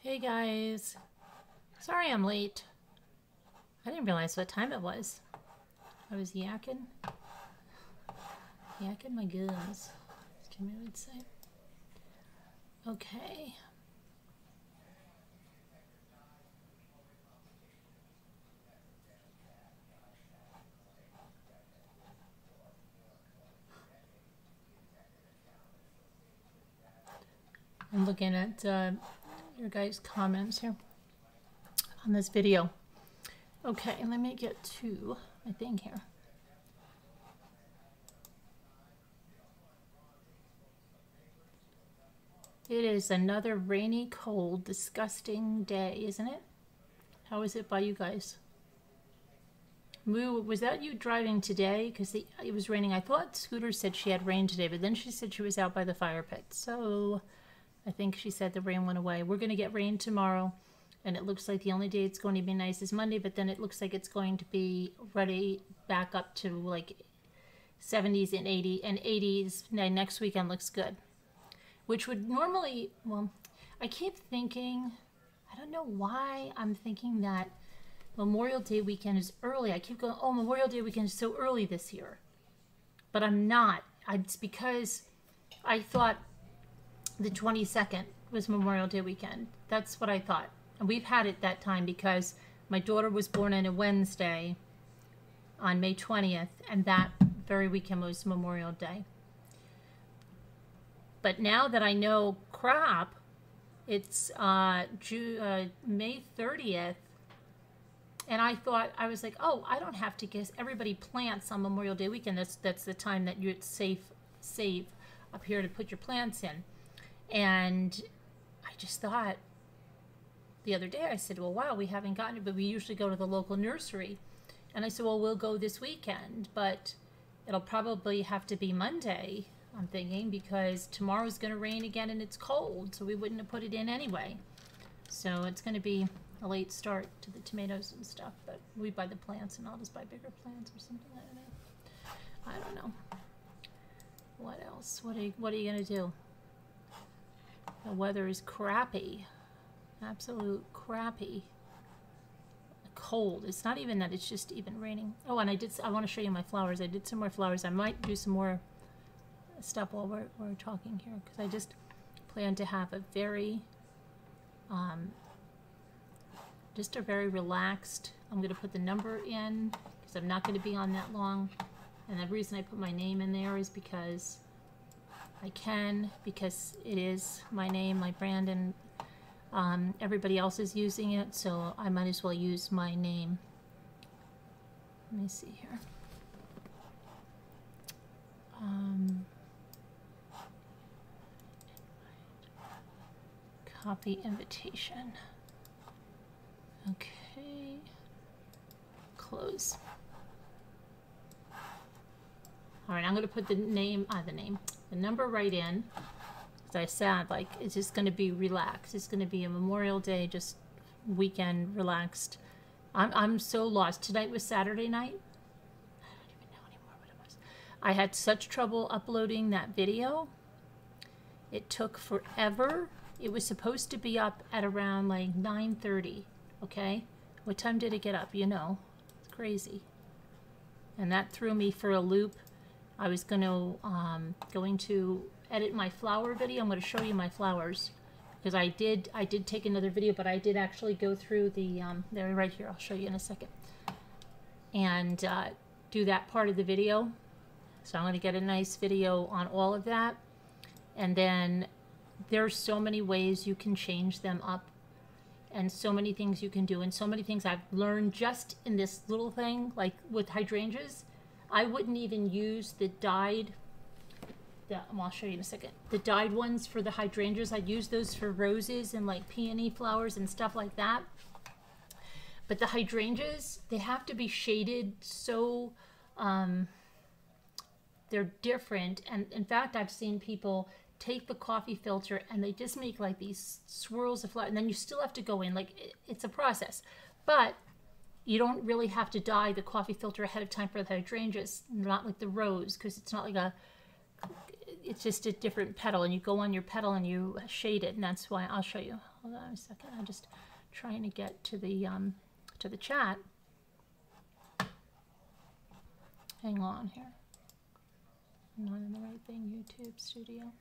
Hey guys, sorry I'm late. I didn't realize what time it was. I was yakking my gums, as Jimmy would say. Okay. I'm looking at your guys' comments here on this video. Okay, let me get to my thing here. It is another rainy, cold, disgusting day, isn't it? How is it by you guys? Moo, was that you driving today? Because it was raining. I thought Scooter said she had rain today, but then she said she was out by the fire pit. So I think she said the rain went away. We're going to get rain tomorrow, and it looks like the only day it's going to be nice is Monday, but then it looks like it's going to be ready back up to like 70s and 80s. Next weekend looks good. Which would normally, well, I keep thinking, I don't know why I'm thinking that Memorial Day weekend is early. I keep going, oh, Memorial Day weekend is so early this year. But I'm not. It's because I thought the 22nd was Memorial Day weekend. That's what I thought. And we've had it that time because my daughter was born on a Wednesday on May 20th, and that very weekend was Memorial Day. But now that I know crap, it's May 30th, and I thought, I was like, oh, I don't have to guess. Everybody plants on Memorial Day weekend. That's the time that you're safe up here to put your plants in. And I just thought the other day, I said, well, wow, we haven't gotten it, but we usually go to the local nursery. And I said, well, we'll go this weekend, but it'll probably have to be Monday, I'm thinking, because tomorrow's going to rain again and it's cold, so we wouldn't have put it in anyway. So it's going to be a late start to the tomatoes and stuff, but we buy the plants and I'll just buy bigger plants or something like that. I don't know. What else? What are you going to do? The weather is crappy. Absolute crappy. Cold. It's not even that, it's just even raining. Oh, and I want to show you my flowers. I did some more flowers. I might do some more stuff while we're talking here, because I just plan to have a very just a very relaxed, I'm going to put the number in because I'm not going to be on that long, and the reason I put my name in there is because I can, because it is my name, my brand, and everybody else is using it, so I might as well use my name. Let me see here. Copy invitation. Okay. Close. All right, I'm going to put the number right in. As I said, like, it's just going to be relaxed. It's going to be a Memorial Day, just weekend, relaxed. I'm so lost. Tonight was Saturday night. I don't even know anymore what it was. I had such trouble uploading that video. It took forever. It was supposed to be up at around like 9:30. Okay, what time did it get up? You know, it's crazy, and that threw me for a loop. I was going to edit my flower video. I'm going to show you my flowers because I did take another video, but I did actually go through the they're right here. I'll show you in a second, and do that part of the video. So I'm going to get a nice video on all of that, and then there's so many ways you can change them up, and so many things you can do, and so many things I've learned just in this little thing, like with hydrangeas. I wouldn't even use the dyed, I'll show you in a second, the dyed ones for the hydrangeas. I'd use those for roses and like peony flowers and stuff like that. But the hydrangeas, they have to be shaded so they're different. And in fact, I've seen people take the coffee filter and they just make like these swirls of flower, and then you still have to go in, like, it's a process. But you don't really have to dye the coffee filter ahead of time for the hydrangeas, not like the rose, because it's not like it's just a different petal, and you go on your petal and you shade it, and that's why I'll show you. hold on a second. I'm just trying to get to the chat. Hang on here. I'm not in the right thing. YouTube Studio.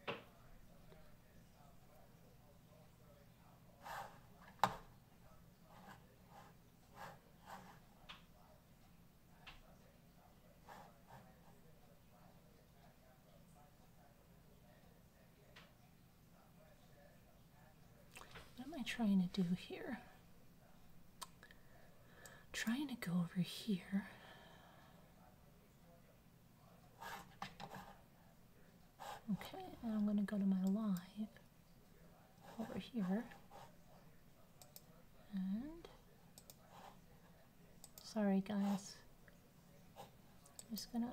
What am I trying to do here? Trying to go over here. Okay, and I'm going to go to my live over here. And sorry guys. I'm just going to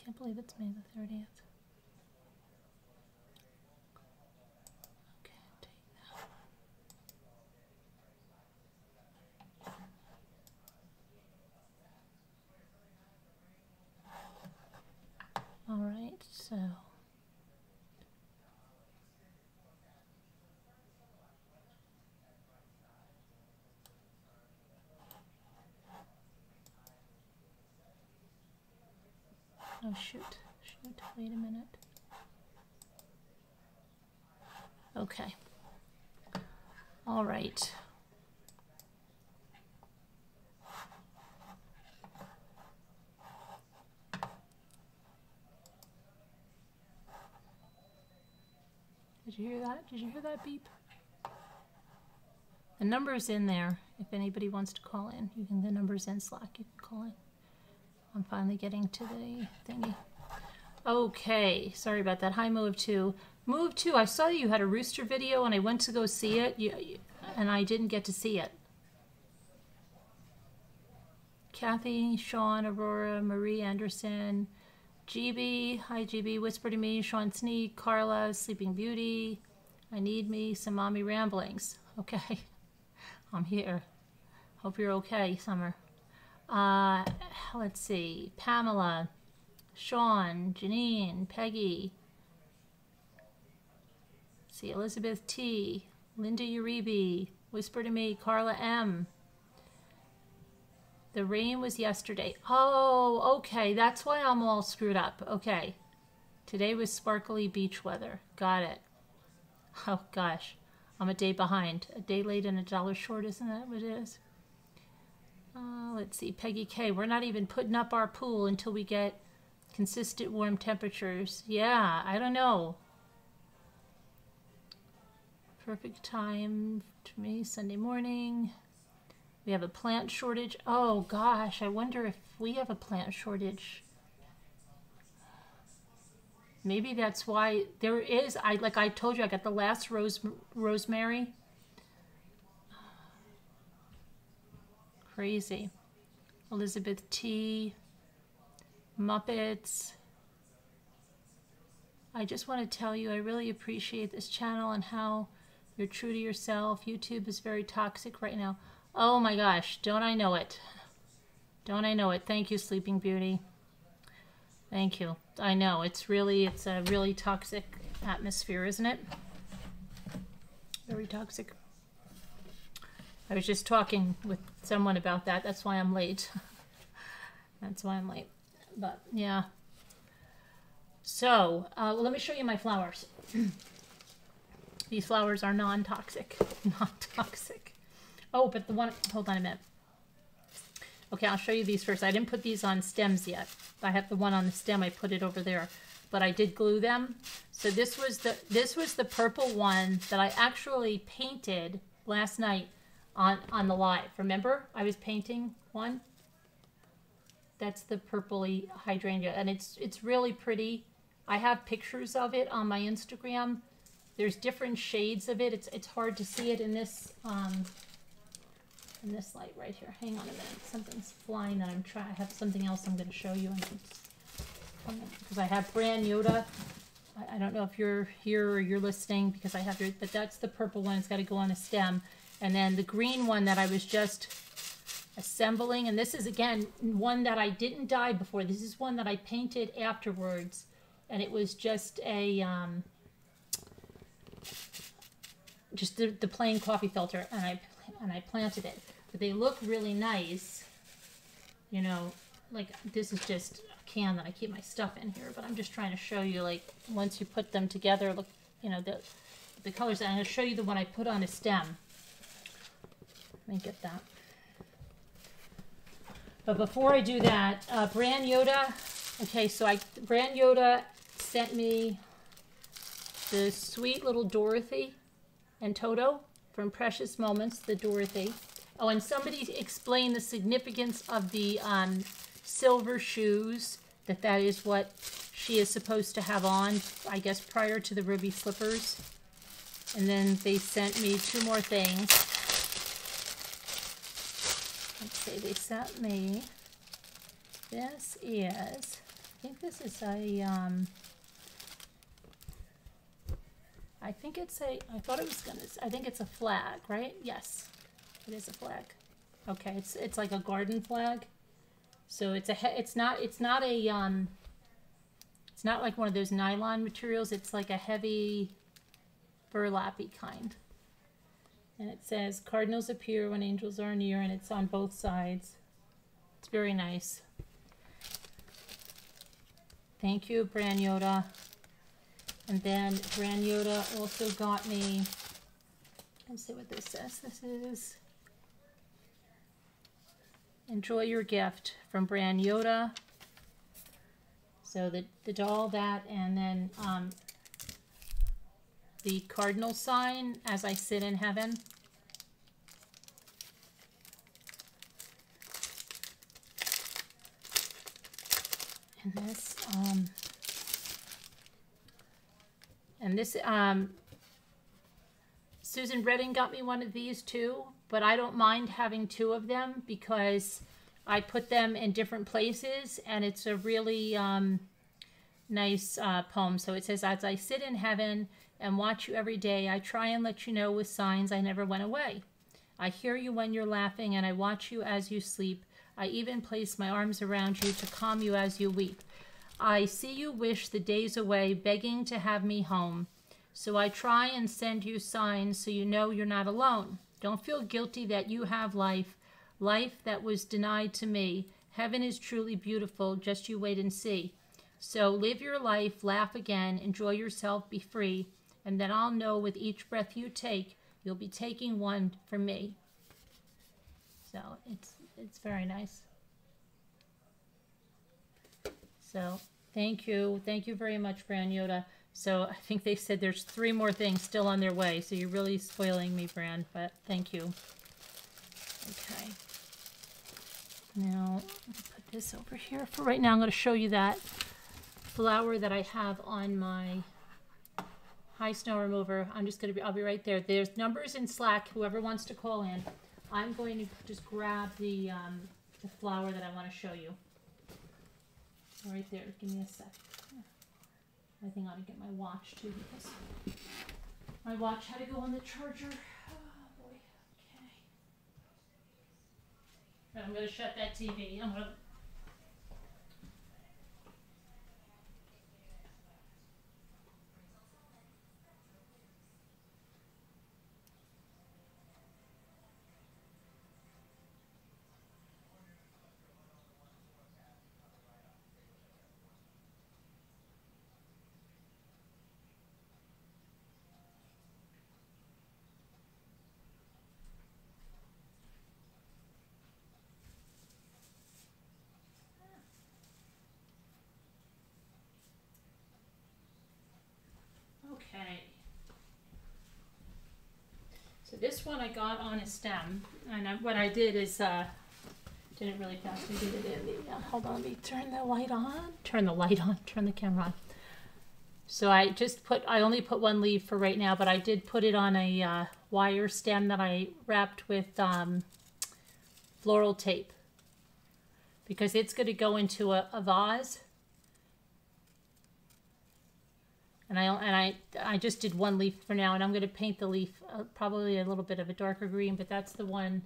can't believe it's May the 30th. Okay, take that. All right, so oh shoot, wait a minute. Okay. All right. Did you hear that? Did you hear that beep? The number's in there. If anybody wants to call in, you can, the number's in Slack, you can call in. I'm finally getting to the thingy. Okay, sorry about that. Hi, Move 2. Move 2, I saw you had a rooster video and I went to go see it, and I didn't get to see it. Kathy, Sean, Aurora, Marie Anderson, GB, hi GB, Whisper to Me, Sean Sneak, Carla, Sleeping Beauty, I Need Me, some Mommy Ramblings. Okay, I'm here. Hope you're okay, Summer. Let's see, Pamela, Sean, Janine, Peggy, let's see, Elizabeth T, Linda Uribe, Whisper to Me, Carla M. The rain was yesterday. Oh, okay, that's why I'm all screwed up. Okay, today was sparkly beach weather. Got it. Oh gosh, I'm a day behind. A day late and $1 short, isn't that what it is? Let's see, Peggy K. We're not even putting up our pool until we get consistent warm temperatures. Yeah, I don't know. Perfect time to me, Sunday morning. We have a plant shortage. Oh gosh, I wonder if we have a plant shortage. Maybe that's why there is. Like I told you, I got the last rosemary. Crazy. Elizabeth T. Muppets. I just want to tell you, I really appreciate this channel and how you're true to yourself. YouTube is very toxic right now. Oh my gosh, don't I know it? Don't I know it? Thank you, Sleeping Beauty. Thank you. I know, it's a really toxic atmosphere, isn't it? Very toxic. I was just talking with someone about that. That's why I'm late. That's why I'm late. But yeah. So, well, let me show you my flowers. These flowers are non-toxic. Non-toxic. Oh, but the one, hold on a minute. Okay, I'll show you these first. I didn't put these on stems yet. I have the one on the stem. I put it over there, but I did glue them. So this was the purple one that I actually painted last night on the live. Remember, I was painting one. That's the Purpley Hydrangea, and it's really pretty. I have pictures of it on my Instagram. There's different shades of it. It's hard to see it in this in this light right here. Hang on a minute. Something's flying that I'm trying. I have something else I'm going to show you. Because I have brand Yoda. I don't know if you're here or you're listening because I have your, but that's the purple one. It's got to go on a stem. And then the green one that I was just assembling. And this is, again, one that I didn't dye before. This is one that I painted afterwards. And it was just a, just the plain coffee filter. And I planted it. But they look really nice. You know, like this is just a can that I keep my stuff in here. But I'm just trying to show you, like, once you put them together, look, you know, the colors. And I'm going to show you the one I put on a stem. Let me get that. But before I do that, Brand Yoda. Okay, so Brand Yoda sent me the sweet little Dorothy and Toto from Precious Moments, the Dorothy. Oh, and somebody explained the significance of the silver shoes, that is what she is supposed to have on, I guess, prior to the ruby slippers. And then they sent me 2 more things. Let's see, they sent me, this is, I think this is a, I think it's a, I thought it was gonna, I think it's a flag, right? Yes, it is a flag. Okay, it's like a garden flag. So it's not a, it's not like one of those nylon materials. It's like a heavy burlappy kind. And it says, cardinals appear when angels are near, and it's on both sides. It's very nice. Thank you, Brand Yoda. And then Brand Yoda also got me, let's see what this says. This is, enjoy your gift from Brand Yoda. So the doll, that, and then the cardinal sign, as I sit in heaven. And this, Susan Redding got me one of these too, but I don't mind having 2 of them because I put them in different places, and it's a really nice poem. So it says, as I sit in heaven and watch you every day, I try and let you know with signs I never went away. I hear you when you're laughing, and I watch you as you sleep. I even place my arms around you to calm you as you weep. I see you wish the days away, begging to have me home. So I try and send you signs so you know you're not alone. Don't feel guilty that you have life, life that was denied to me. Heaven is truly beautiful, just you wait and see. So live your life, laugh again, enjoy yourself, be free, and then I'll know with each breath you take, you'll be taking one from me. So it's very nice. So thank you very much, Brand Yoda. So I think they said there's 3 more things still on their way. So you're really spoiling me, Brand, but thank you. Okay. Now I'll put this over here for right now. I'm going to show you that flower that I have on my high snow remover. I'll be right there. There's numbers in Slack, whoever wants to call in. I'm going to just grab the flower that I want to show you. Right there. Give me a sec. I think I ought to get my watch too, because my watch had to go on the charger. Oh boy. Okay. I'm going to shut that TV. I'm going to Okay. So this one I got on a stem, and what I did is, did it really fast. I did it in the, hold on, let me turn the light on. Turn the camera on. So I only put 1 leaf for right now, but I did put it on a wire stem that I wrapped with floral tape, because it's going to go into a vase. And I just did one leaf for now, and I'm going to paint the leaf probably a little bit of a darker green, but that's the one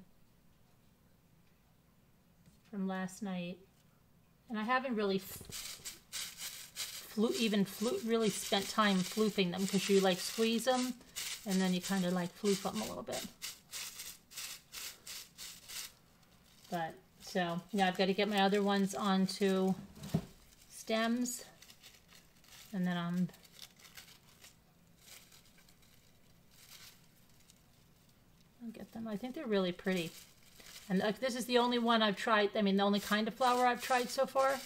from last night. And I haven't really really spent time floofing them, because you like squeeze them and then you kind of like floof them a little bit. But so yeah, I've got to get my other ones onto stems, and then I'll get them. I think they're really pretty. And this is the only one I've tried, I mean the only kind of flower I've tried so far,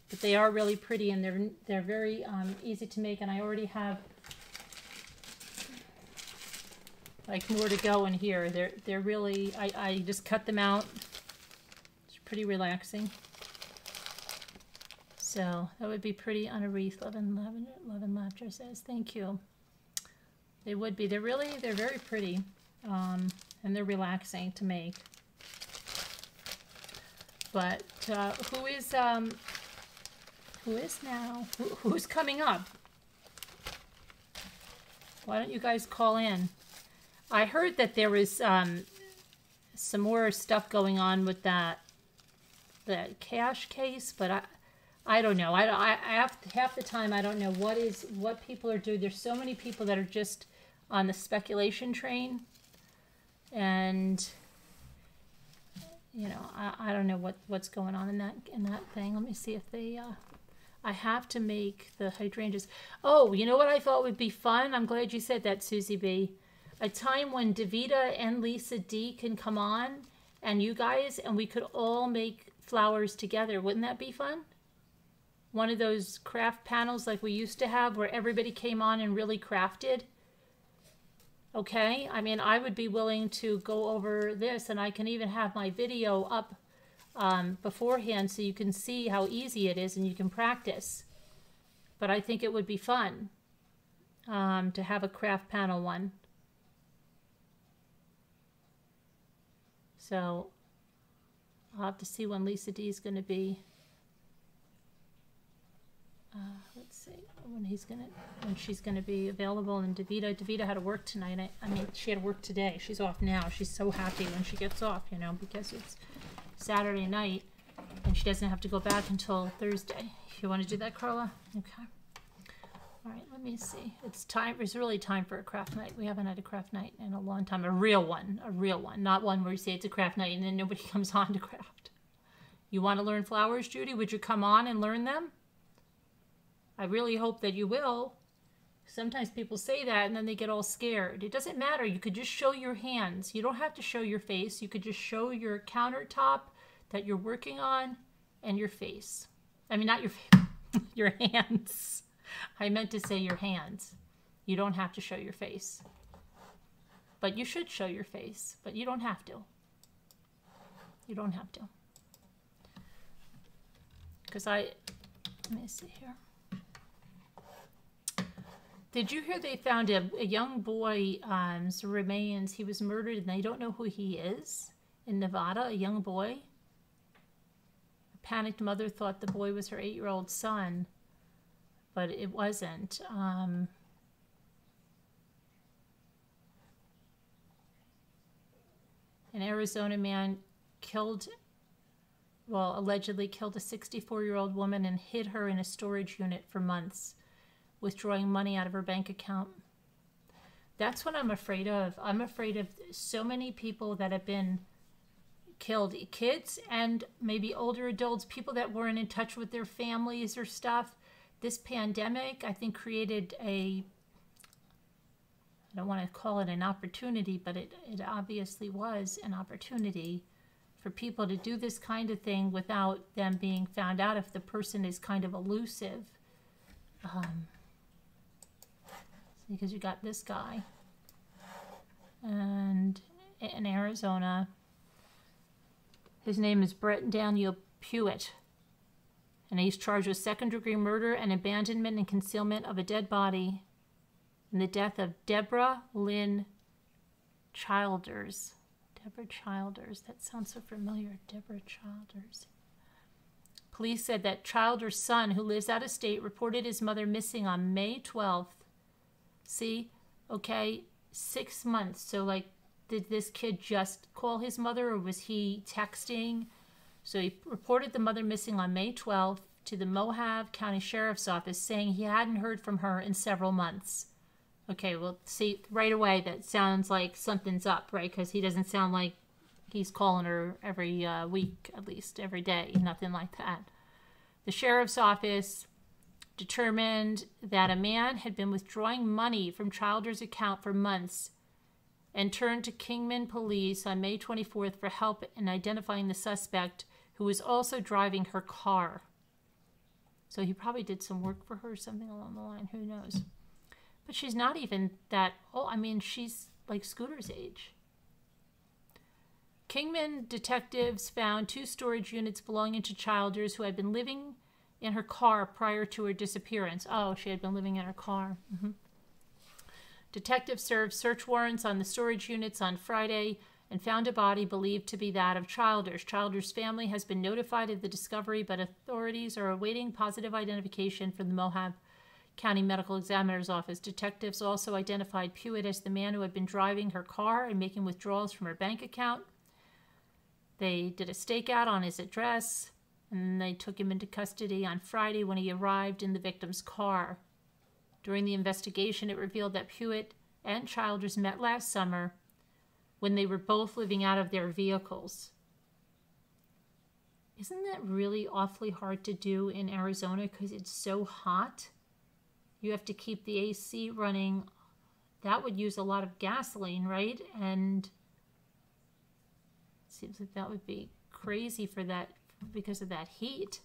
but they are really pretty, and they're very easy to make, and I already have like more to go in here. They're really, I just cut them out. It's pretty relaxing. So that would be pretty on a wreath. Love and Laughter says, thank you. They would be. They're very pretty, and they're relaxing to make. But who's coming up? Why don't you guys call in? I heard that there was some more stuff going on with that cash case, but I don't know. I have half the time I don't know what people are doing. There's so many people that are just on the speculation train, and you know, I don't know what's going on in that thing. Let me see if they I have to make the hydrangeas. Oh, you know what I thought would be fun? I'm glad you said that, Susie B. A time when Davita and Lisa D can come on, and you guys, and we could all make flowers together. Wouldn't that be fun? One of those craft panels like we used to have, where everybody came on and really crafted. Okay, I mean, I would be willing to go over this, and I can even have my video up beforehand so you can see how easy it is and you can practice. But I think it would be fun to have a craft panel one. So I'll have to see when Lisa D is going to be. Let's see when she's gonna be available. And Davita had to work tonight. I mean, she had to work today. She's off now. She's so happy when she gets off, you know, because it's Saturday night and she doesn't have to go back until Thursday. You want to do that, Carla? Okay. All right. Let me see. It's time. It's really time for a craft night. We haven't had a craft night in a long time. A real one, not one where you say it's a craft night and then nobody comes on to craft. You want to learn flowers, Judy? Would you come on and learn them? I really hope that you will. Sometimes people say that and then they get all scared. It doesn't matter. You could just show your hands. You don't have to show your face. You could just show your countertop that you're working on and your face. I mean, not your face, your hands. I meant to say your hands. You don't have to show your face. But you should show your face, but you don't have to. You don't have to. Because let me see here. Did you hear they found a young boy's remains? He was murdered and they don't know who he is in Nevada, a young boy. A panicked mother thought the boy was her 8-year-old son, but it wasn't. An Arizona man allegedly killed a 64-year-old woman and hid her in a storage unit for months, withdrawing money out of her bank account. That's what I'm afraid of. I'm afraid of so many people that have been killed. Kids and maybe older adults, people that weren't in touch with their families or stuff. This pandemic, I think, created I don't want to call it an opportunity, but it obviously was an opportunity for people to do this kind of thing without them being found out if the person is kind of elusive. Because you got this guy, and in Arizona, his name is Brett Daniel Pewitt, and he's charged with second-degree murder and abandonment and concealment of a dead body in the death of Deborah Lynn Childers. Deborah Childers. That sounds so familiar. Deborah Childers. Police said that Childers' son, who lives out of state, reported his mother missing on May 12th. See? Okay, 6 months. So, like, did this kid just call his mother, or was he texting? So he reported the mother missing on May 12th to the Mohave County Sheriff's Office, saying he hadn't heard from her in several months. Okay, well, see, right away, that sounds like something's up, right? Because he doesn't sound like he's calling her every week, at least, every day. Nothing like that. The Sheriff's Office determined that a man had been withdrawing money from Childers' account for months and turned to Kingman Police on May 24th for help in identifying the suspect, who was also driving her car. So he probably did some work for her or something along the line. Who knows? But she's not even that old. I mean, she's like Scooter's age. Kingman detectives found 2 storage units belonging to Childers, who had been living in her car prior to her disappearance. Oh, she had been living in her car. Detectives served search warrants on the storage units on Friday and found a body believed to be that of Childers. Childers' family has been notified of the discovery, but authorities are awaiting positive identification from the Mohave County Medical Examiner's Office. Detectives also identified Pewitt as the man who had been driving her car and making withdrawals from her bank account. They did a stakeout on his address, and they took him into custody on Friday when he arrived in the victim's car. During the investigation, it revealed that Pewitt and Childers met last summer when they were both living out of their vehicles. Isn't that really awfully hard to do in Arizona because it's so hot? You have to keep the AC running. That would use a lot of gasoline, right? And it seems like that would be crazy for that because of that heat.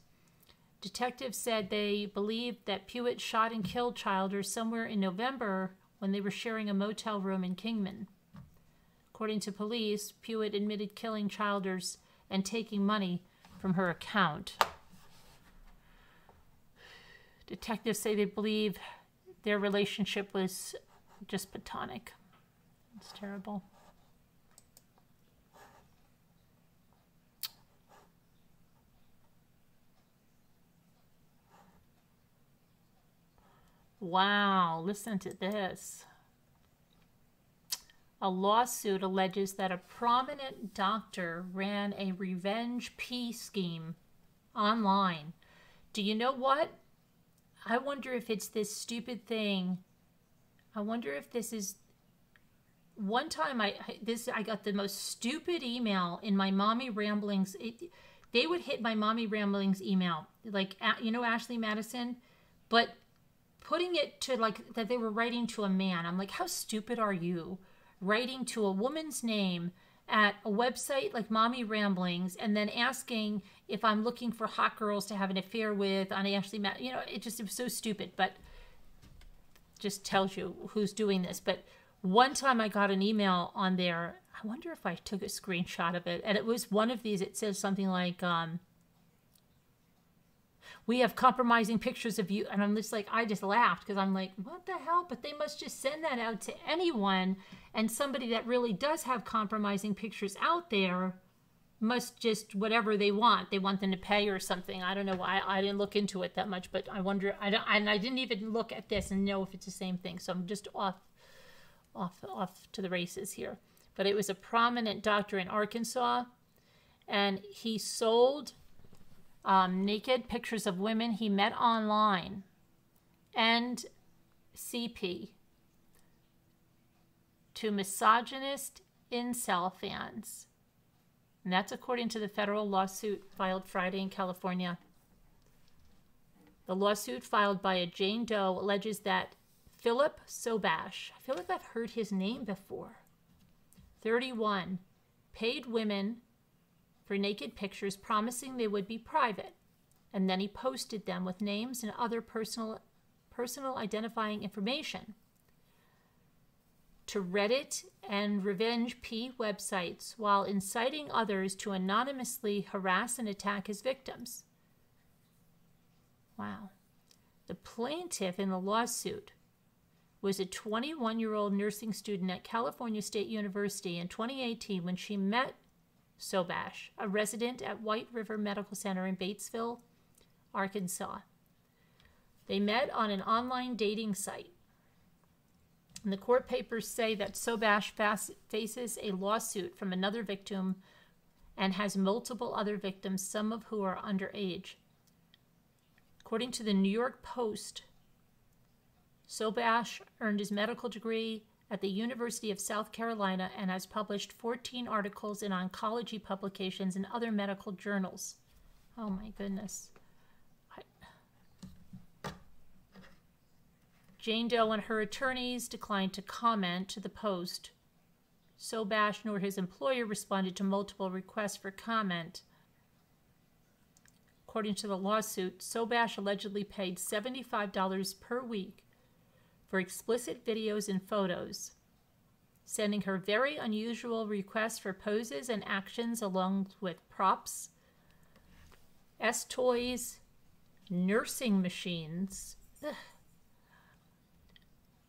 Detectives said they believed that Pewitt shot and killed Childers somewhere in November when they were sharing a motel room in Kingman. According to police, Pewitt admitted killing Childers and taking money from her account. Detectives say they believe their relationship was just platonic. It's terrible. Wow, listen to this. A lawsuit alleges that a prominent doctor ran a revenge pee scheme online. Do you know what? I wonder if it's this stupid thing. I wonder if this is... One time I got the most stupid email in my Mommy Ramblings. They would hit my Mommy Ramblings email. Like, you know Ashley Madison? But putting it to like that they were writing to a man. I'm like, how stupid are you? Writing to a woman's name at a website like Mommy Ramblings and then asking if I'm looking for hot girls to have an affair with on Ashley Madison. You know, it was so stupid, but just tells you who's doing this. But one time I got an email on there. I wonder if I took a screenshot of it. And it was one of these. It says something like, we have compromising pictures of you. And I'm just like, I just laughed because I'm like, what the hell? But they must just send that out to anyone. And somebody that really does have compromising pictures out there must just whatever they want. They want them to pay or something. I don't know why. I didn't look into it that much, but I wonder. And I didn't even look at this and know if it's the same thing. So I'm just off to the races here. But it was a prominent doctor in Arkansas, and he sold naked pictures of women he met online and CP to misogynist incel fans. And that's according to the federal lawsuit filed Friday in California. The lawsuit filed by a Jane Doe alleges that Philip Sobash, I feel like I've heard his name before, 31, paid women for naked pictures promising they would be private, and then he posted them with names and other personal identifying information to Reddit and Revenge P websites while inciting others to anonymously harass and attack his victims. Wow. The plaintiff in the lawsuit was a 21-year-old nursing student at California State University in 2018 when she met Sobash, a resident at White River Medical Center in Batesville, Arkansas. They met on an online dating site. And the court papers say that Sobash faces a lawsuit from another victim and has multiple other victims, some of who are underage. According to the New York Post, Sobash earned his medical degree at the University of South Carolina and has published 14 articles in oncology publications and other medical journals. Oh my goodness. Jane Doe and her attorneys declined to comment to the Post. Sobash nor his employer responded to multiple requests for comment. According to the lawsuit, Sobash allegedly paid $75 per week for explicit videos and photos, sending her very unusual requests for poses and actions along with props, toys, nursing machines,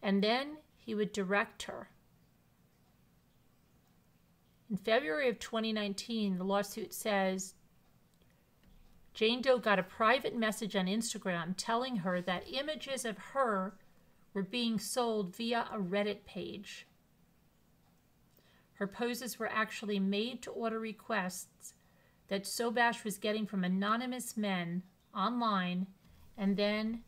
and then he would direct her. In February of 2019, the lawsuit says Jane Doe got a private message on Instagram telling her that images of her were being sold via a Reddit page. Her poses were actually made-to-order requests that Sobash was getting from anonymous men online, and then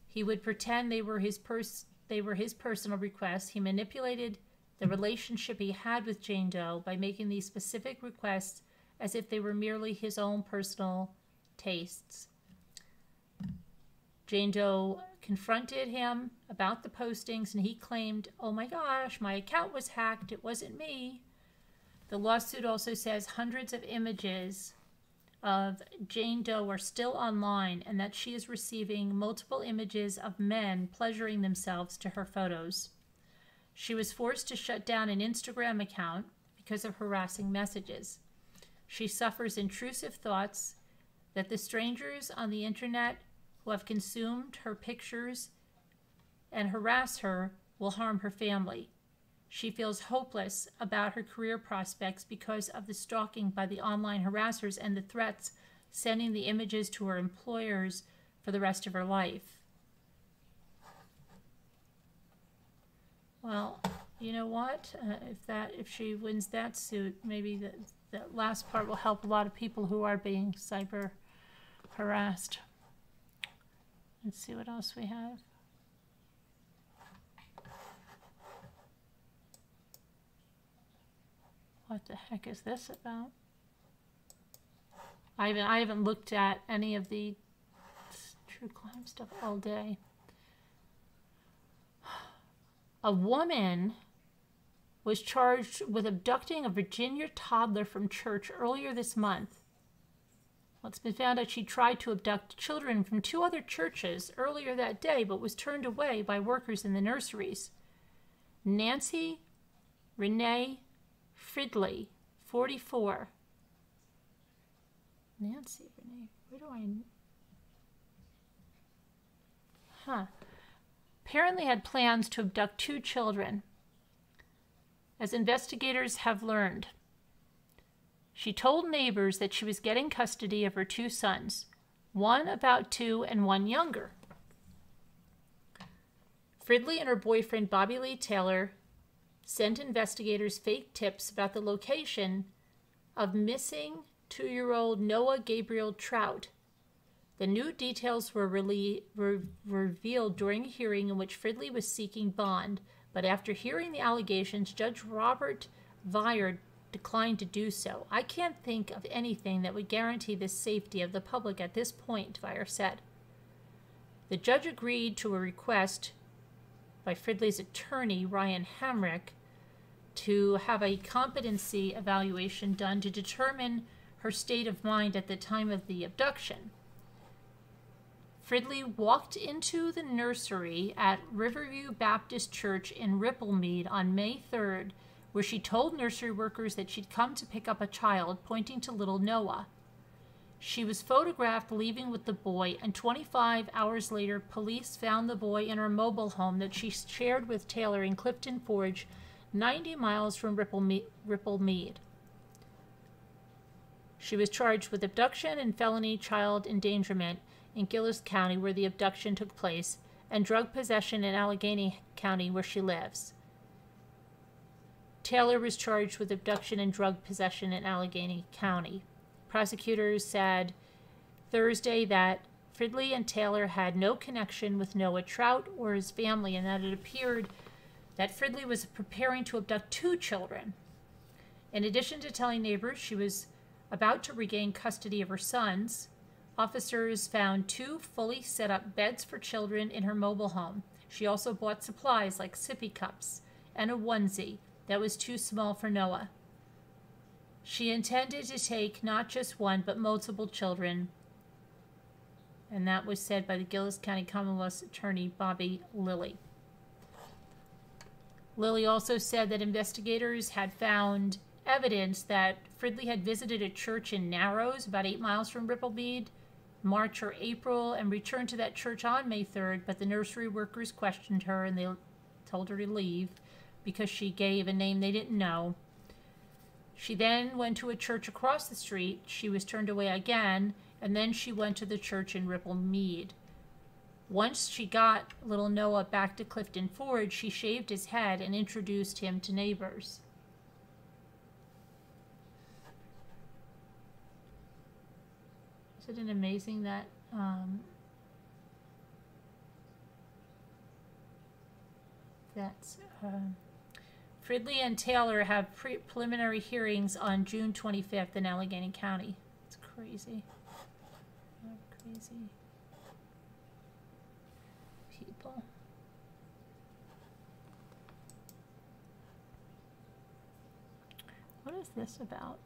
he would pretend they were his personal requests. He manipulated the relationship he had with Jane Doe by making these specific requests as if they were merely his own personal tastes. Jane Doe confronted him about the postings, and he claimed, "Oh my gosh, my account was hacked. It wasn't me." The lawsuit also says hundreds of images of Jane Doe are still online and that she is receiving multiple images of men pleasuring themselves to her photos. She was forced to shut down an Instagram account because of harassing messages. She suffers intrusive thoughts that the strangers on the internet who have consumed her pictures and harass her will harm her family. She feels hopeless about her career prospects because of the stalking by the online harassers and the threats sending the images to her employers for the rest of her life. Well, you know what? If she wins that suit, maybe that last part will help a lot of people who are being cyber harassed. Let's see what else we have. What the heck is this about? I haven't looked at any of the true crime stuff all day. A woman was charged with abducting a Virginia toddler from church earlier this month. Well, it's been found out she tried to abduct children from 2 other churches earlier that day, but was turned away by workers in the nurseries. Nancy Renee Fridley, 44. Nancy Renee, where do I... Apparently had plans to abduct 2 children, as investigators have learned. She told neighbors that she was getting custody of her 2 sons, one about 2 and one younger. Fridley and her boyfriend, Bobby Lee Taylor, sent investigators fake tips about the location of missing 2-year-old Noah Gabriel Trout. The new details were revealed during a hearing in which Fridley was seeking bond, but after hearing the allegations, Judge Robert Viard declined to do so. "I can't think of anything that would guarantee the safety of the public at this point," Viard said. The judge agreed to a request by Fridley's attorney, Ryan Hamrick, to have a competency evaluation done to determine her state of mind at the time of the abduction. Fridley walked into the nursery at Riverview Baptist Church in Ripplemead on May 3rd, where she told nursery workers that she'd come to pick up a child, pointing to little Noah. She was photographed leaving with the boy, and 25 hours later, police found the boy in her mobile home that she shared with Taylor in Clifton Forge, 90 miles from Ripple Mead. She was charged with abduction and felony child endangerment in Gillis County, where the abduction took place, and drug possession in Allegheny County, where she lives. Taylor was charged with abduction and drug possession in Allegheny County. Prosecutors said Thursday that Fridley and Taylor had no connection with Noah Trout or his family, and that it appeared that Fridley was preparing to abduct 2 children. In addition to telling neighbors she was about to regain custody of her sons, officers found 2 fully set up beds for children in her mobile home. She also bought supplies like sippy cups and a onesie that was too small for Noah. She intended to take not just one, but multiple children, and that was said by the Gillis County Commonwealth's attorney, Bobby Lilly. Lilly also said that investigators had found evidence that Fridley had visited a church in Narrows, about 8 miles from Ripplemead, March or April, and returned to that church on May 3rd, but the nursery workers questioned her and they told her to leave because she gave a name they didn't know. She then went to a church across the street. She was turned away again, and then she went to the church in Ripplemead. Once she got little Noah back to Clifton Forge, she shaved his head and introduced him to neighbors. Isn't it amazing that Fridley and Taylor have preliminary hearings on June 25th in Allegheny County. It's crazy. Crazy people. What is this about?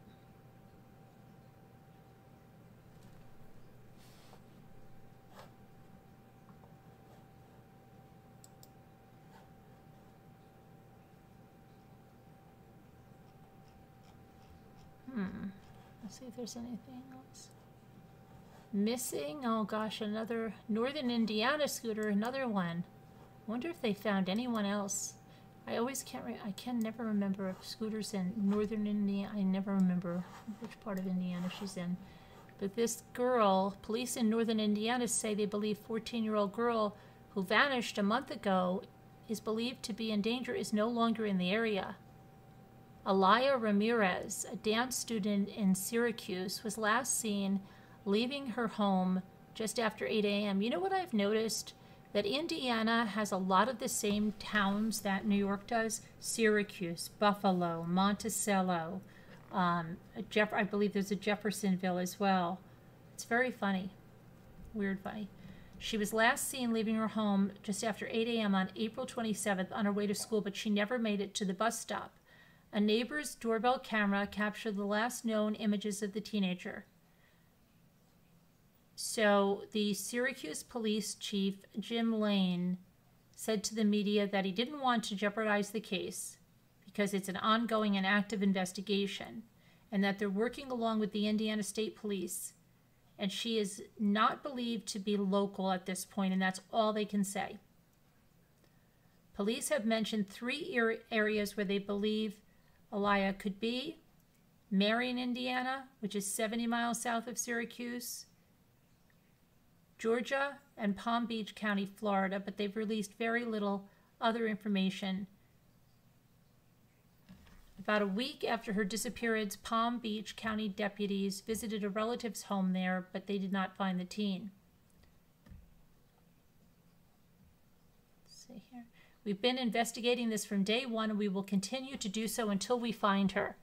Let's see if there's anything else. Missing, oh gosh, another Northern Indiana scooter, another one. Wonder if they found anyone else. I can never remember if scooters in Northern Indiana. I never remember which part of Indiana she's in. But this girl, police in Northern Indiana say they believe 14-year-old girl who vanished a month ago is believed to be in danger, is no longer in the area. Alaya Ramirez, a dance student in Syracuse, was last seen leaving her home just after 8 a.m. You know what I've noticed? That Indiana has a lot of the same towns that New York does. Syracuse, Buffalo, Monticello. I believe there's a Jeffersonville as well. It's very funny. Weird funny. She was last seen leaving her home just after 8 a.m. on April 27th on her way to school, but she never made it to the bus stop. A neighbor's doorbell camera captured the last known images of the teenager. So the Syracuse police chief, Jim Lane, said to the media that he didn't want to jeopardize the case because it's an ongoing and active investigation, and that they're working along with the Indiana State Police. And she is not believed to be local at this point, and that's all they can say. Police have mentioned 3 areas where they believe Alaya could be: Marion, Indiana, which is 70 miles south of Syracuse, Georgia, and Palm Beach County, Florida, but they've released very little other information. About a week after her disappearance, Palm Beach County deputies visited a relative's home there, but they did not find the teen. Let's see here. We've been investigating this from day one, and we will continue to do so until we find her.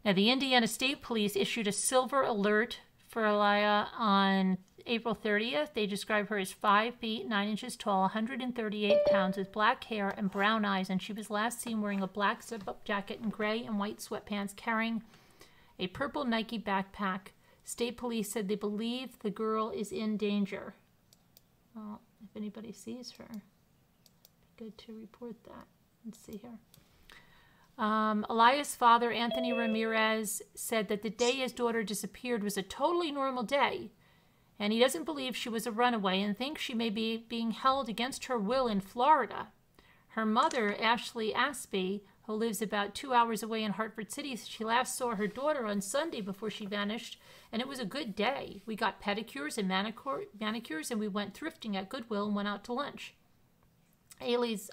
Now, the Indiana State Police issued a silver alert for Alaya on April 30th. They describe her as 5 feet 9 inches tall, 138 pounds, with black hair and brown eyes, and she was last seen wearing a black zip-up jacket and gray and white sweatpants, carrying a purple Nike backpack. State police said they believe the girl is in danger. Well, if anybody sees her, good to report that. Let's see here. Elias' father, Anthony Ramirez, said that the day his daughter disappeared was a totally normal day, and he doesn't believe she was a runaway and thinks she may be being held against her will in Florida. Her mother, Ashley Aspey, who lives about 2 hours away in Hartford City, she last saw her daughter on Sunday before she vanished, and it was a good day. We got pedicures and manicures, and we went thrifting at Goodwill and went out to lunch. Elias'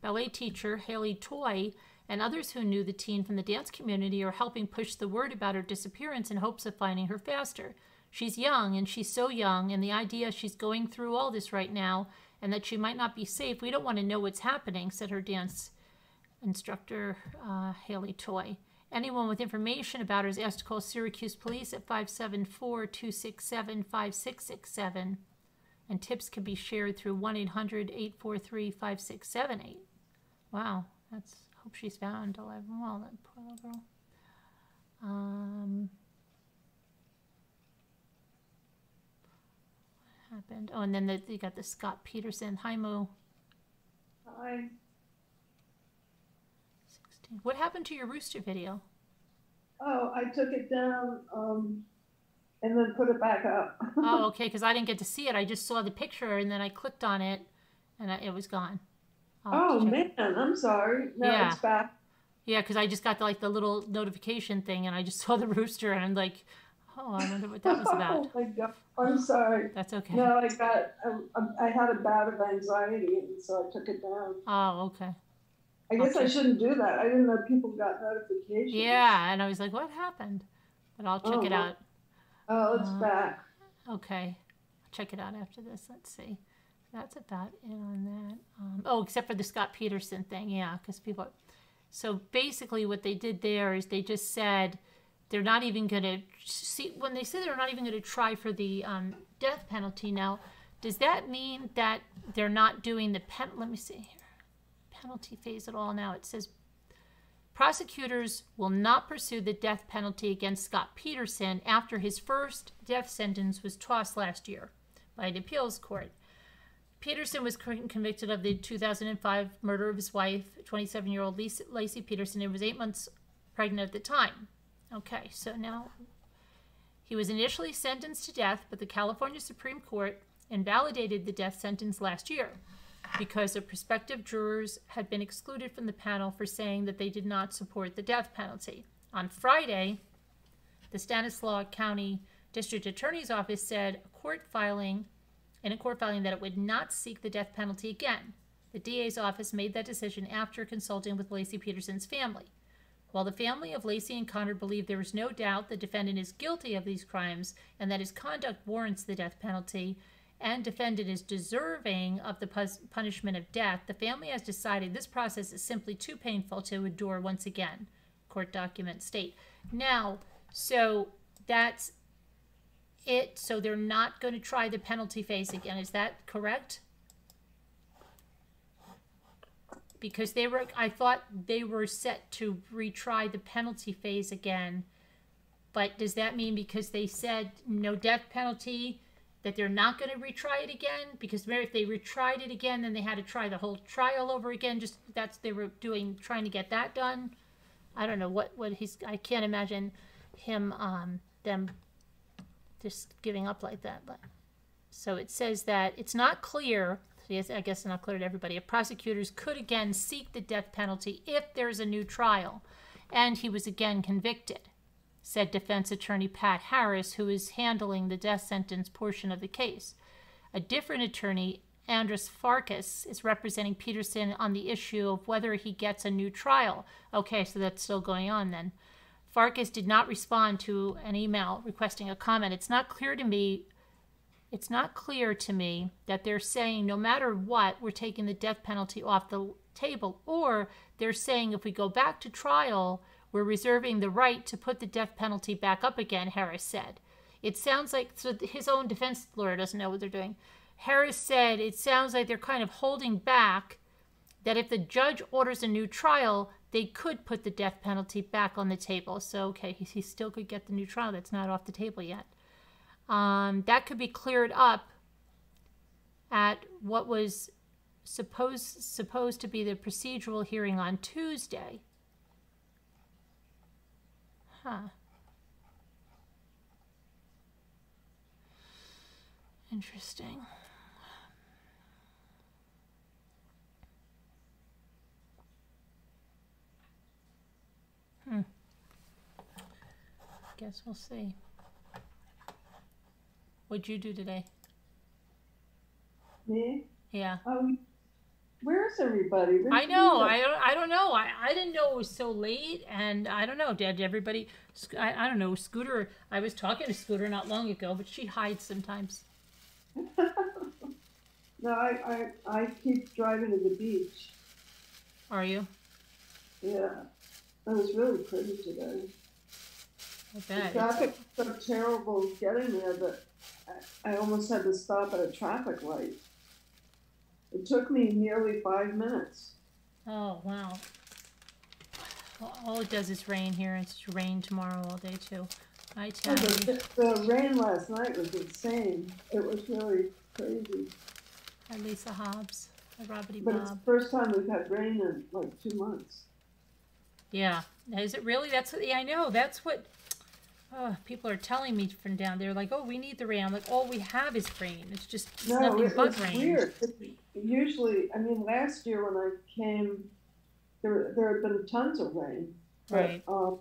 ballet teacher, Haley Toy, and others who knew the teen from the dance community are helping push the word about her disappearance in hopes of finding her faster. She's young, and she's so young, and the idea she's going through all this right now and that she might not be safe, we don't want to know what's happening, said her dance instructor, Haley Toy. Anyone with information about her is asked to call Syracuse Police at 574-267-5667, and tips can be shared through 1-800-843-5678. Wow, hope she's found alive and well, that poor little girl. What happened? Oh, and then you got the Scott Peterson. Hi, Moo. Hi. 16. What happened to your rooster video? Oh, I took it down and then put it back up. Oh, okay, because I didn't get to see it. I just saw the picture, and then I clicked on it, and it was gone. Oh, man, I'm sorry. No, yeah. It's back. Yeah, because I just got the little notification thing, and I just saw the rooster, and I'm like, oh, I wonder what that was about. Oh, my God. I'm sorry. That's okay. No, I had a bout of anxiety, and so I took it down. Oh, okay. I guess I shouldn't do that. I didn't know people got notifications. Yeah, and I was like, what happened? But I'll check it out. Oh, it's back. Okay. I'll check it out after this. Let's see. That's about it on that. Oh, except for the Scott Peterson thing. Yeah, because people... So basically what they did there is they just said they're not even going to... see. When they say they're not even going to try for the death penalty now, does that mean that they're not doing the... Let me see here. Penalty phase at all now. It says prosecutors will not pursue the death penalty against Scott Peterson after his first death sentence was tossed last year by an appeals court. Peterson was convicted of the 2005 murder of his wife, 27-year-old Lacey Peterson, and was 8 months pregnant at the time. Okay, so now he was initially sentenced to death, but the California Supreme Court invalidated the death sentence last year because the prospective jurors had been excluded from the panel for saying that they did not support the death penalty. On Friday, the Stanislaus County District Attorney's Office said in a court filing that it would not seek the death penalty again. The DA's office made that decision after consulting with Lacey Peterson's family. While the family of Lacey and Connor believe there is no doubt the defendant is guilty of these crimes and that his conduct warrants the death penalty, and defendant is deserving of the punishment of death, the family has decided this process is simply too painful to endure once again, court documents state. Now, so that's it. So they're not going to try the penalty phase again. Is that correct? Because I thought they were set to retry the penalty phase again. But does that mean because they said no death penalty, that they're not going to retry it again? Because if they retried it again, then they had to try the whole trial over again. They were trying to get that done. I don't know I can't imagine him, them just giving up like that. But so it says that it's not clear. I guess it's not clear to everybody. If prosecutors could again seek the death penalty if there's a new trial, and he was again convicted, said defense attorney Pat Harris, who is handling the death sentence portion of the case. A different attorney, Andres Farkas, is representing Peterson on the issue of whether he gets a new trial. Okay, so that's still going on then. Farkas did not respond to an email requesting a comment. It's not clear to me that they're saying no matter what, we're taking the death penalty off the table, or they're saying if we go back to trial, we're reserving the right to put the death penalty back up again, Harris said. It sounds like, so his own defense lawyer doesn't know what they're doing. Harris said it sounds like they're kind of holding back, that if the judge orders a new trial, they could put the death penalty back on the table. So, okay, he still could get the new trial. That's not off the table yet. That could be cleared up at what was supposed to be the procedural hearing on Tuesday. Huh. Interesting. Guess we'll see. What'd you do today? Me? Yeah. Where's everybody? I know. I don't know. I didn't know it was so late, and I don't know. Did everybody? I don't know. Scooter. I was talking to Scooter not long ago, but she hides sometimes. No, I keep driving to the beach. Are you? Yeah, it was really pretty today. I bet. The traffic was so terrible getting there that I almost had to stop at a traffic light. It took me nearly 5 minutes. Oh, wow. Well, all it does is rain here. It's rain tomorrow all day, too. I tell you. The rain last night was insane. It was really crazy. Hi, Lisa Hobbs. Hi, Robbity But Bob. it's the first time we've had rain in like 2 months. Yeah. Is it really? That's what, yeah, I know. That's what people are telling me from down there. Like, oh, we need the rain. I'm like, all we have is rain. It's just nothing but rain. Weird. Usually, I mean, last year when I came, there had been tons of rain. Right. But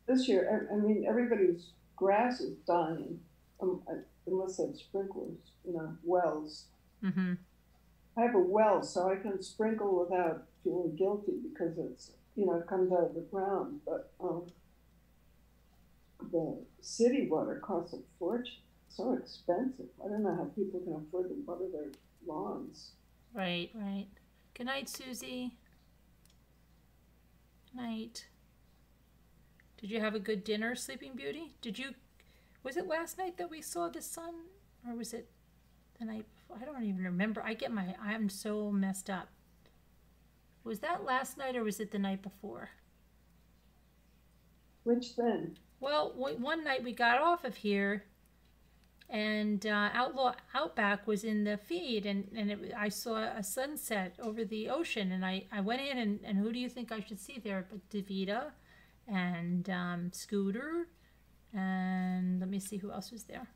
this year, I mean, everybody's grass is dying, unless they have sprinklers, wells. Mm-hmm. I have a well, so I can sprinkle without feeling guilty because it's, it comes out of the ground. But the city water costs a fortune. So expensive. I don't know how people can afford to water their lawns. Right, right. Good night, Susie. Good night. Did you have a good dinner, Sleeping Beauty? Was it last night that we saw the sun? Or was it the night before? I don't even remember. I'm so messed up. Was that last night or was it the night before? Which then? Well, one night we got off of here, and Outback was in the feed, and I saw a sunset over the ocean, and I went in, and who do you think I should see there but Davita and Scooter, and let me see who else was there.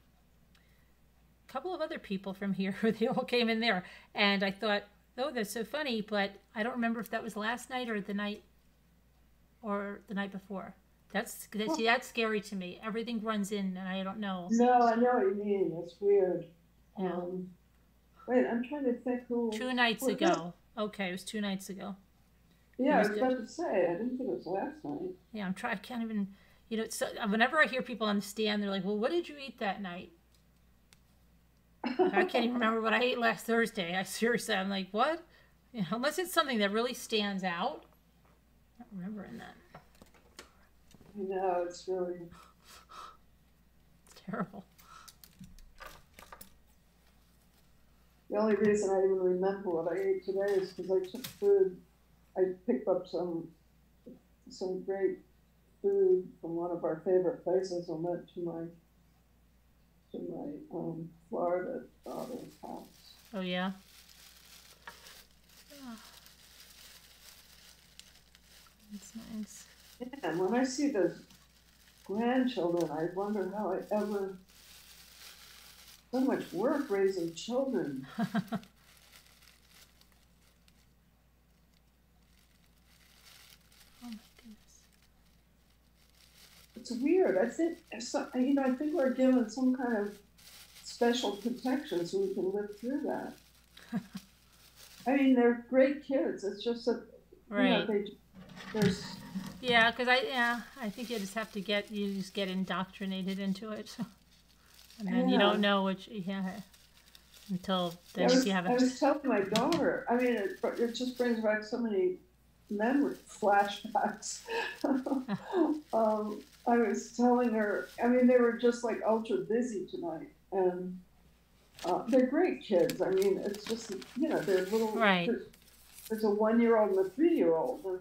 A couple of other people from here, they all came in there, and I thought, oh, that's so funny, but I don't remember if that was last night or the night before. That's scary to me. Everything runs in, and I don't know. No, I know what you mean. It's weird. Yeah. Wait, I'm trying to think who. 2 nights ago. Okay, it was 2 nights ago. Yeah, I was about to say. I didn't think it was last night. Yeah, I can't even. So whenever I hear people on the stand, they're like, "Well, what did you eat that night?" I can't even remember what I ate last Thursday. I'm like, what? Unless it's something that really stands out. I'm not remembering that. No, it's really... It's terrible. The only reason I even remember what I ate today is because I took food. I picked up some great food from one of our favorite places and went to my Florida daughter's house. Oh, yeah? Oh. That's nice. Yeah, and when I see those grandchildren, I wonder how I ever... So much work raising children. Oh, my goodness. It's weird. I think we're given some kind of special protection so we can live through that. I mean, they're great kids. It's just that, right. there's... Yeah, because I think you just have to get indoctrinated into it. And then you don't know until then you have I was telling my daughter, I mean, it just brings back so many memory flashbacks. I was telling her, I mean, they were just like ultra busy tonight, and they're great kids. I mean, it's just, they're little, right. There's a 1-year-old and a 3-year-old, and,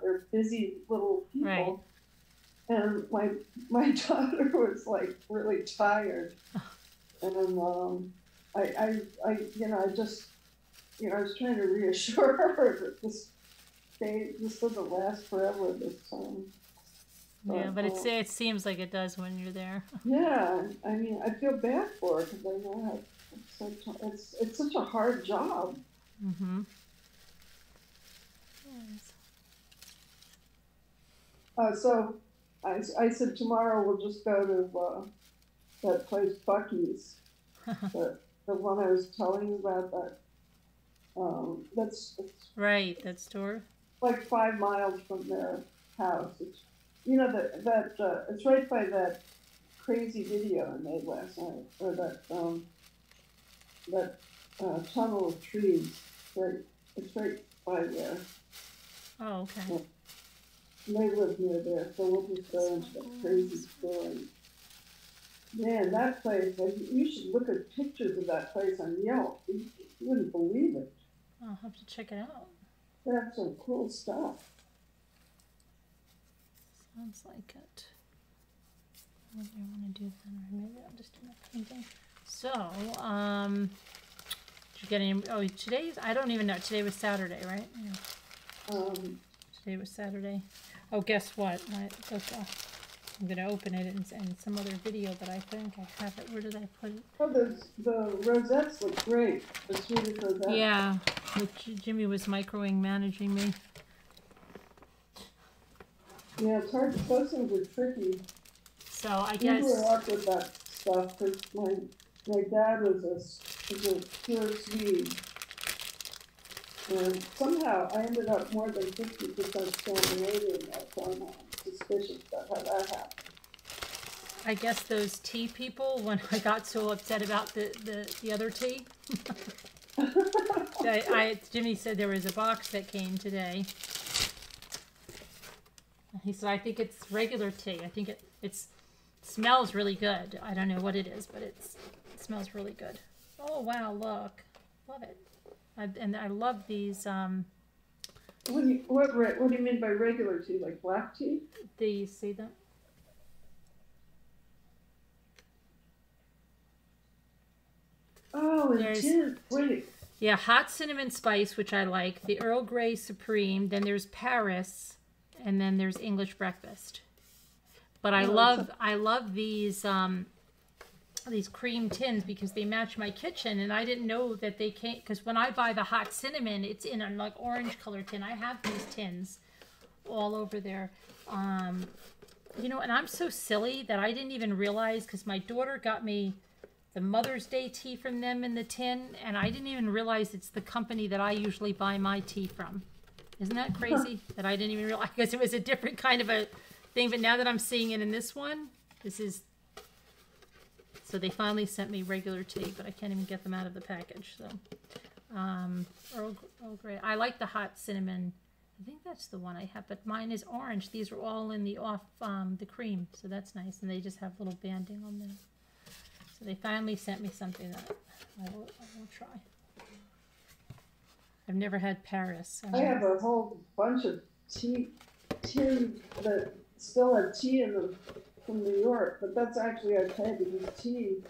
they're busy little people. Right. And my daughter was like really tired, and I just you know, I was trying to reassure her that this doesn't last forever. This time. Yeah, but it seems like it does when you're there. Yeah, I mean, I feel bad for her because I know how it's such a hard job. Mm-hmm. Yes. So I said tomorrow we'll just go to that place Bucky's, the one I was telling you about. That's right. That store. Like 5 miles from their house. It's, you know, it's right by that crazy video I made last night, or that tunnel of trees. It's right by there. Oh, okay. Yeah. They live near there, so we'll just go into that crazy store. Man, that place, like, you should look at pictures of that place on Yelp. You wouldn't believe it. I'll have to check it out. They have some cool stuff. Sounds like it. What do I want to do then? Or maybe I'll just do my painting. So, did you get any? Oh, today's, I don't even know. Today was Saturday, right? Yeah. Today was Saturday. Oh, guess what? I'm going to open it in some other video, but I think I have it. Where did I put it? Oh, the rosettes look great. The Swedish rosettes. Yeah, which Jimmy was managing me. Yeah, it's hard. Those things are tricky. So I guess. We grew up with that stuff because my dad was a pure Swede. And somehow I ended up more than 50% Scandinavian. That's why I'm suspicious about how that happened. I guess those tea people, when I got so upset about the other tea. Jimmy said there was a box that came today. He said, I think it's regular tea. I think it smells really good. I don't know what it is, but it smells really good. Oh, wow, look. Love it. And I love these. What do you mean by regular tea? Like black tea? Do you see them? Oh, it is. Wait. Yeah, hot cinnamon spice, which I like. The Earl Grey Supreme. Then there's Paris. And then there's English breakfast. But I love these cream tins because they match my kitchen, and I didn't know that they came, because when I buy the hot cinnamon, it's in a like orange color tin. I have these tins all over there. You know, and I'm so silly that I didn't even realize, because my daughter got me the Mother's Day tea from them in the tin, and I didn't even realize it's the company that I usually buy my tea from. Isn't that crazy? That I didn't even realize, because it was a different kind of a thing, but now that I'm seeing it in this one, this is... So they finally sent me regular tea, but I can't even get them out of the package. So, Earl Grey. I like the hot cinnamon. I think that's the one I have, but mine is orange. These are all in the the cream, so that's nice. And they just have little banding on them. So they finally sent me something that I will try. I've never had Paris. I have a whole bunch of tins that still have tea in them from New York, but that's actually okay because tea,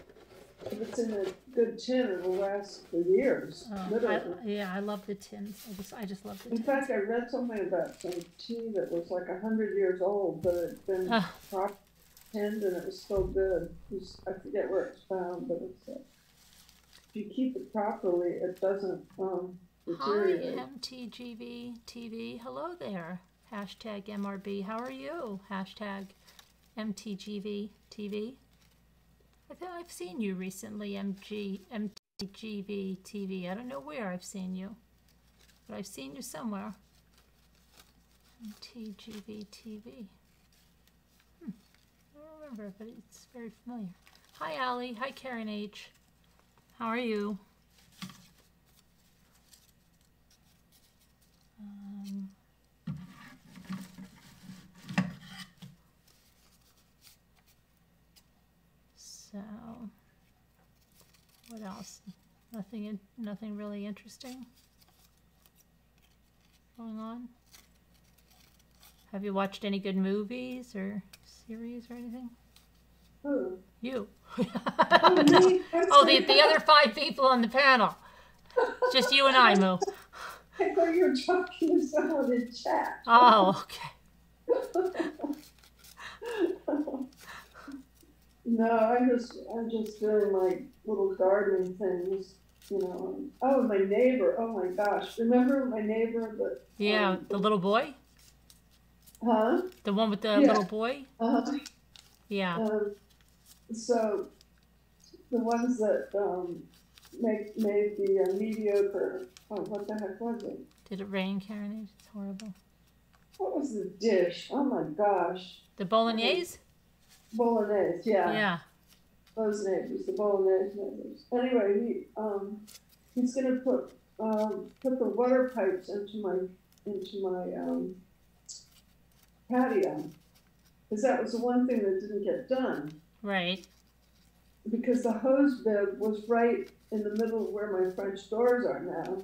if it's in a good tin, it will last for years. I love the tins. I just love the tins. In fact, I read something about some tea that was like 100 years old, but it had been properly tinned and it was still good. I forget where it's found, but it's if you keep it properly, it doesn't deteriorate. Hi, MTGV TV. Hello there. Hashtag MRB. How are you? Hashtag MTGV TV. I think I've seen you recently, MTGV TV. I don't know where I've seen you, but I've seen you somewhere. MTGV TV. I don't remember, but it's very familiar. Hi, Allie. Hi, Karen H. How are you? So, what else? Nothing really interesting going on. Have you watched any good movies or series or anything? Who? You. Oh, the other 5 people on the panel. It's just you and I, Moo. I thought you were talking to someone in chat. Oh, okay. No, I'm just doing my little gardening things, you know. Oh, my neighbor. Oh my gosh. Remember my neighbor that Yeah, the little boy? Huh? The one with the little boy? Yeah. So the ones that made the mediocre, oh, what the heck was it? Did it rain, Karen? It's horrible. What was the dish? Oh my gosh. The bolognese? Bolognese, yeah. Yeah. Those neighbors, the Bolognese neighbors. Anyway, he's gonna put the water pipes into my patio, because that was the one thing that didn't get done. Right. Because the hose bib was right in the middle of where my French doors are now.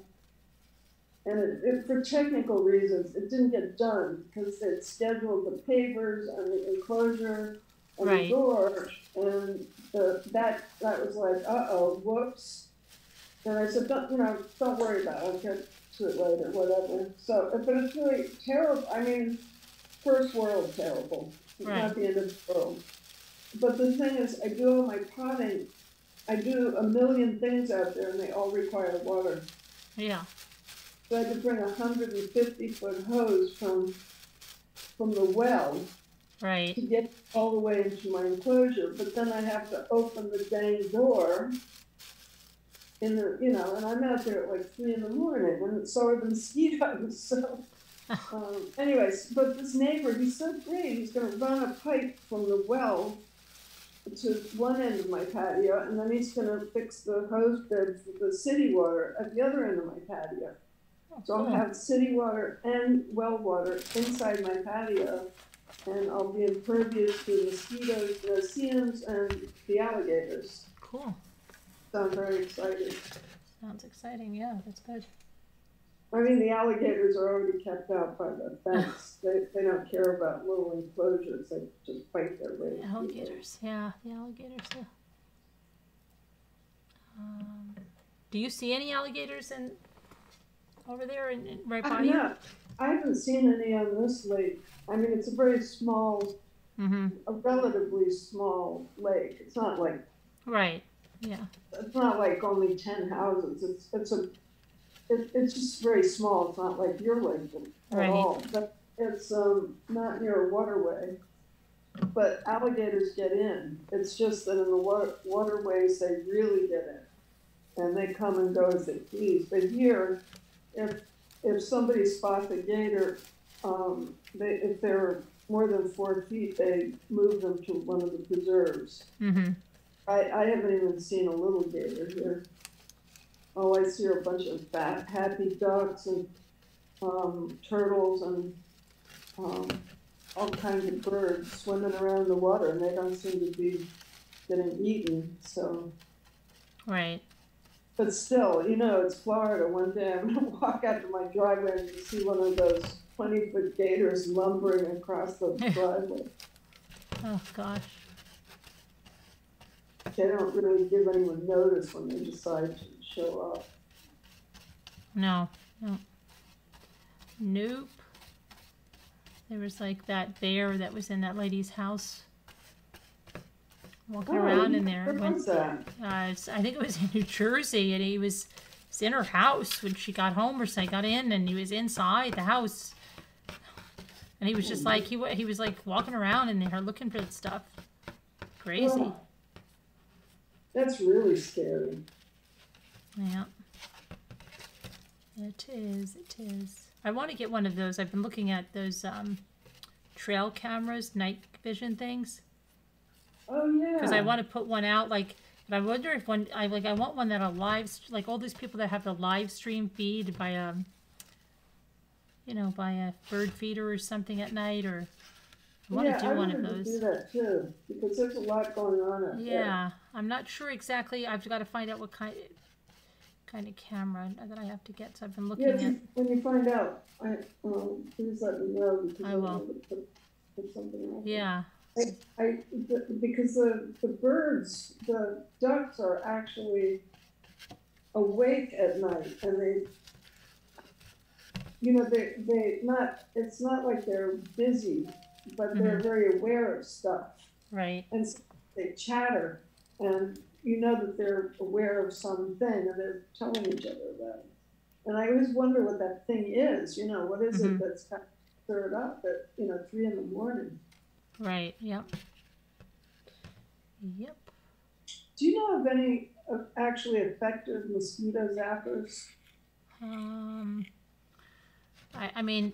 And it, for technical reasons, it didn't get done because they'd scheduled the pavers and the enclosure and the door, and that was like, uh-oh, whoops. And I said, don't worry about it, I'll get to it later, whatever. So, but it's really terrible. I mean, first world terrible. It's not the end of the world. But the thing is, I do all my potting. I do a million things out there, and they all require water. Yeah. So I had to bring a 150-foot hose from the well to get all the way into my enclosure. But then I have to open the dang door in the, and I'm out there at like 3 a.m, and so are the mosquitoes. So, anyways, but this neighbor, he's so great. He's going to run a pipe from the well to one end of my patio, and then he's going to fix the hose bib for the city water at the other end of my patio. So I'll have city water and well water inside my patio, and I'll be impervious to mosquitoes, the no-see-ums, and the alligators. Cool. So I'm very excited. Sounds exciting, yeah, that's good. I mean, the alligators are already kept out by the fence. They don't care about little enclosures. They just fight their way. Alligators, yeah, the alligators. Do you see any alligators over there right by you? No, I haven't seen any on this lake. I mean, it's a very small, a relatively small lake. It's not like it's not like only 10 houses. It's just very small. It's not like your lake at all. But it's not near a waterway. But alligators get in. It's just that in the waterways they really get in, and they come and go as they please. But here, if somebody spots a gator, if they're more than 4 feet, they move them to one of the preserves. I haven't even seen a little gator here. Oh, I see a bunch of fat, happy ducks and turtles and all kinds of birds swimming around the water, and they don't seem to be getting eaten. So. Right. But still, it's Florida. One day I'm going to walk out to my driveway and see one of those 20-foot gators lumbering across the driveway. Oh, gosh. They don't really give anyone notice when they decide to show up. No. Nope. There was like that bear that was in that lady's house. Walking around in there. Where was that? I think it was in New Jersey, and he was in her house when she got home, or so he got in, and he was inside the house, and he was just like he was like walking around in there looking for stuff. Crazy. Oh, that's really scary. Yeah. It is. I want to get one of those. I've been looking at those trail cameras, night vision things. Oh yeah. Because I want to put one out, but I wonder if I want one that'll all these people that have the live stream feed by a bird feeder or something at night, or I want to do one of those. Do that too, because there's a lot going on out there. Yeah, I'm not sure exactly. I've got to find out what kind of camera that I have to get. So I've been looking at. When you find out, please let me know, because I will. Put something else. Yeah. Because the birds, the ducks are actually awake at night, and they, you know, they not, it's not like they're busy, but they're very aware of stuff. Right. And so they chatter, and you know that they're aware of something, and they're telling each other about it. And I always wonder what that thing is, you know, what is it that's kind of stirred up at, 3 in the morning? Right, yep. Yep. Do you know of any actually effective mosquito zappers? I mean,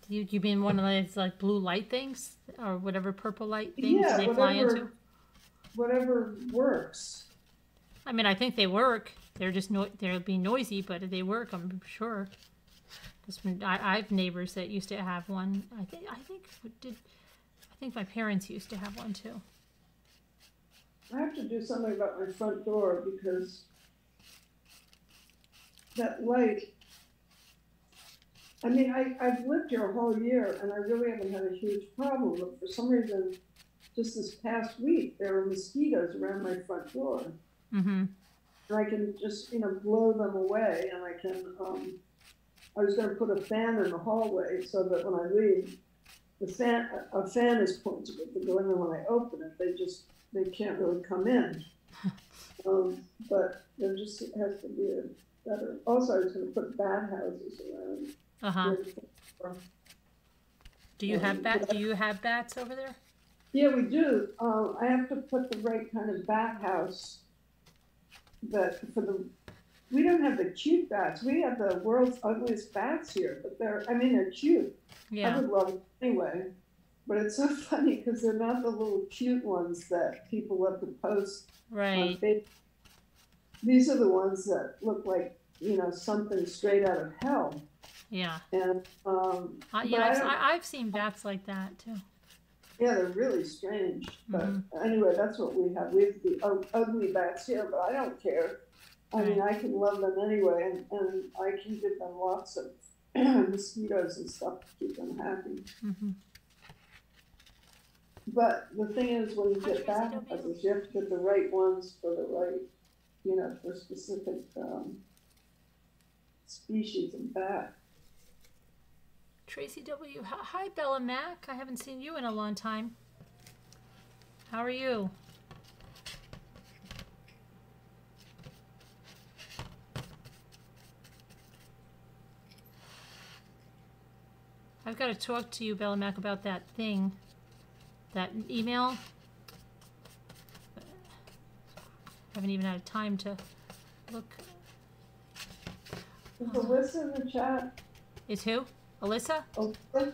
you mean one of those like blue light things or whatever purple light things they fly into? Whatever works. I mean, I think they work. They're just they'll be noisy, but they work. I'm sure. I have neighbors that used to have one. I think my parents used to have one too. I have to do something about my front door because that light. I mean, I've lived here a whole year and I really haven't had a huge problem, but for some reason, just this past week, there were mosquitoes around my front door. And I can just, blow them away, and I can, I was going to put a fan in the hallway so that when I leave, a fan is pointed at the door, and then when I open it, they can't really come in. But there just has to be a better, also I was going to put bat houses around. Do you have bats over there? Yeah, we do. I have to put the right kind of bat house. We don't have the cute bats. We have the world's ugliest bats here, but they're cute. Yeah. I would love them anyway. But it's so funny because they're not the little cute ones that people love to post. Right. These are the ones that look like, something straight out of hell. Yeah. And I've seen bats like that too. Yeah, they're really strange. But anyway, that's what we have. We have the ugly bats here, but I don't care. I mean, I can love them anyway, and I can give them lots of mosquitoes and stuff to keep them happy. But the thing is, when you get bat houses, you have to get the right ones for the right, for specific species of bat. Tracy W. Hi, Bella Mac. I haven't seen you in a long time. How are you? I've got to talk to you, Bella Mac, about that thing, that email. I haven't even had time to look. Is Alyssa in the chat? Is who? Alyssa? Alyssa?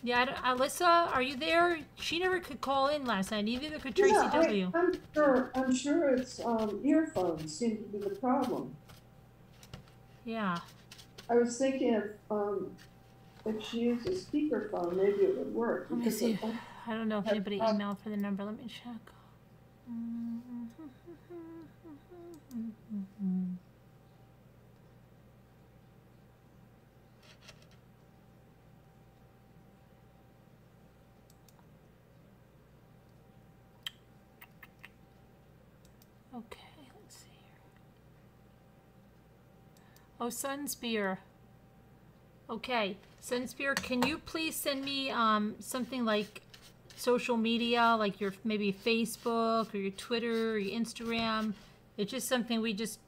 Yeah, Alyssa, are you there? She never could call in last night. Neither could Tracy W. I'm sure it's earphones seem to be the problem. Yeah. I was thinking if she used a speakerphone, maybe it would work. Let me see. I don't know if anybody emailed for the number. Let me check. Okay, let's see here. Oh, Sunspear. Okay, Sunspear, can you please send me something like social media, like your maybe Facebook or your Twitter or your Instagram? It's just something we just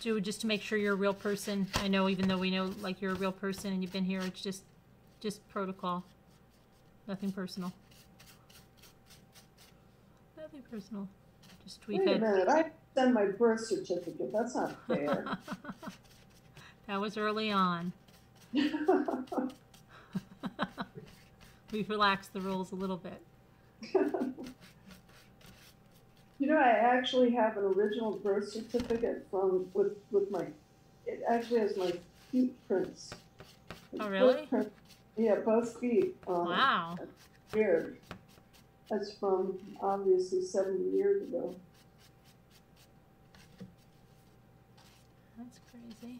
do just to make sure you're a real person. I know, even though we know like you're a real person and you've been here, it's just protocol. Nothing personal. Nothing personal. Just tweet it. Wait a minute, I send my birth certificate. That's not fair. That was early on. We've relaxed the rules a little bit. I actually have an original birth certificate with my, it actually has my feet prints. Oh, really? Yeah, both feet. Wow. Weird. That's from obviously 70 years ago. That's crazy.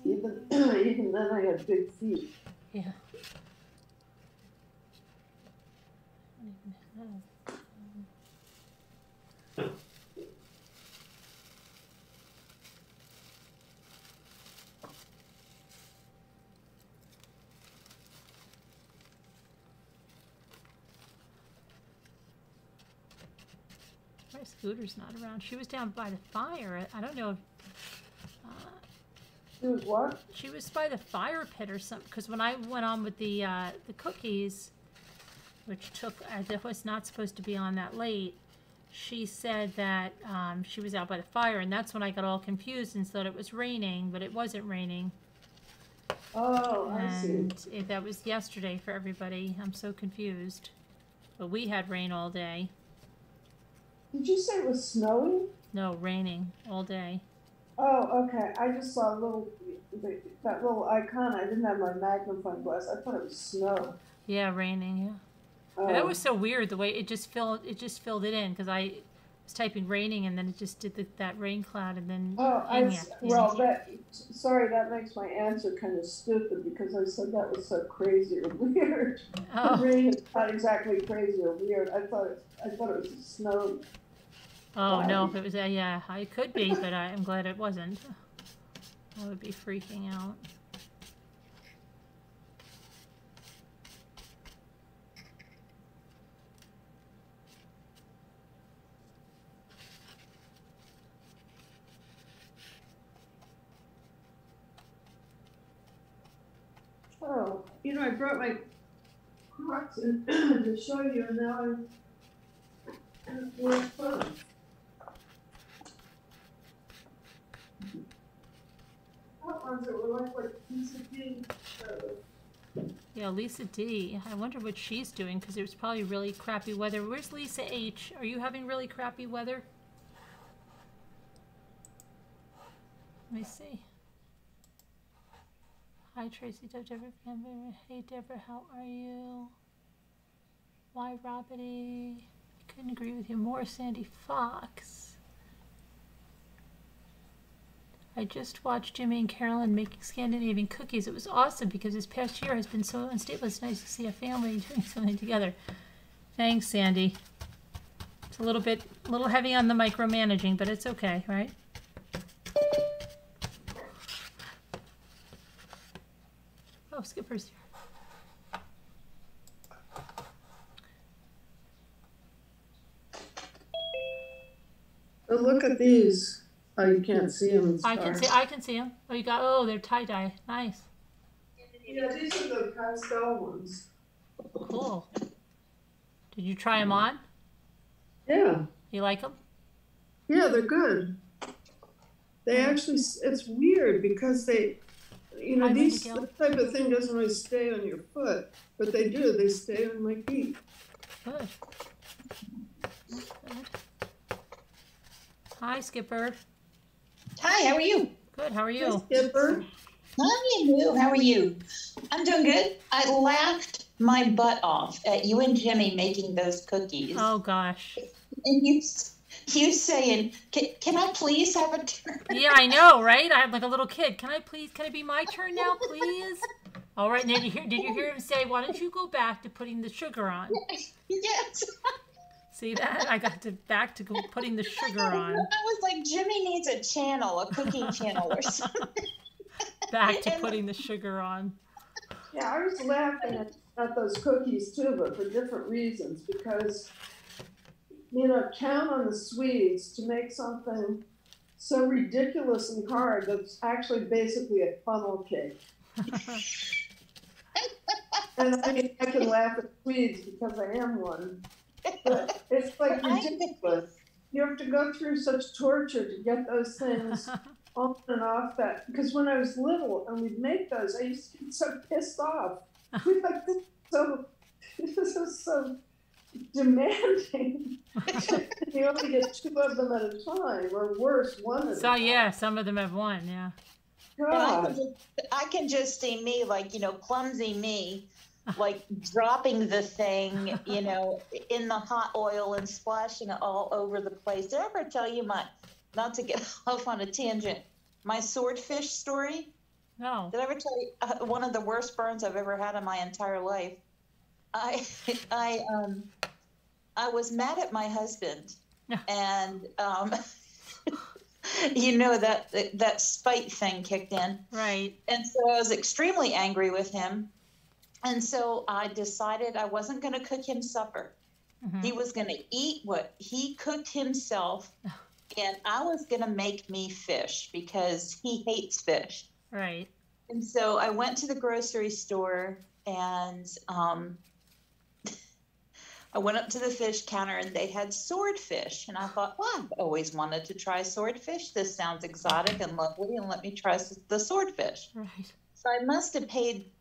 Even then I had big feet. Yeah. My Scooter's not around. She was down by the fire. I don't know if She was what? she was by the fire pit or something. Because when I went on with the cookies, which took, I was not supposed to be on that late, she said that she was out by the fire, and that's when I got all confused and thought it was raining, but it wasn't raining. Oh, I see. And that was yesterday for everybody. I'm so confused. But we had rain all day. Did you say it was snowing? No, raining all day. Oh, okay. I just saw that little icon. I didn't have my magnifying glass. I thought it was snow. Yeah, raining, yeah. Oh. That was so weird, the way it just filled it in, because I was typing raining and then it just did that rain cloud and then sorry, that makes my answer kind of stupid because I said that was so crazy or weird. Oh. Rain is not exactly crazy or weird. I thought it was snow. Oh no, if it was yeah, it could be, but I'm glad it wasn't. I would be freaking out. Oh, I brought my Crocs in to show you, and now I'm wearing clothes. What ones that were like Lisa D? Yeah, Lisa D. I wonder what she's doing, because it was probably really crappy weather. Where's Lisa H? Are you having really crappy weather? Let me see. Hi, Tracy. Hey, Deborah. How are you? Why, Robbity? I couldn't agree with you more, Sandy Fox. I just watched Jimmy and Carolyn making Scandinavian cookies. It was awesome because this past year has been so unstable. It's nice to see a family doing something together. Thanks, Sandy. It's a little heavy on the micromanaging, but it's okay, right? Oh, Skipper's here. Oh, look at these. Oh, you can't see them. I can see them. Oh, oh, they're tie-dye. Nice. Yeah, these are the pastel ones. Cool. Did you try them on? Yeah. You like them? Yeah, they're good. They actually, it's weird because they, this type of thing doesn't really stay on your foot, but they do. They stay on my feet. Good. Good. Hi, Skipper. Hi, how are you? Good, how are you? Hi, Skipper. Hi, Lou. How are you? I'm doing good. I laughed my butt off at you and Jimmy making those cookies. Oh, gosh. And you saying, can I please have a turn? Yeah, I know, right? I'm like a little kid. Can it be my turn now, please? All right, did you hear him say, why don't you go back to putting the sugar on? Yes. See that? I got back to putting the sugar on. I was like, Jimmy needs a channel, a cooking channel or something. Back to putting the sugar on. Yeah, I was laughing at those cookies too, but for different reasons. Because, count on the Swedes to make something so ridiculous and hard that's actually basically a funnel cake. And I can laugh at Swedes because I am one. But it's like ridiculous. You have to go through such torture to get those things on and off that. Because when I was little and we'd make those, I used to get so pissed off. We'd like, this is so demanding. You only get 2 of them at a time, or worse, 1 at a time. Yeah, some of them have 1, yeah. God. I can just see me, like, clumsy me, like dropping the thing, in the hot oil and splashing it all over the place. Did I ever tell you not to get off on a tangent, my swordfish story? No. Did I ever tell you one of the worst burns I've ever had in my entire life? I was mad at my husband And you know, that spite thing kicked in. Right. And so I was extremely angry with him. And so I decided I wasn't going to cook him supper. He was going to eat what he cooked himself, and I was going to make me fish because he hates fish. Right. And so I went to the grocery store, and I went up to the fish counter, and they had swordfish. And I thought, well, I've always wanted to try swordfish. This sounds exotic and lovely, and let me try the swordfish. Right. So I must have paid,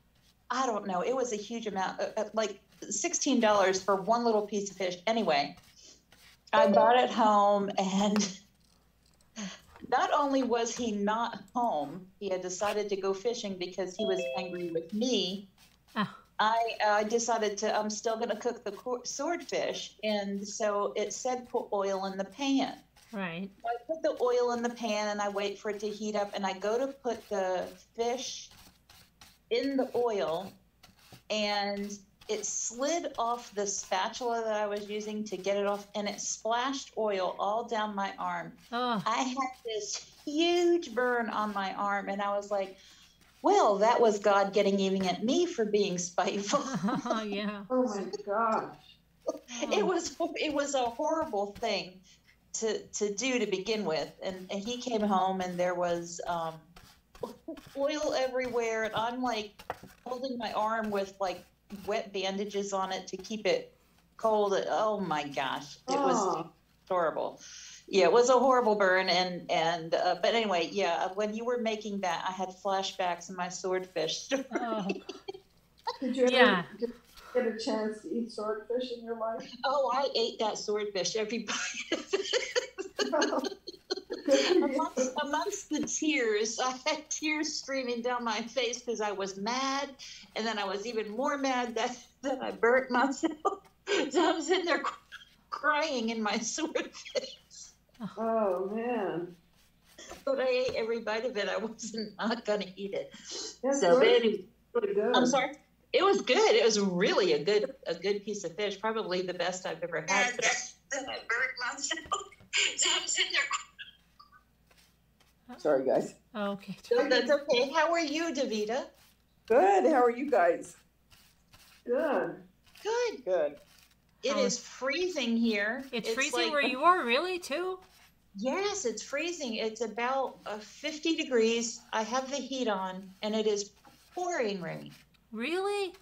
I don't know, it was a huge amount, like $16 for one little piece of fish. Anyway, I brought it home, and not only was he not home, he had decided to go fishing because he was angry with me. Oh. I decided I'm still going to cook the swordfish. And so it said put oil in the pan. Right. So I put the oil in the pan, and I wait for it to heat up, and I go to put the fish in the oil, and it slid off the spatula that I was using to get it off, and it splashed oil all down my arm. Oh. I had this huge burn on my arm, and I was like, well, that was God getting even at me for being spiteful. Oh, yeah. Oh my gosh. It was a horrible thing to do to begin with. And he came home, and there was oil everywhere, and I'm like holding my arm with like wet bandages on it to keep it cold. Oh my gosh, it was horrible. Yeah, it was a horrible burn. And but anyway, yeah, when you were making that, I had flashbacks of my swordfish story. Oh. Did you ever get a chance to eat swordfish in your life? Oh, I ate that swordfish every bite of it. Amongst the tears, I had tears streaming down my face because I was mad, and then I was even more mad that I burnt myself. So I'm sitting there crying in my swordfish. Oh man! But I ate every bite of it. I wasn't not gonna eat it. That's So really good. I'm sorry. It was good. It was really a good piece of fish. Probably the best I've ever had. But then I burnt myself. So I'm sitting there. Sorry, guys. Oh, okay. No, that's okay. How are you, Davida? Good. How are you guys? Good. Good. Good. It is freezing here. It's freezing like, where you are, really, too? Yes, it's freezing. It's about 50 degrees. I have the heat on, and it is pouring rain. Really?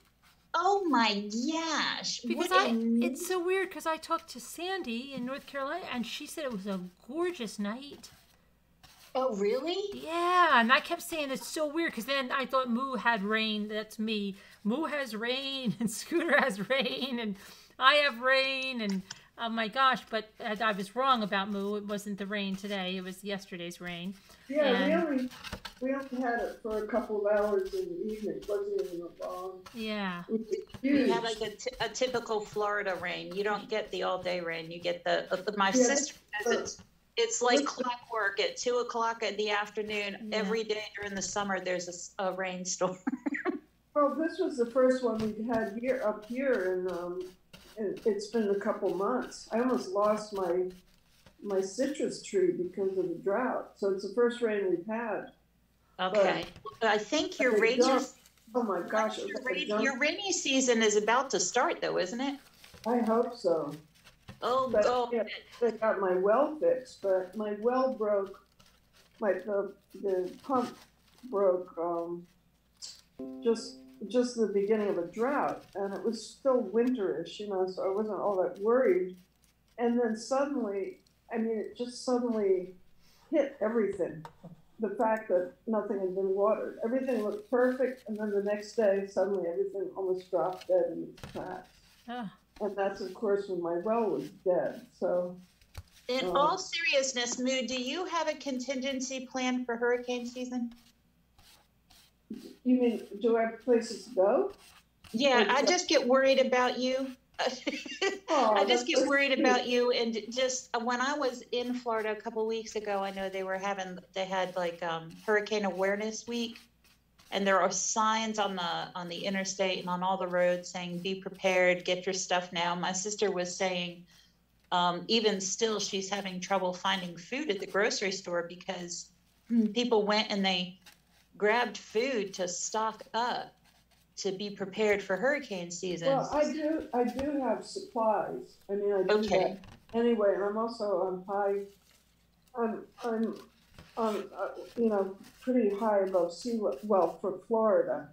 Oh my gosh. Because it's so weird because I talked to Sandy in North Carolina, and she said it was a gorgeous night. Oh, really? Yeah, and I kept saying it's so weird because then I thought Moo had rain. That's me. Moo has rain, and Scooter has rain, and I have rain, and oh my gosh, but I was wrong about Moo. It wasn't the rain today. It was yesterday's rain. Yeah, and we only had it for a couple of hours in the evening. It wasn't even long. Yeah. We had like a typical Florida rain. You don't get the all-day rain. You get my sister says it's like clockwork at 2 o'clock in the afternoon. Yeah. Every day during the summer, there's a rainstorm. Well, this was the first one we've had up here, and it's been a couple months. I almost lost my citrus tree because of the drought. So it's the first rain we've had. Okay. But I think your oh my gosh. Your rainy season is about to start, though, isn't it? I hope so. Yeah, I got my well fixed, but my well broke. The pump broke just the beginning of a drought, and it was still winterish, so I wasn't all that worried. And then suddenly, it just suddenly hit everything. The fact that nothing had been watered. Everything looked perfect, and then the next day, suddenly everything almost dropped dead in its tracks. Oh. And that's, of course, when my well was dead. So, in all seriousness, Moo, do you have a contingency plan for hurricane season? You mean, do I have places to go? Yeah, I just get worried about you. I just get worried about you. And just when I was in Florida a couple of weeks ago, I know they had like Hurricane Awareness Week. And there are signs on the interstate and on all the roads saying, be prepared, get your stuff now. My sister was saying Even still, she's having trouble finding food at the grocery store because people went and they grabbed food to stock up to be prepared for hurricane season. Well, I do have supplies. I mean, I do that anyway, and I'm also on high. I'm on you know, pretty high above sea level. Well, for Florida,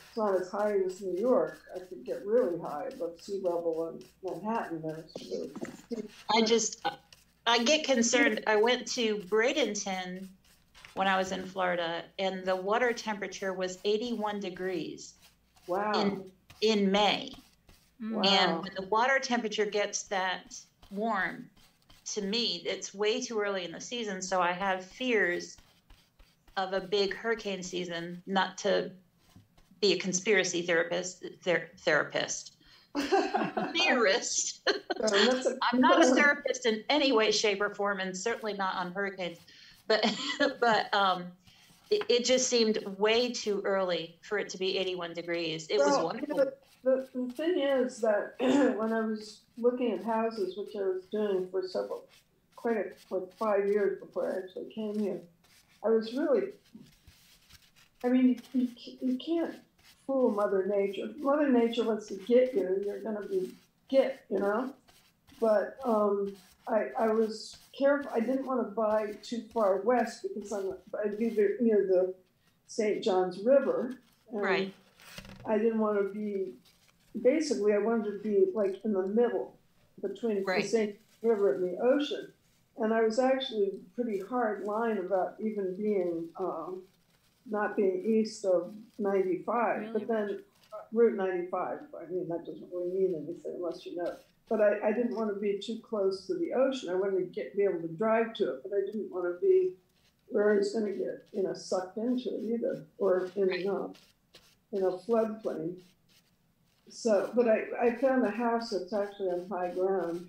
it's not as high as New York. I could get really high above sea level in Manhattan. I get concerned. I went to Bradenton when I was in Florida, and the water temperature was 81 degrees. Wow. In May. Wow. And when the water temperature gets that warm, to me, it's way too early in the season. So I have fears of a big hurricane season, not to be a conspiracy theorist. Theorist. I'm not a therapist in any way, shape, or form, and certainly not on hurricanes. But it just seemed way too early for it to be 81 degrees. It was wonderful. The thing is that when I was looking at houses, which I was doing for like 5 years before I actually came here, I was really, I mean, you can't fool Mother Nature. If Mother Nature wants to get you, you're going to you know? But I was careful. I didn't want to buy too far west because I'd be near the St. Johns River. And right. I didn't want to be, basically, I wanted to be like in the middle between the St. River and the ocean. And I was actually pretty hard line about even being, not being east of 95, Really? but then Route 95. I mean, that doesn't really mean anything unless you know. But I didn't want to be too close to the ocean. I wanted to be able to drive to it, but I didn't want to be where I was going to get, you know, sucked into it either, or in a floodplain. So, but I found a house that's actually on high ground.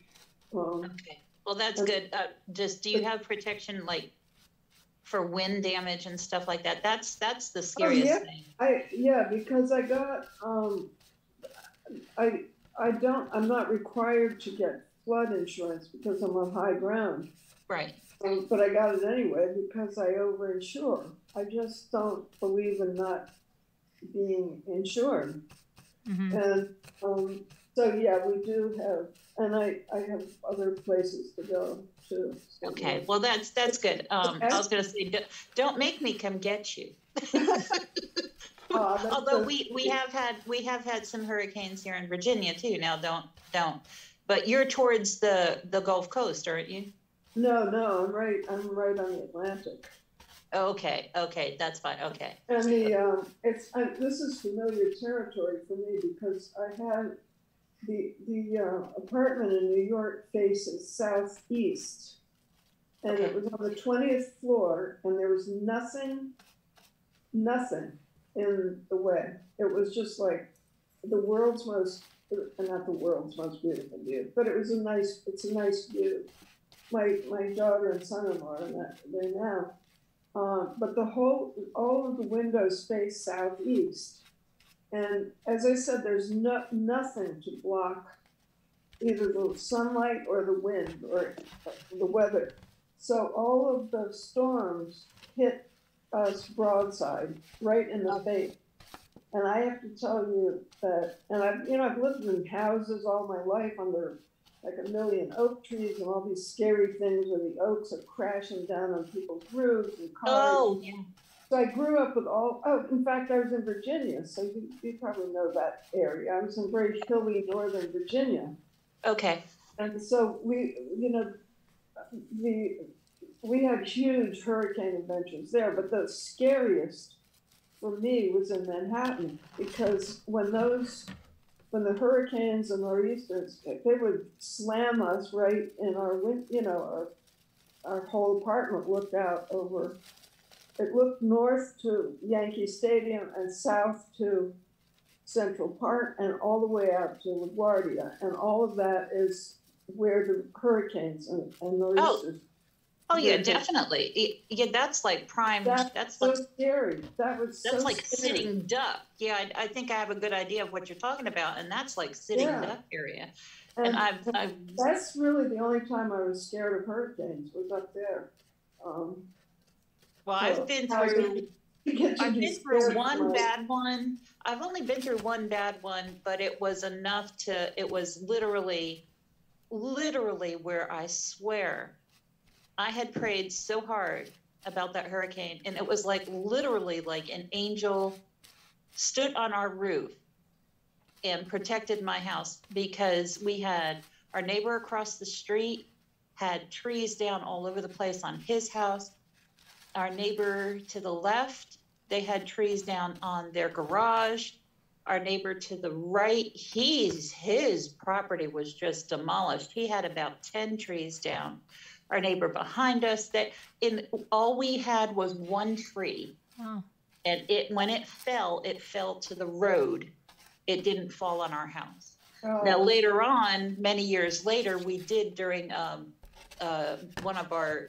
Okay, well that's good. Do you have protection like for wind damage and stuff like that? That's the scariest thing. Because I got I'm not required to get flood insurance because I'm on high ground. Right. But I got it anyway because I overinsure. I just don't believe in not being insured. Mm-hmm. And so yeah, we do have, and I have other places to go too. So okay, well that's good. I was going to say, don't make me come get you. Although we have had some hurricanes here in Virginia too. Now don't. But you're towards the Gulf Coast, aren't you? No, I'm right on the Atlantic. Okay, that's fine. Okay. And this is familiar territory for me because I had the apartment in New York faces southeast, and it was on the 20th floor, and there was nothing in the way. It was just like the world's most, not the world's most beautiful view, but it's a nice view. My daughter and son-in-law are there now. But all of the windows face southeast. And as I said, there's nothing to block either the sunlight or the wind or the weather. So all of the storms hit us broadside, right in the face. And I have to tell you that, and I've lived in houses all my life under like a million oak trees and all these scary things where the oaks are crashing down on people's roofs and cars. Oh, yeah. So I grew up with in fact, I was in Virginia, so you probably know that area. I was in very hilly northern Virginia. Okay. And so we had huge hurricane adventures there, but the scariest for me was in Manhattan because when the hurricanes and nor'easters, they would slam us right in our whole apartment looked out over. It looked north to Yankee Stadium and south to Central Park and all the way out to LaGuardia. And all of that is where the hurricanes and nor'easters. Oh yeah, definitely. Yeah, that's like prime. That's so like, scary. That's like scary. sitting duck. Yeah, I think I have a good idea of what you're talking about, and that's like sitting duck area. And that's really the only time I was scared of hurricanes was up there. Well, I've been through one bad one. I've only been through one bad one, but it was enough to, it was literally where I swear I had prayed so hard about that hurricane. And it was like literally like an angel stood on our roof and protected my house, because we had our neighbor across the street had trees down all over the place on his house. Our neighbor to the left, they had trees down on their garage. Our neighbor to the right, his property was just demolished. He had about 10 trees down. Our neighbor behind us, all we had was one tree. Oh. And when it fell to the road. It didn't fall on our house. Oh. Now, later on, many years later, we did during one of our,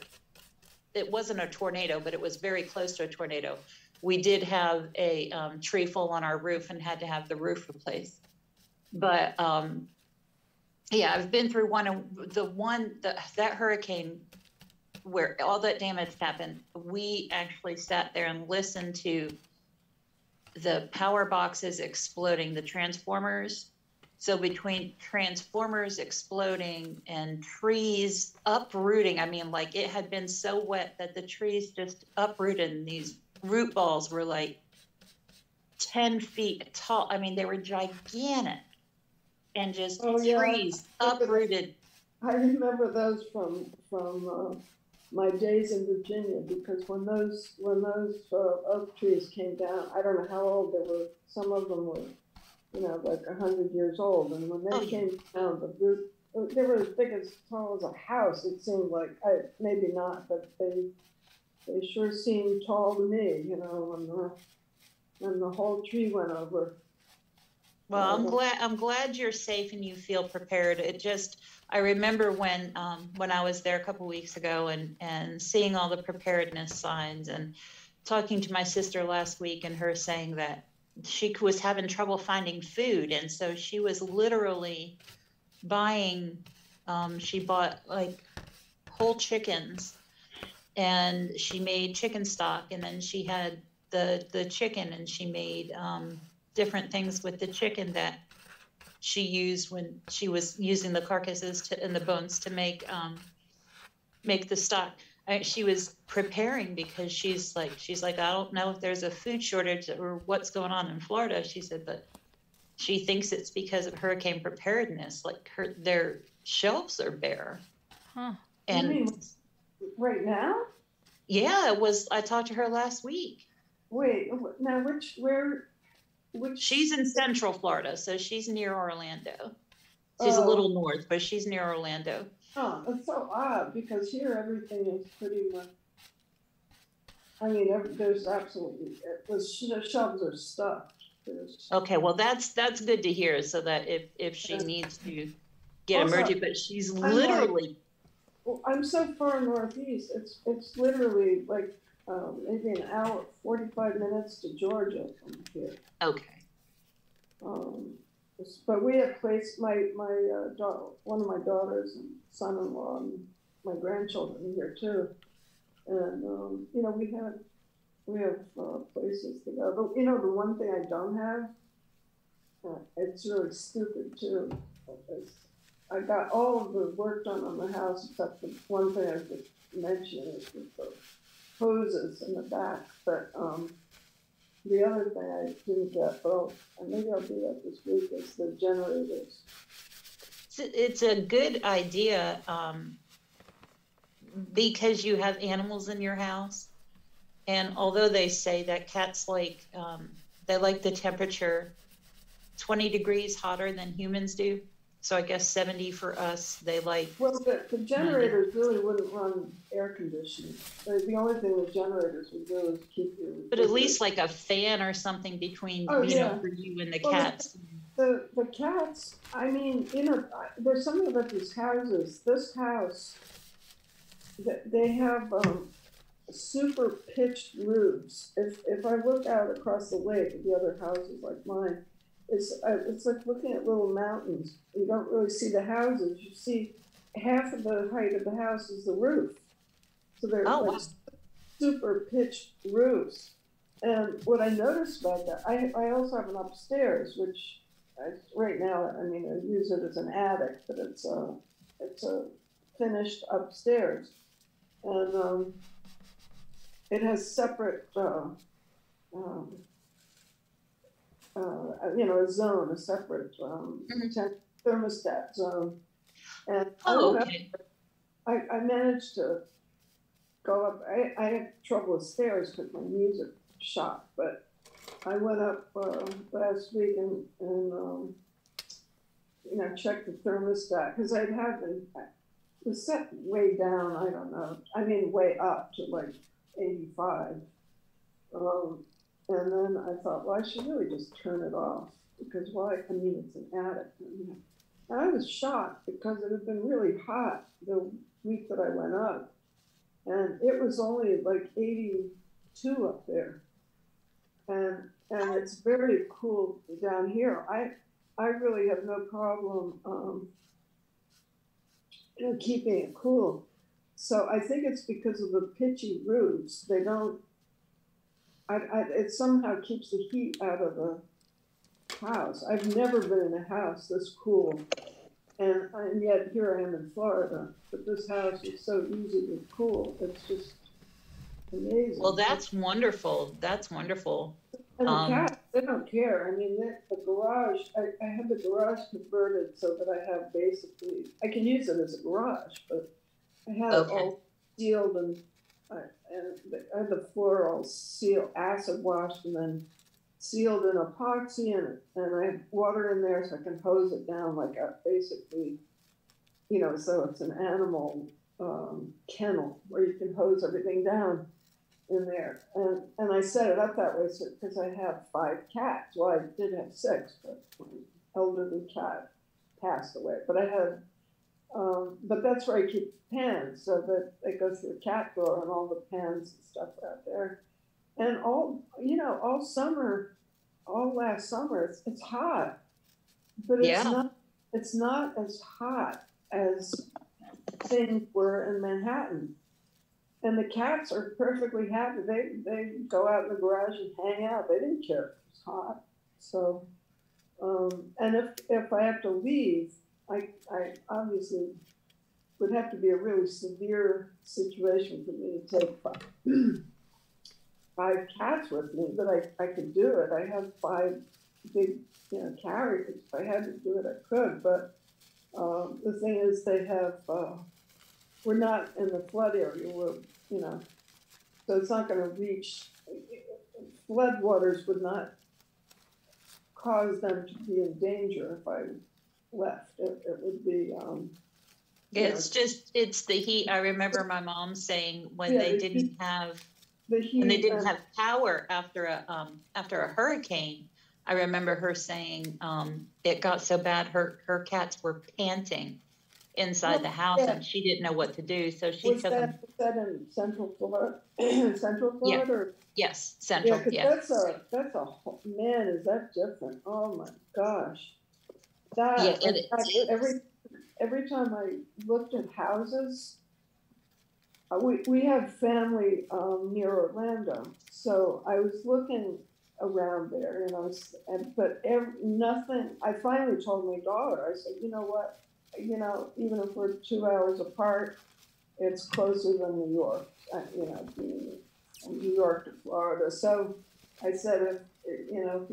it wasn't a tornado, but it was very close to a tornado. We did have a tree fall on our roof and had to have the roof replaced. But yeah, I've been through that hurricane where all that damage happened. We actually sat there and listened to the power boxes exploding, the transformers. So between transformers exploding and trees uprooting, I mean, like it had been so wet that the trees just uprooted, and these root balls were like 10 feet tall. I mean, they were gigantic, and just trees uprooted. I remember those from my days in Virginia, because when those oak trees came down, I don't know how old they were. Some of them were, like 100 years old. And when they came down, the root, they were as big as tall as a house. It seemed like, maybe not, but they sure seemed tall to me. When the whole tree went over. Well, I'm glad you're safe and you feel prepared. I remember when I was there a couple weeks ago and seeing all the preparedness signs, and talking to my sister last week, and her saying that she was having trouble finding food. And so she was literally buying, she bought like whole chickens, and she made chicken stock, and then she had the chicken, and she made different things with the chicken that she used when she was using the carcasses and the bones to make the stock. She was preparing, because she's like, I don't know if there's a food shortage or what's going on in Florida. She said, but she thinks it's because of hurricane preparedness. Like their shelves are bare. Huh. And you mean right now? Yeah, I talked to her last week. Wait, now where? She's in Central Florida, so she's near Orlando. She's a little north, but she's near Orlando. Oh, that's so odd, because here everything is pretty much, I mean, there's absolutely, the shelves are stuffed. Okay, well, that's good to hear, so that if she needs to get emergency, but she's literally. I'm so far northeast, it's literally like, maybe an hour, 45 minutes to Georgia from here. Okay. But we have placed one of my daughters and son-in-law and my grandchildren here too, and we have places to go. But the one thing I don't have, it's really stupid too. I got all of the work done on the house except the one thing I was just mentioning is with the hoses in the back, but the other thing I didn't get, but maybe I'll do that this week, is the generators. It's a good idea, because you have animals in your house, and although they say that cats like they like the temperature 20 degrees hotter than humans do. So I guess 70 for us, they like. Well, the generators really wouldn't run air conditioning. The only thing the generators would do is keep you. But at least like a fan or something between, for you and the cats. The cats, I mean, there's something about these houses. This house, they have super pitched roofs. If I look out across the lake at the other houses like mine, it's like looking at little mountains. You don't really see the houses. You see half of the height of the house is the roof. So they're like super pitched roofs. And what I noticed about that, I also have an upstairs, which right now, I mean, I use it as an attic, but it's a finished upstairs. And it has separate, a zone, a separate thermostat zone. And I managed to go up. I had trouble with stairs because my knees are shot, but I went up last week and checked the thermostat because it was set way down. I don't know. I mean, way up to like 85. And then I thought, well, I should really just turn it off because why? I mean, it's an attic. And I was shocked because it had been really hot the week that I went up. And it was only like 82 up there. And it's very cool down here. I really have no problem keeping it cool. So I think it's because of the pitchy roofs. They don't, it somehow keeps the heat out of the house. I've never been in a house this cool. And yet here I am in Florida, but this house is so easy to cool. It's just amazing. Well, that's wonderful. That's wonderful. And the cats, they don't care. I mean, the garage, I have the garage converted so that I have basically, I can use it as a garage, but I have it all sealed and I have the floor all sealed, acid washed and then sealed in epoxy and I have water in there so I can hose it down like basically, so it's an animal kennel where you can hose everything down in there. And I set it up that way because I have 5 cats. Well, I did have 6, but my elderly cat passed away. But I had, but that's where I keep pans so that they go through a cat drawer and all the pans and stuff out there. And all summer, all last summer, it's hot, but it's not as hot as things were in Manhattan. And the cats are perfectly happy. They go out in the garage and hang out. They didn't care if it was hot. So, and if I have to leave, I obviously would have to be a really severe situation for me to take 5 cats with me, but I could do it. I have 5 big, carriers. If I had to do it, I could. But the thing is, they have. We're not in the flood area. So it's not going to reach. Flood waters would not cause them to be in danger if I left. It would be. It's the heat. I remember my mom saying when they didn't have power after a hurricane. I remember her saying it got so bad her cats were panting inside the house and she didn't know what to do. So she took them. Was that in Central Florida? Central Florida? Yeah. Or? Yes, Central. Yeah, that's a man. Is that different? Oh my gosh! Every time I looked at houses, we have family near Orlando, so I was looking around there, nothing. I finally told my daughter. I said, you know what? Even if we're 2 hours apart, it's closer than New York. Being from New York to Florida. So I said, if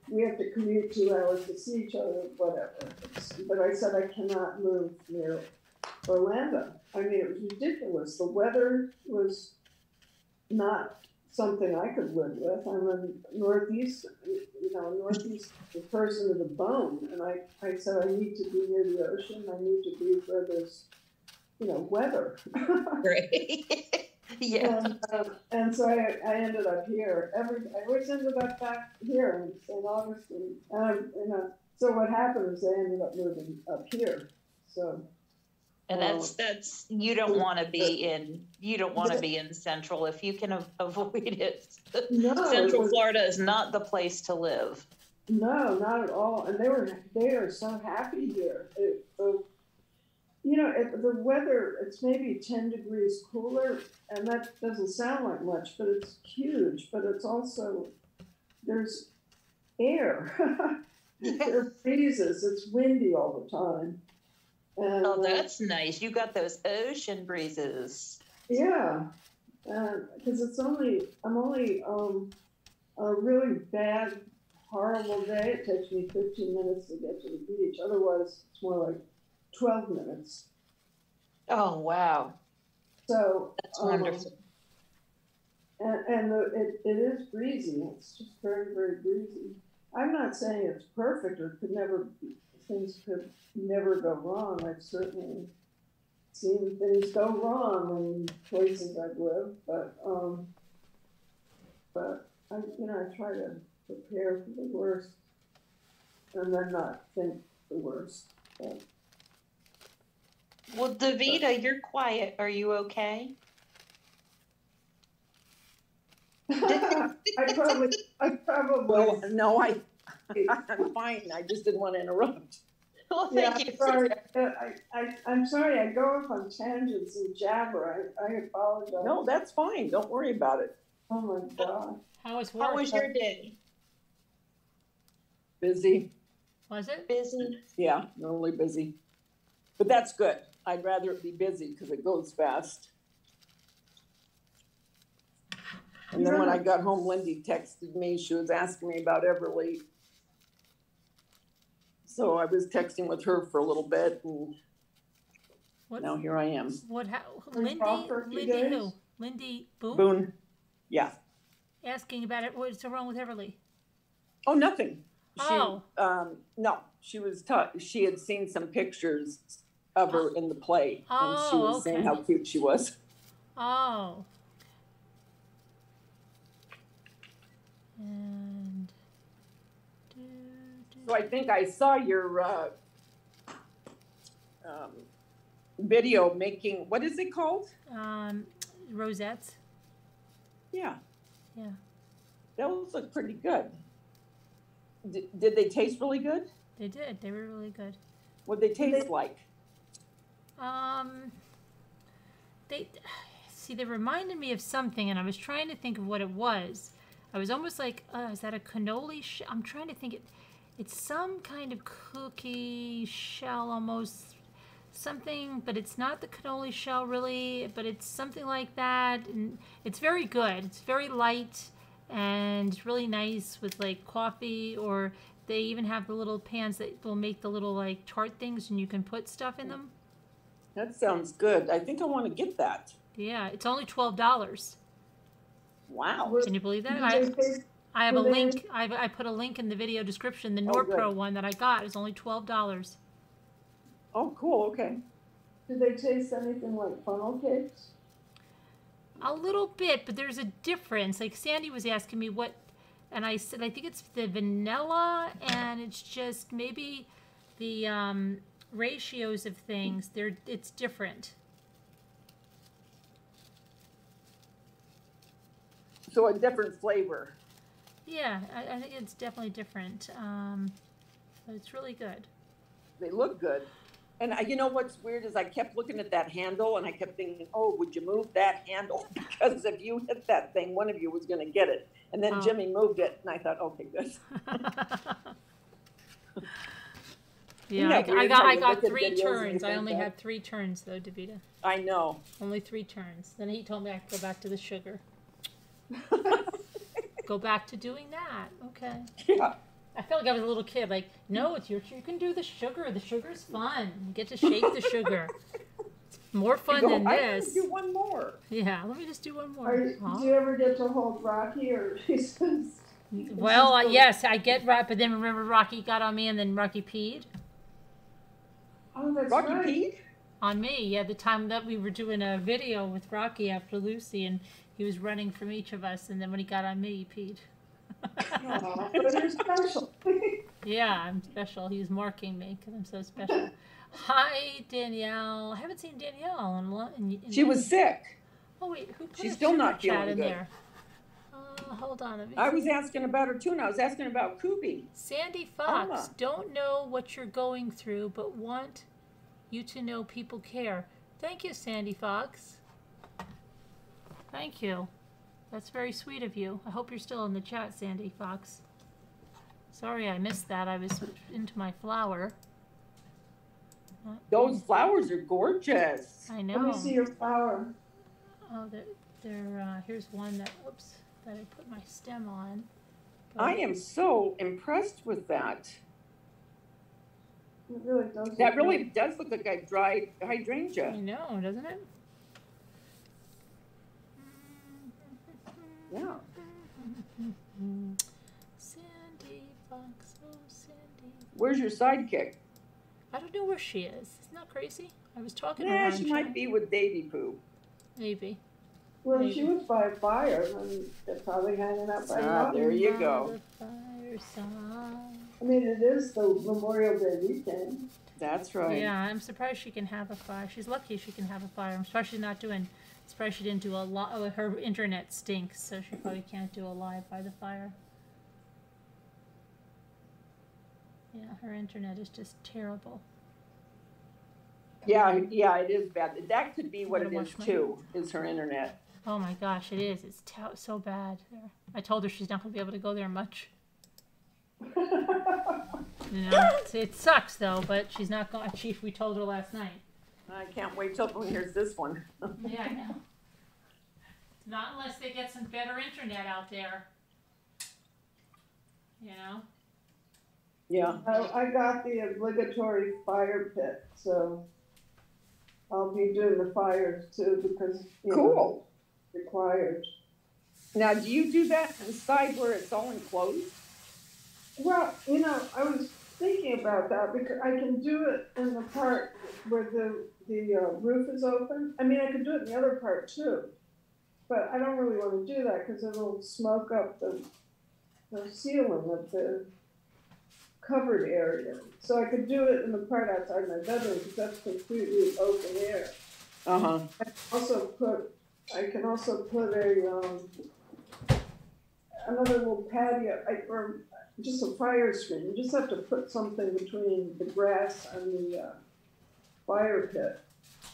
we have to commute 2 hours to see each other, whatever. But I said I cannot move near Orlando. I mean, it was ridiculous. The weather was not something I could live with. I'm a northeast person to the bone, and I said I need to be near the ocean. I need to be where there's, weather. Right. Yeah. And so I ended up here. I always ended up back here in St. Augustine. So what happened is I ended up moving up here. So. And that's you don't want to be in Central if you can avoid it. No, Central Florida is not the place to live. No, not at all. And they are so happy here. The weather, it's maybe 10 degrees cooler, and that doesn't sound like much, but it's huge. But it's also, there's air. There are breezes. It's windy all the time. And, Oh, that's nice. You got those ocean breezes. yeah, because I'm only a really bad, horrible day. It takes me 15 minutes to get to the beach. Otherwise, it's more like 12 minutes. Oh, wow. So That's wonderful. And it is breezy. It's just very, very breezy. I'm not saying it's perfect or things could never go wrong. I've certainly seen things go wrong in places I've lived, but I try to prepare for the worst and then not think the worst. But, Well, Davida, you're quiet. Are you okay? I probably. Well, no, I'm fine. I just didn't want to interrupt. Well, Yeah, thank you. sorry. I'm sorry. I go off on tangents and jabber. I apologize. No, that's fine. Don't worry about it. Oh my God. How was work? How was your day? Busy. Was it? Busy? Yeah, really busy. But that's good. I'd rather it be busy because it goes fast. And then when I got home, Lindy texted me. She was asking me about Everly. So I was texting with her for a little bit, and now here I am. Lindy days? who? Lindy Boone? Boone. Yeah. Asking about it. What's wrong with Everly? Oh, nothing. Oh. No, she was she had seen some pictures of her in the play, and she was saying how cute she was. Oh. And so I think I saw your video making, what is it called? Rosettes. Yeah. Yeah. Those look pretty good. Did they taste really good? They did. They were really good. What did they taste like? They reminded me of something, and I was trying to think of what it was. I was almost like, is that a cannoli shell? I'm trying to think. It's some kind of cookie shell, almost something, but it's not the cannoli shell really, but it's something like that. And it's very good. It's very light and really nice with like coffee, or they even have the little pans that will make the little like tart things, and you can put stuff in them. That sounds good. I think I want to get that. Yeah, it's only $12. Wow. Can you believe that? I have a link. I put a link in the video description. The NorPro one that I got is only $12. Oh, cool. Okay. Do they taste anything like funnel cakes? A little bit, but there's a difference. Like Sandy was asking me what, and I said I think it's the vanilla, and it's just maybe the ratios of things. It's different. So a different flavor. Yeah, I think it's definitely different. But it's really good. They look good. And you know what's weird is I kept looking at that handle, and I kept thinking, oh, would you move that handle? Because if you hit that thing, one of you was going to get it. And then Jimmy moved it, and I thought, okay, good. Yeah, I got 3 turns. I only had 3 turns, though, Davida. I know. Only 3 turns. Then he told me I could go back to the sugar. Go back to doing that. Okay. Yeah. I felt like I was a little kid. Like, no, it's you can do the sugar. The sugar's fun. You get to shake the sugar. It's more fun than this. I do one more. Yeah, let me just do one more. Did you ever get to hold Rocky, or Well, yes, I get right, but then remember Rocky got on me, and then Rocky peed. Oh, that's Rocky right. peed? On me, yeah. The time that we were doing a video with Rocky after Lucy, and he was running from each of us, and then when he got on me, he peed. Aww, but you're special. Yeah, I'm special. He was marking me because I'm so special. Hi, Danielle. I haven't seen Danielle in She was sick. Oh wait, who put She's a still super not chat feeling in good. there? Hold on. Let me I was asking about her too, and I was asking about Kubi. Sandy Fox, don't know what you're going through, but want you to know people care. Thank you, Sandy Fox. Thank you. That's very sweet of you. I hope you're still in the chat, Sandy Fox. Sorry I missed that. I was into my flower. Those flowers are gorgeous. I know. Let me see your flower. Oh, here's one that, oops, that I put my stem on. But I am so impressed with that. It really does. That really does look like a dried hydrangea. I know, doesn't it? Yeah. Sandy Fox, oh Sandy. Where's your sidekick? I don't know where she is. Isn't that crazy? I was talking to Yeah, her. she might be with Davy Pooh. Maybe. Well, Maybe. she was by a fire, and they're probably hanging out by a There you go. The fireside. I mean, it is the Memorial Day weekend. That's right. Yeah, I'm surprised she can have a fire. She's lucky she can have a fire. I'm surprised she's not doing. Surprised she didn't do a lot. Oh, her internet stinks, so she probably can't do a live by the fire. Yeah, her internet is just terrible. Yeah, it is bad. That could be what Gotta it is watch my- too, is her internet. Oh my gosh, it is. It's so bad there. I told her she's not going to be able to go there much. You know, it sucks though, but she's not going. Chief, we told her last night. I can't wait till everyone hears this one. Yeah, I know. Not unless they get some better internet out there. You know? Yeah. I got the obligatory fire pit, so I'll be doing the fires too because Cool. It's required. Now, do you do that inside where it's all enclosed? Well, I was thinking about that because I can do it in the part where the roof is open. I mean, I could do it in the other part too, but I don't really want to do that because it'll smoke up the ceiling of the covered area. So I could do it in the part outside my bedroom because that's completely open air. Uh-huh. I can also put another little patio or just a fire screen. You just have to put something between the grass and the fire pit.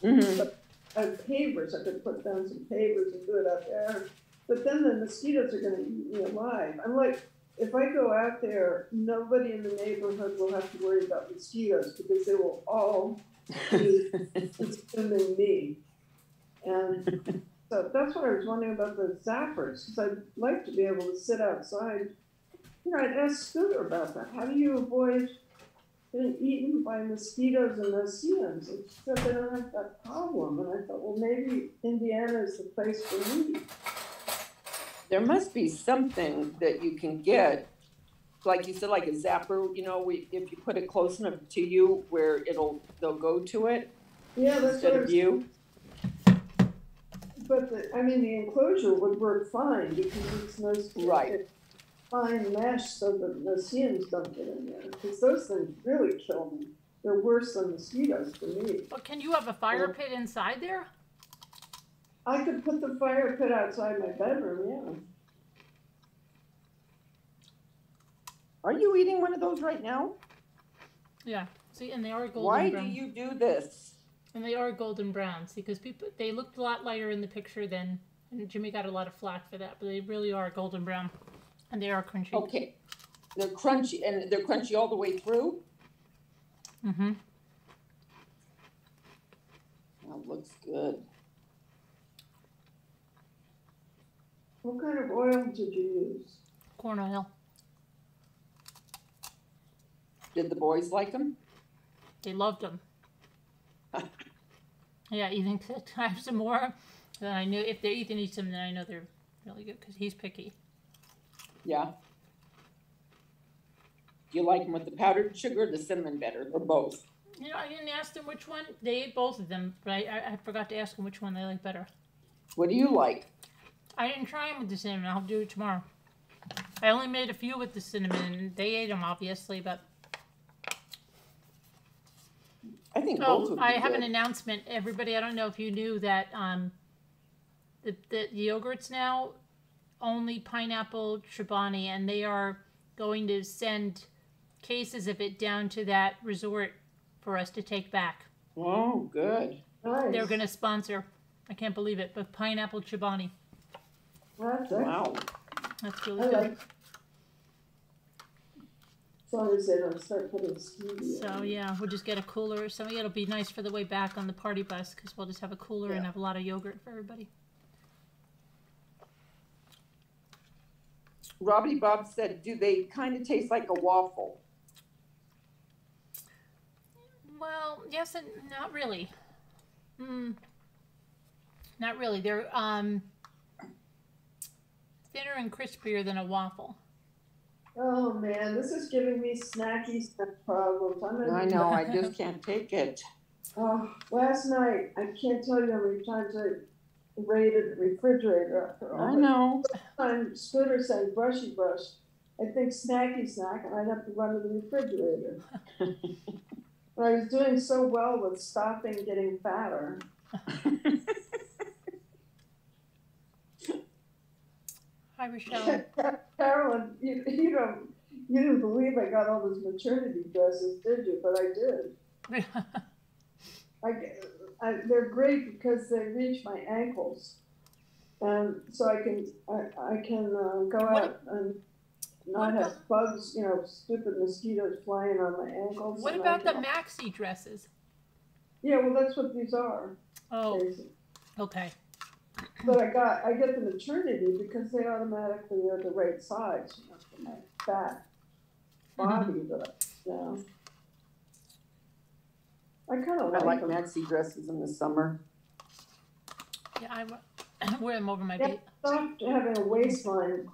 Mm-hmm. But I have pavers. I could put down some pavers and do it out there. But then the mosquitoes are going to eat me alive. I'm like, if I go out there, nobody in the neighborhood will have to worry about mosquitoes because they will all be consuming me. And so that's what I was wondering about the zappers, because I'd like to be able to sit outside. I'd ask Scooter about that. How do you avoid getting eaten by mosquitoes and mosquitoes? And she said they don't have that problem. And I thought, well, maybe Indiana is the place for me. There must be something that you can get, like you said, like a zapper, if you put it close enough to you where they'll go to it. Yeah, that's instead what of you. But the enclosure would work fine because it's Right. fine mesh so the mosquitoes don't get in there. Because those things really kill me. They're worse than mosquitoes for me. But can you have a fire pit inside there? I could put the fire pit outside my bedroom, yeah. Are you eating one of those right now? Yeah. See, and they are golden Why brown. do you do this? And they are golden browns because they looked a lot lighter in the picture than, and Jimmy got a lot of flack for that, but they really are golden brown, and they are crunchy. Okay. They're crunchy, and they're crunchy all the way through? Mm-hmm. That looks good. What kind of oil did you use? Corn oil. Did the boys like them? They loved them. Yeah, Ethan could have some more. Then I knew if Ethan eats them, then I know they're really good because he's picky. Yeah. Do you like them with the powdered sugar or the cinnamon better, or both? I didn't ask them which one. They ate both of them, but I forgot to ask them which one they like better. What do you like? I didn't try them with the cinnamon. I'll do it tomorrow. I only made a few with the cinnamon, and they ate them, obviously, but... I think both would be I have good. an announcement. Everybody, I don't know if you knew that the yogurts now only pineapple Chobani, and they are going to send cases of it down to that resort for us to take back. Oh, good. Nice. They're going to sponsor, I can't believe it, but pineapple Chobani. Wow. That's really I good. like. As long as they don't start putting stevia. So yeah, we'll just get a cooler. So yeah, it'll be nice for the way back on the party bus because we'll just have a cooler and have a lot of yogurt for everybody. Robbie Bob said, do they kind of taste like a waffle? Well, yes and not really. Not really. They're thinner and crispier than a waffle. Oh man, this is giving me snacky snack problems. I know, I just can't take it. Last night, I can't tell you how many times I raided the refrigerator after all. I know. Time Scooter saying brushy brush, I think snacky snack, and I'd have to run to the refrigerator. But I was doing so well with stopping getting fatter. Hi, Rochelle. Carolyn, you didn't believe I got all those maternity dresses, did you? But I did. They're great because they reach my ankles, and so I can go out and not have bugs, stupid mosquitoes flying on my ankles. What about the maxi dresses? Yeah, well, that's what these are. Oh, basically. Okay. But I get the maternity because they automatically are the right size for my fat body. But I kind of like maxi dresses in the summer. Yeah, I wear them over my feet. I stopped having a waistline,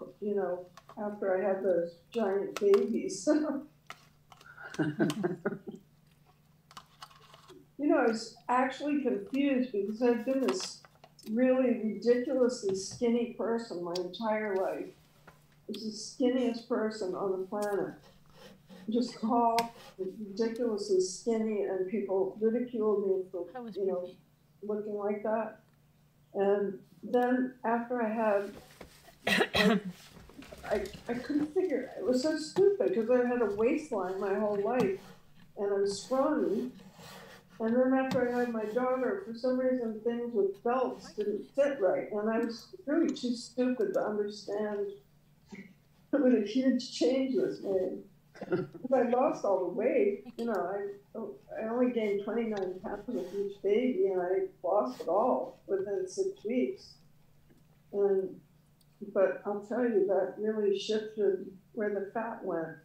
after I had those giant babies. I was actually confused because I've been this really ridiculously skinny person my entire life. I was the skinniest person on the planet. Just tall, ridiculously skinny, and people ridiculed me for, looking like that. And then after I had, I couldn't figure, it was so stupid because I had a waistline my whole life and I was scrawny. And then after I had my daughter, for some reason things with belts didn't fit right. And I was really too stupid to understand what a huge change this made. Because I lost all the weight, I only gained 29 pounds with each baby, and I lost it all within 6 weeks. But I'll tell you, that really shifted where the fat went.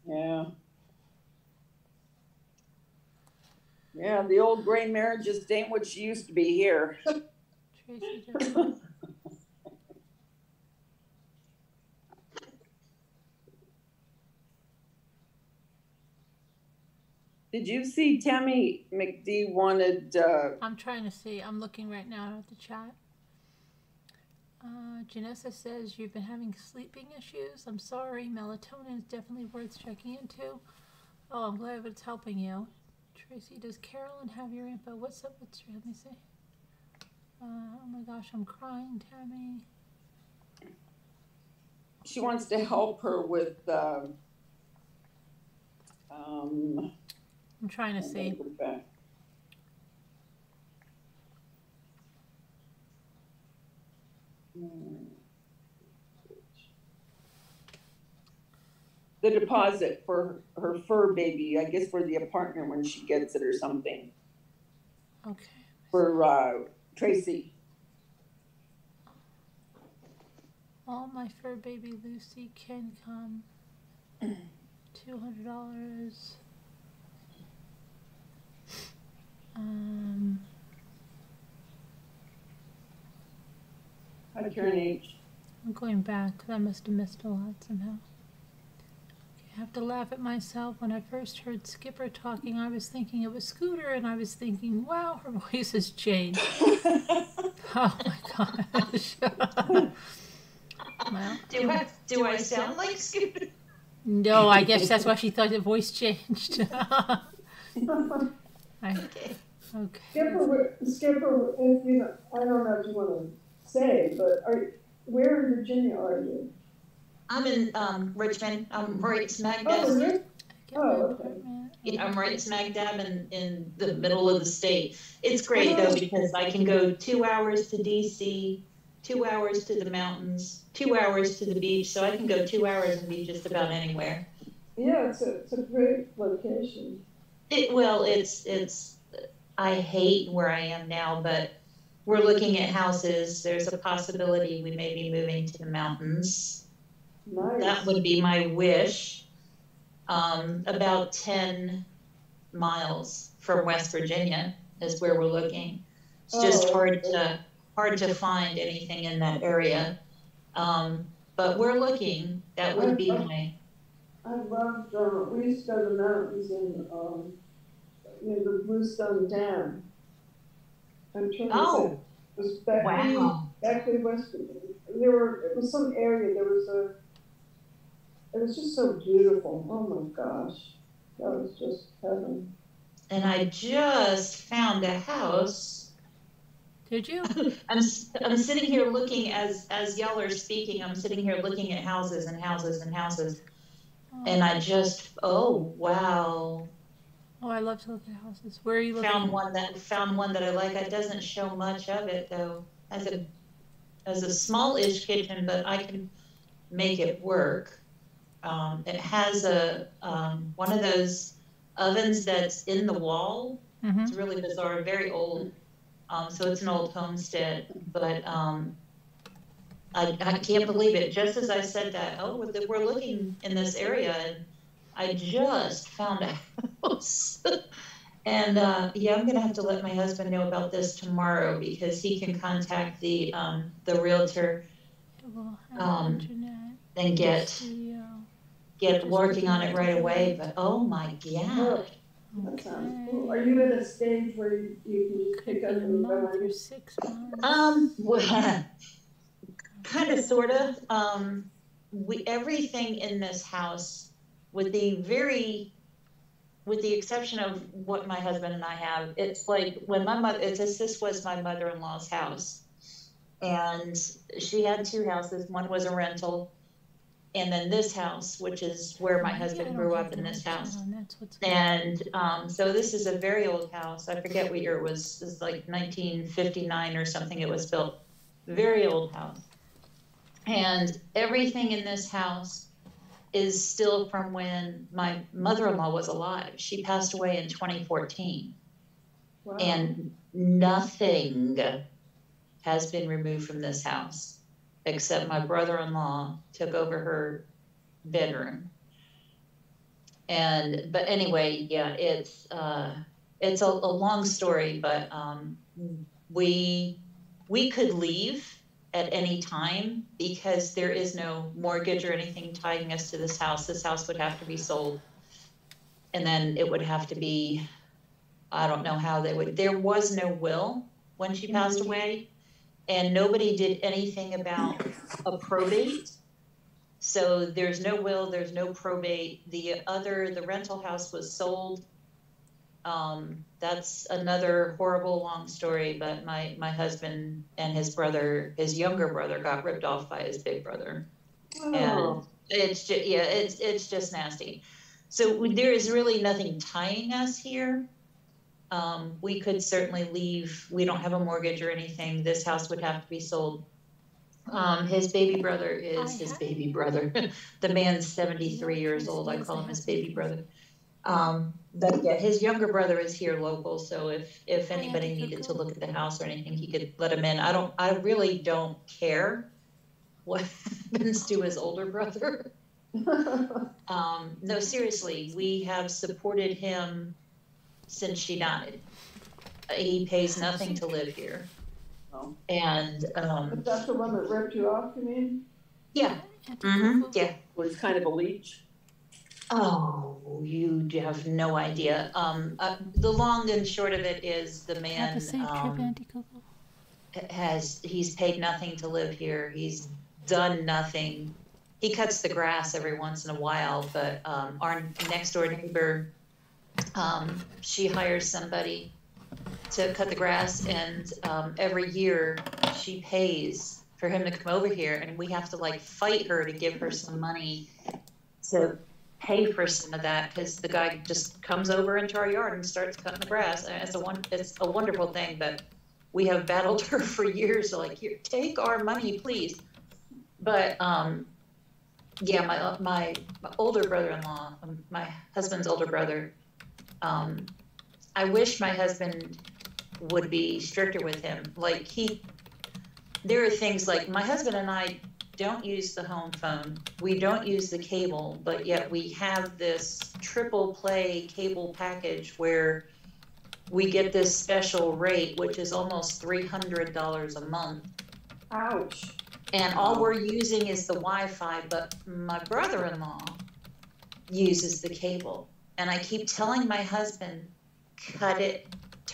Yeah. Yeah, the old gray mare just ain't what she used to be here. Tracy just Did you see Tammy McD wanted... I'm trying to see. I'm looking right now at the chat. Janessa says, you've been having sleeping issues. I'm sorry. Melatonin is definitely worth checking into. Oh, I'm glad it's helping you. Tracy, does Carolyn have your info? What's up? Let me see. Oh my gosh, I'm crying, Tammy. She wants to help her with... I'm trying to see. The deposit for her fur baby, I guess for the apartment when she gets it or something. Okay. For Tracy. All my fur baby Lucy can come. $200. Hi, Karen H. I'm going back because I must have missed a lot somehow. I have to laugh at myself. When I first heard Skipper talking, I was thinking it was Scooter, and I was thinking, wow, her voice has changed. Oh my gosh. Well, do I sound like Scooter? No, I guess that's why she thought the voice changed. Okay. Skipper, if I don't know if you want to say, but Where in Virginia are you? I'm in Richmond. I'm right smack Oh, is dab. it? Oh, okay. Yeah, I'm right smack dab in the middle of the state. It's great though because I can go 2 hours to DC, 2 hours to the mountains, 2 hours to the beach. So I can go 2 hours and be just about anywhere. Yeah, it's a great location. It's I hate where I am now, but we're looking at houses. There's a possibility we may be moving to the mountains. Nice. That would be my wish. About 10 miles from West Virginia is where we're looking. It's just hard to find anything in that area. But we're looking. That would be my. I loved, we used to go to the mountains in the Bluestone Dam. I'm trying to say, it was Beckley, West Virginia. It was some area, it was just so beautiful. Oh my gosh. That was just heaven. And I just found a house. Did you? I'm sitting here looking as y'all are speaking. I'm sitting here looking at houses and houses and houses. And I just, oh wow. Oh, I love to look at houses. Where are you looking? Found one that I like. It doesn't show much of it though. As a small-ish kitchen, but I can make it work. It has a one of those ovens that's in the wall. Mm-hmm. It's really bizarre, very old. So it's an old homestead, but I can't believe it. Just as I said that, we're looking in this area, and I just found a house. And yeah, I'm gonna have to let my husband know about this tomorrow because he can contact the realtor and get working on it right away. But oh my god. That sounds cool. Are you at a stage where you can just pick up and go for 6 months? Well, kind of, sort of. Everything in this house, with the exception of what my husband and I have, it's like when this was my mother-in-law's house, and she had 2 houses. One was a rental. And then this house, which is where my husband grew up in this house. And so this is a very old house. I forget what year it was. It was like 1959 or something it was built. Very old house. And everything in this house is still from when my mother-in-law was alive. She passed away in 2014. Wow. And nothing has been removed from this house, except my brother-in-law took over her bedroom. But anyway, yeah, it's a long story, but we could leave at any time because there is no mortgage or anything tying us to this house. This house would have to be sold, and then it would have to be, I don't know how there was no will when she passed away. And nobody did anything about a probate. So there's no will, there's no probate. The rental house was sold. That's another horrible long story, but my husband and his younger brother got ripped off by his big brother. Oh. And it's just nasty. So there is really nothing tying us here. We could certainly leave. We don't have a mortgage or anything. This house would have to be sold. His baby brother is his baby brother. The man's 73 years old. I call him his baby brother. But yeah, his younger brother is here local. So if anybody needed to look at the house or anything, he could let him in. I really don't care what happens to his older brother. No, seriously, we have supported him since she died. He pays nothing to live here. Oh. And but that's the one that ripped you off, you mean? Yeah. Mm-hmm. Yeah. Well, he's kind of a leech. Oh, you have no idea. The long and short of it is the man Have a safe trip, Auntie Coco. He's paid nothing to live here. He's done nothing. He cuts the grass every once in a while, but our next door neighbor, she hires somebody to cut the grass, and every year she pays for him to come over here, and we have to like fight her to give her some money to pay for some of that, because the guy just comes over into our yard and starts cutting the grass. And it's a wonderful thing, but we have battled her for years. So like, here, take our money, please. But yeah, my older brother-in-law, my husband's older brother, I wish my husband would be stricter with him. Like there are things like, my husband and I don't use the home phone. We don't use the cable, but yet we have this triple play cable package where we get this special rate, which is almost $300 a month. Ouch. And all we're using is the Wi-Fi, but my brother-in-law uses the cable. And I keep telling my husband,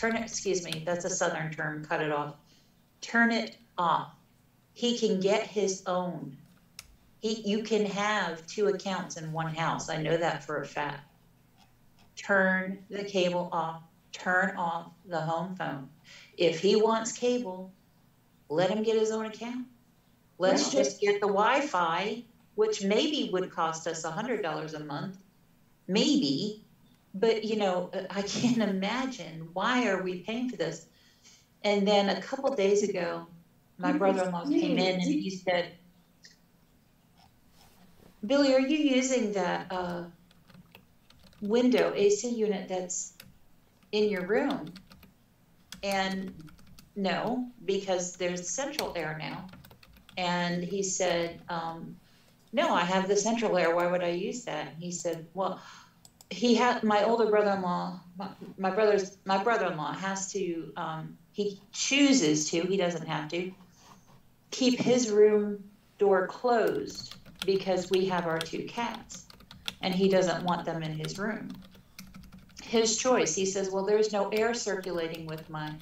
excuse me, that's a Southern term, cut it off. Turn it off. He can get his own. You can have 2 accounts in one house. I know that for a fact. Turn the cable off. Turn off the home phone. If he wants cable, let him get his own account. Let's just get the Wi-Fi, which maybe would cost us $100 a month. Maybe. But, you know, I can't imagine, why are we paying for this? And then a couple days ago, my brother-in-law came in and he said, Billy, are you using that window AC unit that's in your room? And no, because there's central air now. And he said, no, I have the central air. Why would I use that? He said, well, my older brother-in-law, my brother-in-law has to, he chooses to, he doesn't have to, keep his room door closed because we have our 2 cats and he doesn't want them in his room. His choice. He says, well, there's no air circulating with my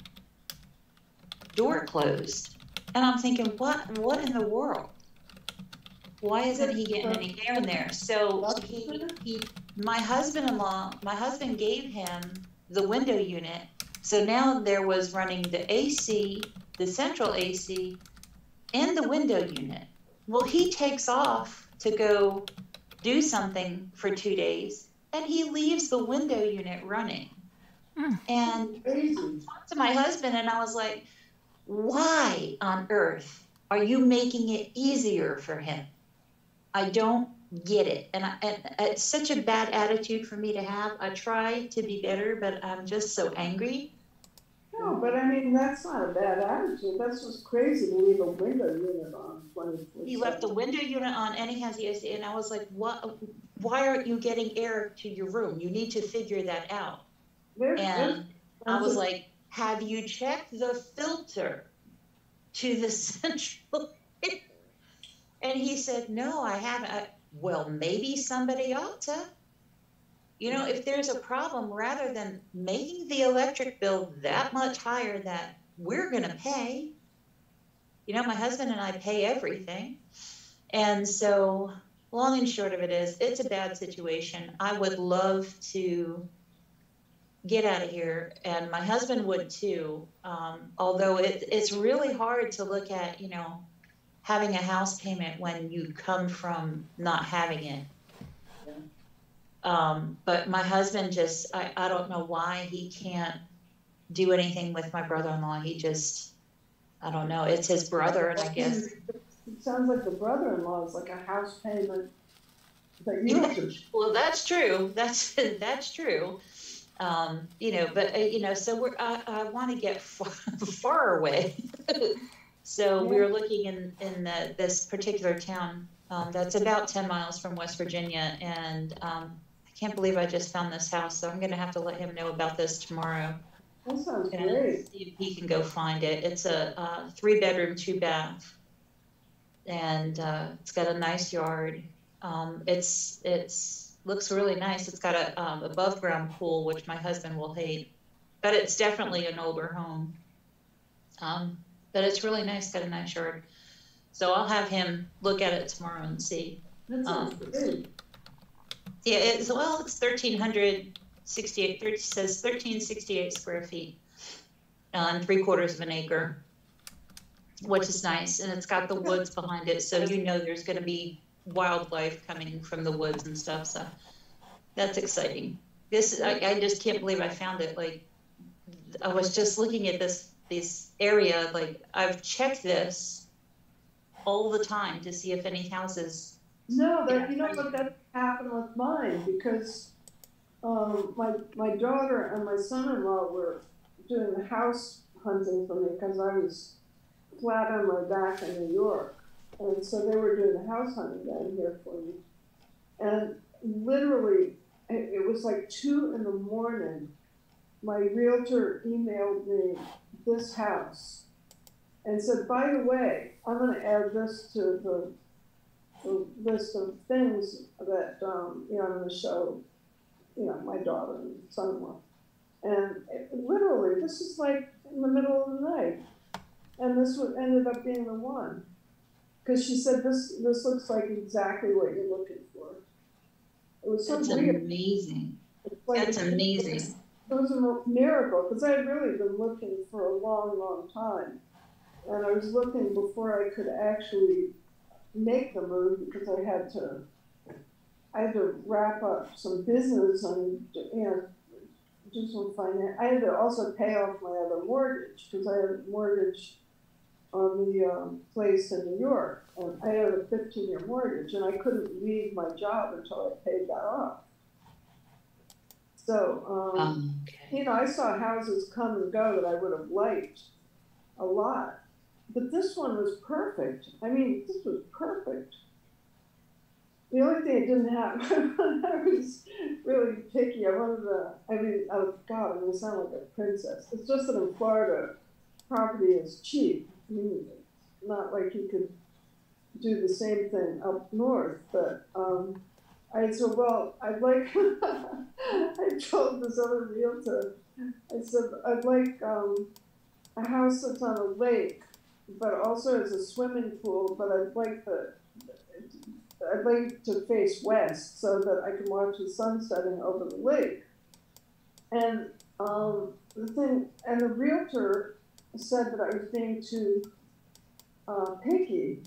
door closed. And I'm thinking, what in the world? Why isn't he getting any air in there? So my husband gave him the window unit. So now there was running the AC, the central AC, and the window unit. Well, he takes off to go do something for 2 days, and he leaves the window unit running. And I talked to my husband, and I was like, why on earth are you making it easier for him? I don't get it. And it's such a bad attitude for me to have. I try to be better, but I'm just so angry. No, but I mean, that's not a bad attitude. That's just crazy to leave a window unit on. He left the window unit on and he has the AC. And I was like, what? Why aren't you getting air to your room? You need to figure that out. And I was like, have you checked the filter to the central air? And he said, no, I haven't. Well, maybe somebody ought to. You know, if there's a problem, rather than making the electric bill that much higher that we're going to pay, you know, my husband and I pay everything. And so long and short of it is, it's a bad situation. I would love to get out of here, and my husband would too, although it's really hard to look at, you know, having a house payment when you come from not having it. But my husband just, I don't know why he can't do anything with my brother-in-law. He just, I don't know. It's his brother, and I guess. It sounds like the brother-in-law is like a house payment that you have to. Well, that's true. That's true. You know, but you know, so I want to get far away. So we were looking in this particular town that's about 10 miles from West Virginia, and I can't believe I just found this house. So I'm going to have to let him know about this tomorrow. That sounds and great. See if he can go find it. It's a 3-bedroom, 2-bath, and it's got a nice yard. It's looks really nice. It's got a above ground pool, which my husband will hate, but it's definitely an older home. But it's really nice. Got a nice yard. So I'll have him look at it tomorrow and see. That sounds great. Yeah, it's 1,368. It says 1,368 square feet on 3/4 of an acre. which is nice. And it's got the woods behind it, so you know there's going to be wildlife coming from the woods and stuff. So that's exciting. This, I just can't believe I found it. Like, I was just looking at this area. Like, I've checked this all the time to see if any houses. No, that, you know what, that happened with mine, because my daughter and my son-in-law were doing the house hunting for me because I was flat on my back in New York. And so they were doing the house hunting down here for me. And literally, it was like 2 in the morning. My realtor emailed me this house and said, by the way, I'm going to add this to the list of things that, you know, I'm going to show, you know, my daughter and son-in-law. And literally, this is like in the middle of the night. And this ended up being the one. Because she said, this looks like exactly what you're looking for. It was so weird. Amazing. Like, that's amazing. It was a miracle, because I had really been looking for a long, long time. And I was looking before I could actually make the move, because I had to wrap up some business and, you know, do some finance. I had to also pay off my other mortgage, because I had a mortgage on the place in New York, and I had a 15-year mortgage, and I couldn't leave my job until I paid that off. So, Okay. you know, I saw houses come and go that I would have liked a lot, but this one was perfect. I mean, this was perfect. The only thing I didn't have, I was really picky. I wanted oh God, I'm gonna sound like a princess. It's just that in Florida, property is cheap. I mean, it's not like you could do the same thing up north, but I said, well, I'd like, I told this other realtor, I said, I'd like a house that's on a lake, but also has a swimming pool, but I'd like to face west so that I can watch the sun setting over the lake. And the realtor said that I was being too picky.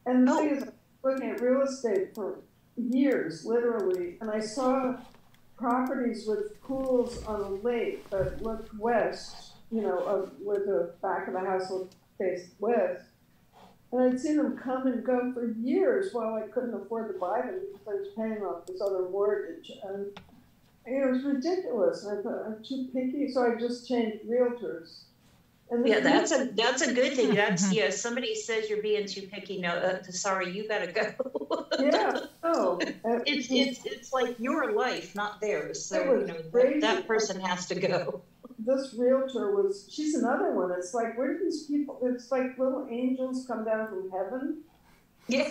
And the thing is, I was looking at real estate for years, literally, and I saw properties with pools on a lake that looked west, you know, where the back of the house faced west. And I'd seen them come and go for years while I couldn't afford to buy them because I was paying off this other mortgage. And it was ridiculous. And I thought, I'm too picky, so I just changed realtors. And yeah, that's a good thing. That's, yeah, somebody says you're being too picky. No, sorry, you gotta go. Yeah, no. It's like your life, not theirs. So, you know, that person has to go. This realtor she's another one. It's like, where do these people, it's like little angels come down from heaven. Yeah.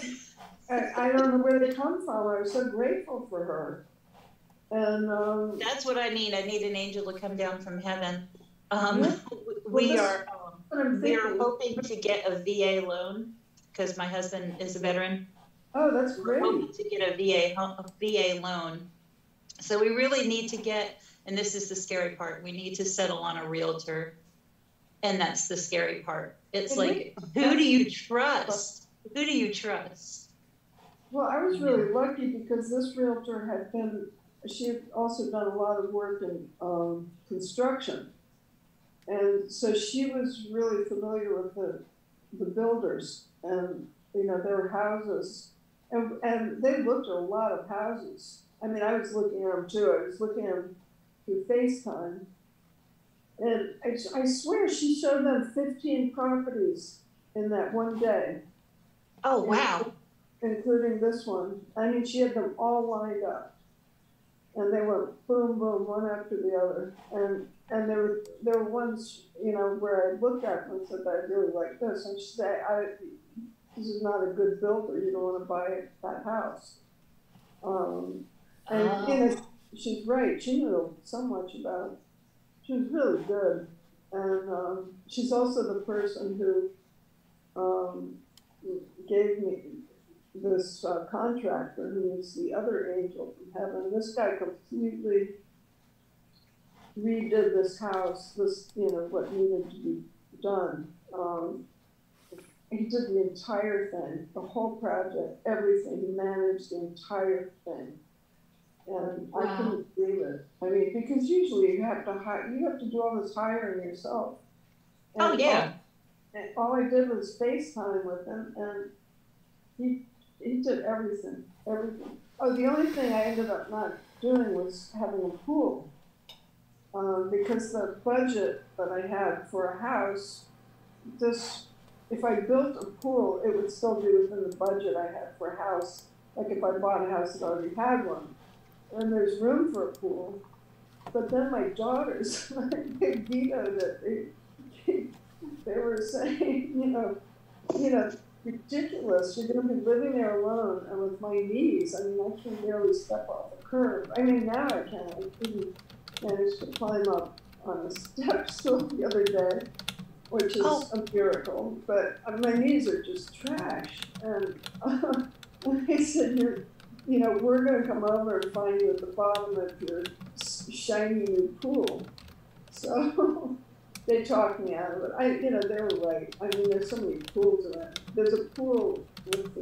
I don't know where they come from. I was so grateful for her. And that's what I need. I need an angel to come down from heaven. Yeah. We are hoping to get a VA loan because my husband is a veteran. Oh, that's great. We're hoping to get a VA loan. So we really need to get, and this is the scary part, we need to settle on a realtor. And that's the scary part. It's like, who do you trust? Who do you trust? Well, I was really lucky because this realtor she had also done a lot of work in construction. And so she was really familiar with the builders, and, you know, their houses, and they looked at a lot of houses. I mean, I was looking at them too. I was looking at them through FaceTime. And I swear she showed them 15 properties in that one day. Oh, wow. Including this one. I mean, she had them all lined up. And they went boom, boom, one after the other. And there were ones, you know, where I looked at them and said, I really like this. And she said, this is not a good builder. You don't want to buy that house. And, you know, she's right. She knew so much about it. She was really good. And she's also the person who gave me this contractor who was the other angel from heaven. This guy completely redid this house, you know, what needed to be done. he did the entire thing, the whole project, everything. He managed the entire thing. And I couldn't believe it. I mean, because usually you have to do all this hiring yourself. And Oh, yeah. all I did was FaceTime with him, and he did everything. Oh, the only thing I ended up not doing was having a pool. Because the budget that I had for a house, if I built a pool, it would still be within the budget I had for a house. Like if I bought a house that already had one. And there's room for a pool. But then my daughters, they vetoed it. They were saying, ridiculous. You're going to be living there alone. And with my knees, I mean, I can barely step off the curb. I mean, now I can. I couldn't manage to climb up on a step stool the other day, which is a miracle. But my knees are just trash. And they said, we're going to come over and find you at the bottom of your shiny new pool. So they talked me out of it. They were right. I mean, there's so many pools around. There's a pool with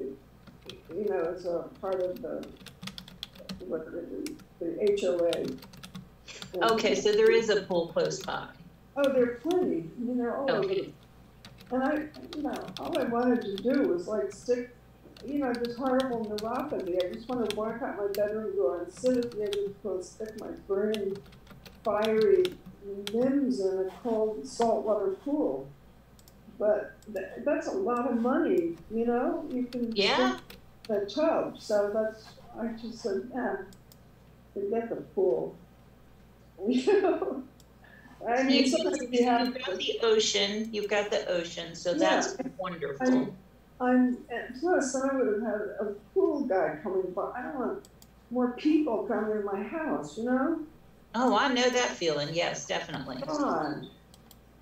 as a part of the HOA. Okay, so there is a pool close by. Oh, there are plenty. I mean, they're all over. And all I wanted to do was stick, this horrible neuropathy. I just want to walk out my bedroom door and sit at the edge of the pool and stick my burning, fiery limbs in a cold saltwater pool. But that's a lot of money, You can stick a tub. So I just said, forget the pool. I mean, you've got the ocean. You've got the ocean, so that's wonderful. Plus, I would have had a pool guy coming by. I don't want more people coming to my house, Oh, I know that feeling. Yes, definitely. God.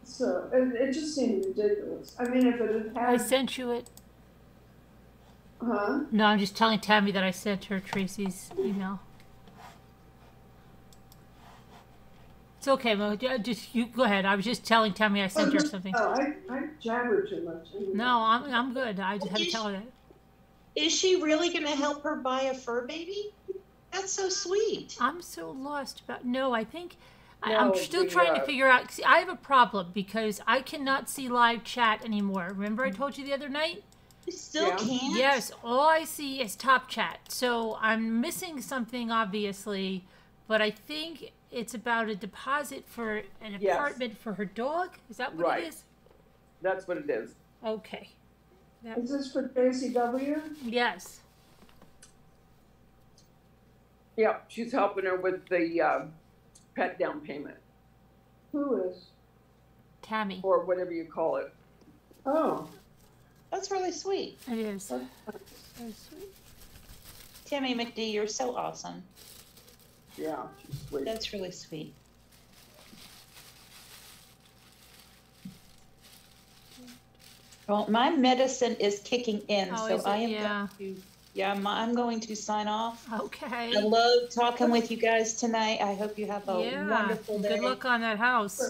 So it just seemed ridiculous. I mean, if it had I sent you it. Huh? No, I'm just telling Tammy that I sent her Tracy's email. It's okay, Mo. Just you go ahead. I was just telling Tammy I sent her something. Oh, I jabber too much. No, I'm good. I just had to tell her that. Is she really going to help her buy a fur baby? That's so sweet. I'm so lost about. No, I think I'm still trying to figure out. See, I have a problem because I cannot see live chat anymore. Remember, I told you the other night. You still can't. Yes, all I see is top chat. So I'm missing something, obviously, but I think it's about a deposit for an apartment for her dog. Is that what it is? That's what it is. Okay. Is this for JCW? Yes. Yeah, she's helping her with the pet down payment. Who is? Tammy. Or whatever you call it. Oh. That's really sweet. It is. Very sweet. Tammy McD, you're so awesome. Yeah, she's sweet. That's really sweet. Well, my medicine is kicking in, so I am I'm going to sign off. Okay. I love talking with you guys tonight. I hope you have a wonderful day. Good luck on that house.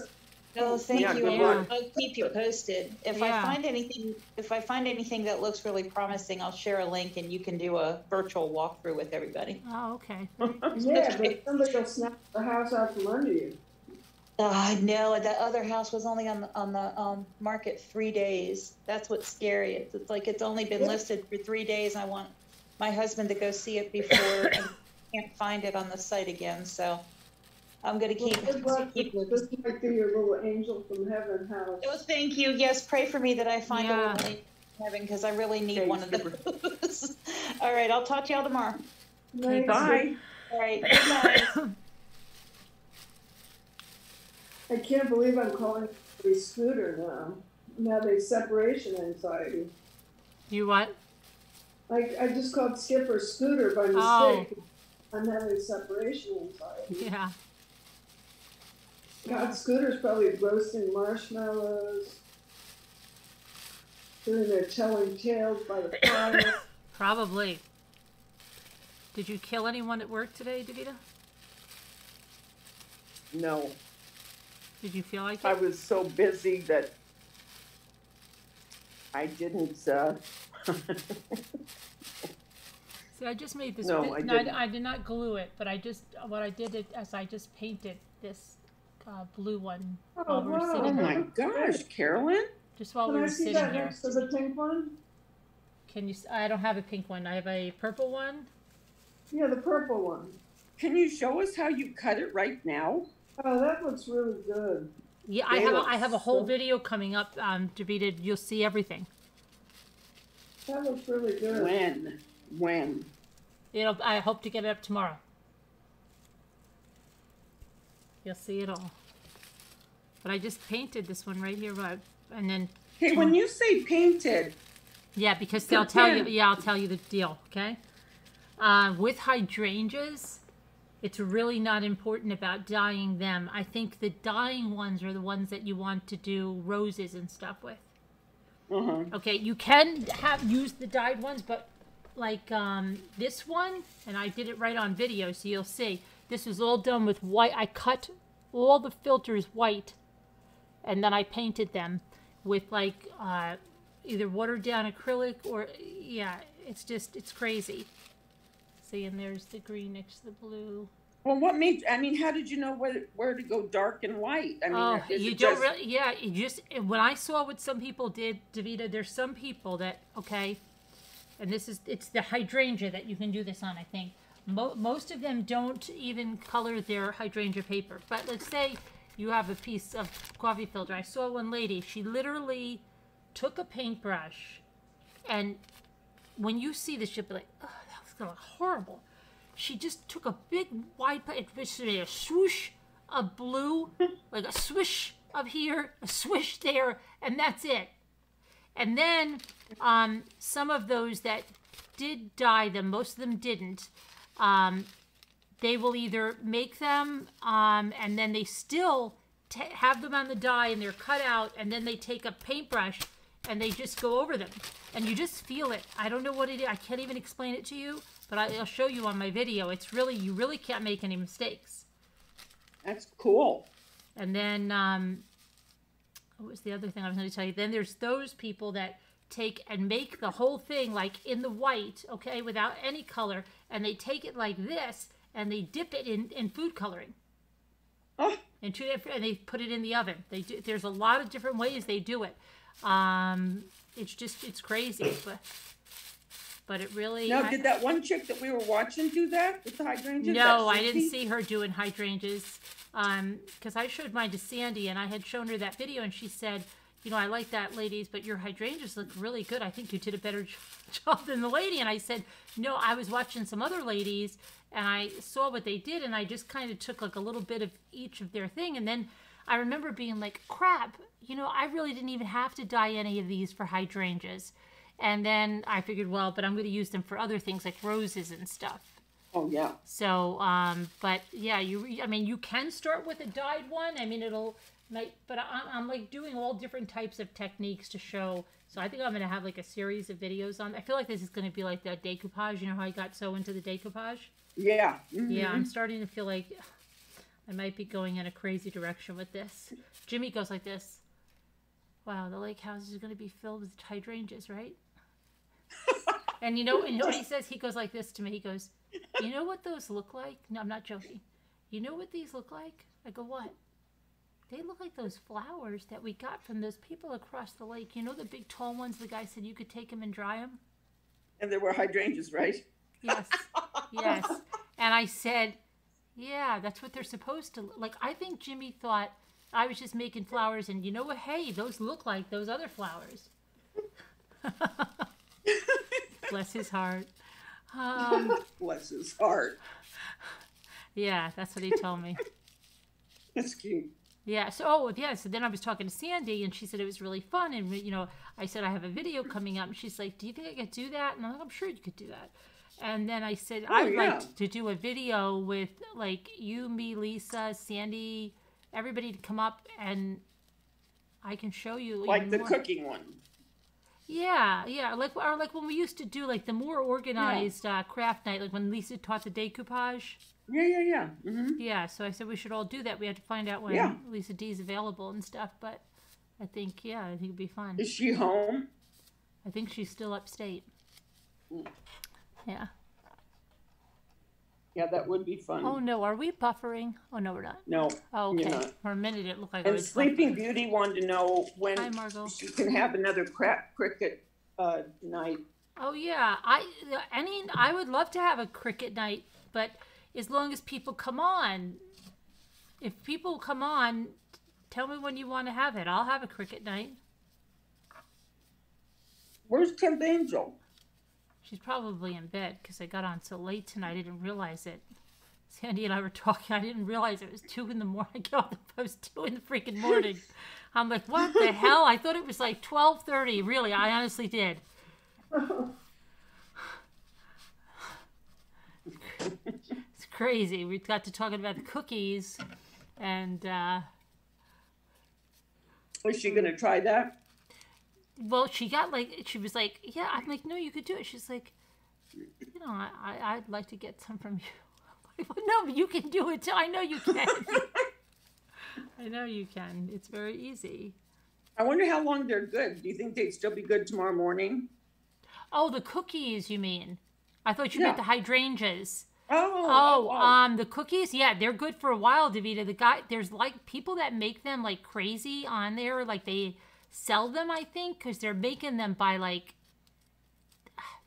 Oh, thank you. I'll keep you posted. If I find anything that looks really promising, I'll share a link and you can do a virtual walkthrough with everybody. Oh, okay. Yeah, but somebody will snap the house out from under you. I know. That other house was only on the market 3 days. That's what's scary. It's like it's only been listed for 3 days. I want my husband to go see it before and can't find it on the site again. So I'm going to keep looking. This might be your little angel from heaven house. Oh, thank you. Yes, pray for me that I find a little angel from heaven because I really need one of those. All right, I'll talk to y'all tomorrow. Nice. Bye. All right, good night. I can't believe I'm calling a Scooter now. Now there's separation anxiety. You what? I just called Skipper Scooter by mistake. I'm having separation anxiety. Yeah. God, Scooter's probably roasting marshmallows, sitting there telling tales by the fire. Probably. Did you kill anyone at work today, Davida? No. Did you feel like it? I was so busy that I didn't. See, I just made this. No, I did not glue it, but what I did is I just painted this blue one while we were wow. sitting Oh here. my gosh, Carolyn! Just while Can we I were see sitting that here. next to the pink one? Can you? I don't have a pink one. I have a purple one. Yeah, the purple one. Can you show us how you cut it right now? Oh, that looks really good. Yeah, They I have a whole so- video coming up, Davida. You'll see everything. That looks really good. When? I hope to get it up tomorrow. You'll see it all. But I just painted this one right here, right? And then. Hey, when you say painted. Yeah, because they'll tell you. Yeah, I'll tell you the deal. Okay. With hydrangeas, it's really not important about dyeing them. I think the dyeing ones are the ones that you want to do roses and stuff with. Okay, you can use the dyed ones, but like this one, and I did it right on video, so you'll see. This was all done with white. I cut all the filters white, and then I painted them with like either watered down acrylic or, yeah, it's crazy. See, and there's the green next to the blue. Well, how did you know where to go dark and white? I mean, you don't really, yeah, when I saw what some people did, Davida, there's some people that, okay, and it's the hydrangea that you can do this on, I think. Most of them don't even color their hydrangea paper. But let's say you have a piece of coffee filter. I saw one lady, she literally took a paintbrush, and when you see this, you'll be like, oh, that was gonna look horrible. She just took a big wide, it made a swoosh of blue, like a swish of here, a swish there, and that's it. And then some of those that did dye them, most of them didn't, they will either make them and then they still have them on the dye and they're cut out, and then they take a paintbrush and they just go over them. And you just feel it. I don't know what it is. I can't even explain it to you, but I'll show you on my video. It's really, you really can't make any mistakes. That's cool. And then, what was the other thing I was going to tell you? Then there's those people that take and make the whole thing like in the white, okay, without any color, and they take it like this and they dip it in food coloring. Oh. And they put it in the oven. There's a lot of different ways they do it. It's crazy, but it really. Now, did that one chick that we were watching do that with the hydrangeas? No, I didn't see her doing hydrangeas. Because I showed mine to Sandy, and I had shown her that video, and she said, you know, I like that, ladies, but your hydrangeas look really good. I think you did a better job than the lady. And I said, no, I was watching some other ladies, and I saw what they did, and I just kind of took like a little bit of each of their thing, and then I remember being like, crap, you know, I really didn't even have to dye any of these for hydrangeas. And then I figured, well, but I'm going to use them for other things like roses and stuff. Oh, yeah. So, but yeah, I mean, you can start with a dyed one. I mean, but I'm like doing all different types of techniques to show. So I think I'm going to have like a series of videos on. I feel like this is going to be like that decoupage. You know how I got so into the decoupage? Yeah. Mm-hmm. Yeah, I'm starting to feel like I might be going in a crazy direction with this. Jimmy goes like this. Wow, the lake house is going to be filled with hydrangeas, right? And you know what he says? He goes like this to me. He goes, you know what those look like? No, I'm not joking. You know what these look like? I go, what? They look like those flowers that we got from those people across the lake. You know the big tall ones the guy said you could take them and dry them? And there were hydrangeas, right? Yes. Yes. And I said, yeah, that's what they're supposed to look like. I think Jimmy thought I was just making flowers, and you know what? Hey, those look like those other flowers. Bless his heart. Bless his heart. Yeah, that's what he told me. That's cute. Yeah. So, so then I was talking to Sandy, and she said it was really fun. And, you know, I said, I have a video coming up. And she's like, do you think I could do that? And I'm like, I'm sure you could do that. And then I said, I'd like to do a video with, like, you, me, Lisa, Sandy, everybody to come up, and I can show you. Like the cooking one. Yeah, yeah. Like when we used to do, like, the more organized craft night, like when Lisa taught the decoupage. Yeah. Mm-hmm. Yeah, so I said we should all do that. We had to find out when Lisa D's available and stuff, but I think it'd be fun. Is she home? I think she's still upstate. Yeah. Yeah, that would be fun. Oh no, are we buffering? Oh no, we're not. No. Oh, okay. You're not. For a minute it looked like I And was Sleeping buffering. Beauty wanted to know when Hi, Margot. she can have another cricket night. Oh yeah, I would love to have a cricket night, but as long as people come on. If people come on, tell me when you want to have it. I'll have a cricket night. Where's Temp Angel? She's probably in bed because I got on so late tonight. I didn't realize it. Sandy and I were talking. I didn't realize it was 2 in the morning. I got off the post 2 in the freaking morning. I'm like, what the hell? I thought it was like 12:30. Really, I honestly did. It's crazy. We got to talking about the cookies, and Was she going to try that? well, she was like, yeah. I'm like, no, you could do it. She's like, you know, I'd like to get some from you. I'm like, well, no, but you can do it too. I know you can. I know you can. It's very easy. I wonder how long they're good. Do you think they'd still be good tomorrow morning? Oh, the cookies, you mean? I thought you Yeah. meant the hydrangeas. Oh. The cookies, yeah, they're good for a while, Davita. There's like people that make them like crazy on there, like they sell them, I think, because they're making them by like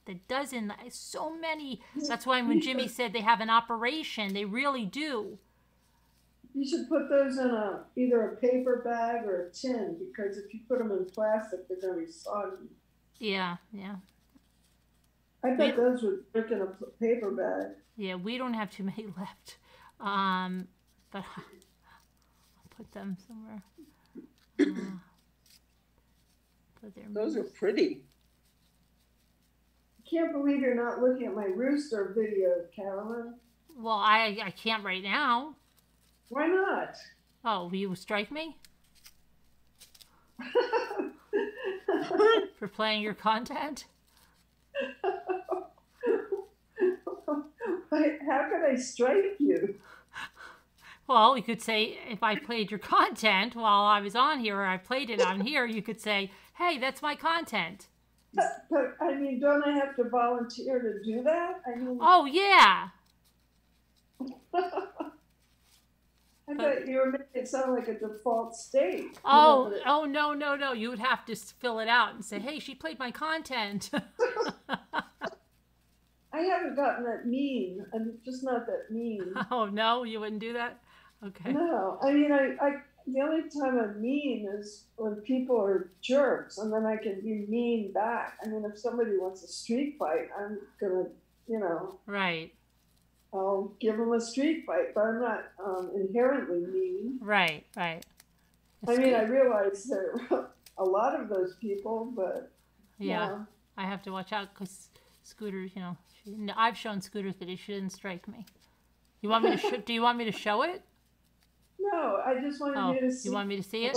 the dozen, so many. That's why when Jimmy said they have an operation, they really do. You should put those in either a paper bag or a tin, because if you put them in plastic, they're going to be soggy. Yeah. I bet those would work in a paper bag. Yeah, we don't have too many left. But I'll put them somewhere. Those are pretty. I can't believe you're not looking at my rooster video, Carolyn. Well, I can't right now. Why not? Oh, will you strike me? For playing your content? How could I strike you? Well, you could say, if I played your content while I was on here, or I played it on here, you could say, hey, that's my content. But I mean, don't I have to volunteer to do that? I mean, Oh, yeah. I thought you were making it sound like a default state. Oh, no. You would have to fill it out and say, hey, she played my content. I haven't gotten that mean. I'm just not that mean. Oh, no, you wouldn't do that? Okay. No, I mean, I the only time I'm mean is when people are jerks, and then I can be mean back. I mean, if somebody wants a street fight, I'm gonna, Right. I'll give them a street fight, but I'm not inherently mean. Right. I mean, I realize there are a lot of those people, but yeah. I have to watch out because Scooter, I've shown Scooter that he shouldn't strike me. You want me to? Do you want me to show it? No, I just wanted you to see. You want me to see it?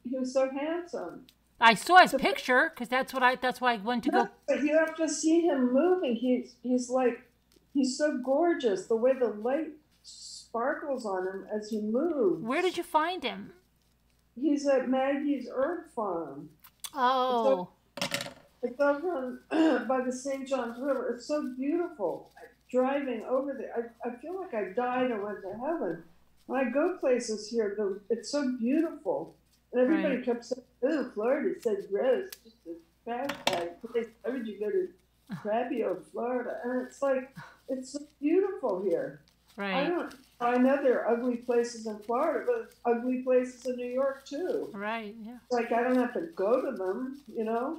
He was so handsome. I saw his picture because that's why I went to go. But you have to see him moving. He's so gorgeous. The way the light sparkles on him as he moves. Where did you find him? He's at Maggie's Herb Farm. Oh. It's over by the St. John's River. It's so beautiful. Driving over there, I feel like I died and went to heaven. When I go places here, it's so beautiful. And everybody kept saying, "Oh, Florida." It said, "Gross, just a trash bag place. Why would you go to Crappio, Florida?" And it's like, it's so beautiful here. Right. I know there are ugly places in Florida, but there's ugly places in New York too. Right, yeah. Like, I don't have to go to them,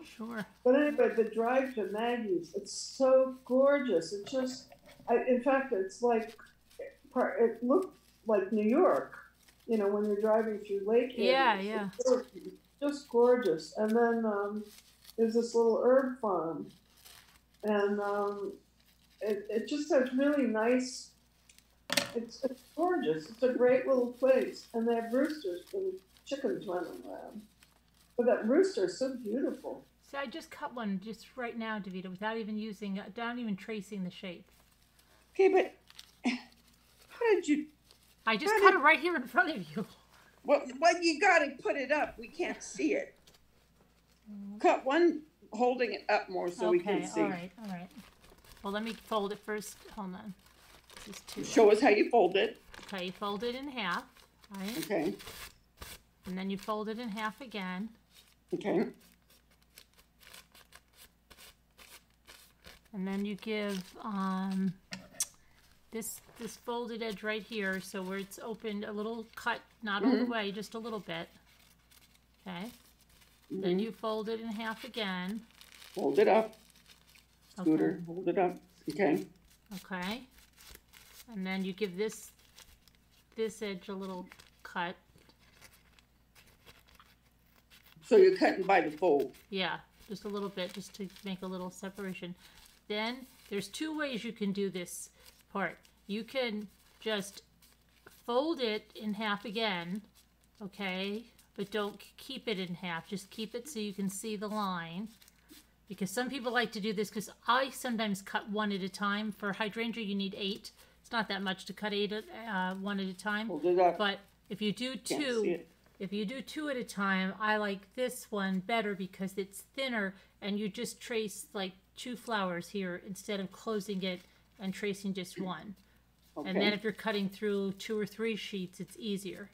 Sure. But anyway, the drive to Maggie's, it's so gorgeous. It's just, in fact, it's like, it looked like New York, when you're driving through Lake Yeah, areas. yeah. It's just gorgeous. And then there's this little herb farm, and it just has really nice. It's gorgeous. It's a great little place, and they have roosters and chickens running around. But that rooster is so beautiful. So I just cut one just right now, Davita, without even tracing the shape. Okay, but how did you? I just cut it right here in front of you. Well, you got to put it up. We can't see it. Cut one holding it up more so we can see. All right, all right. Well, let me fold it first. Hold on. This is too Show us how you fold it. Okay, you fold it in half, right? Okay. And then you fold it in half again. Okay. And then you give this folded edge right here, so where it's opened, a little cut, not all the way, just a little bit. Okay. Then you fold it in half again. Hold it up. Scooter, Okay. hold it up. Okay. Okay. And then you give this edge a little cut. So you're cutting by the fold. Yeah, just a little bit, just to make a little separation. Then there's two ways you can do this part. You can just fold it in half again, okay? But don't keep it in half. Just keep it so you can see the line. Because some people like to do this, because I sometimes cut one at a time. For hydrangea, you need 8. It's not that much to cut 8 one at a time. Hold it up. But if you do Can't see it. if you do 2 at a time, I like this one better because it's thinner and you just trace like 2 flowers here instead of closing it and tracing just one. Okay. And then if you're cutting through 2 or 3 sheets, it's easier.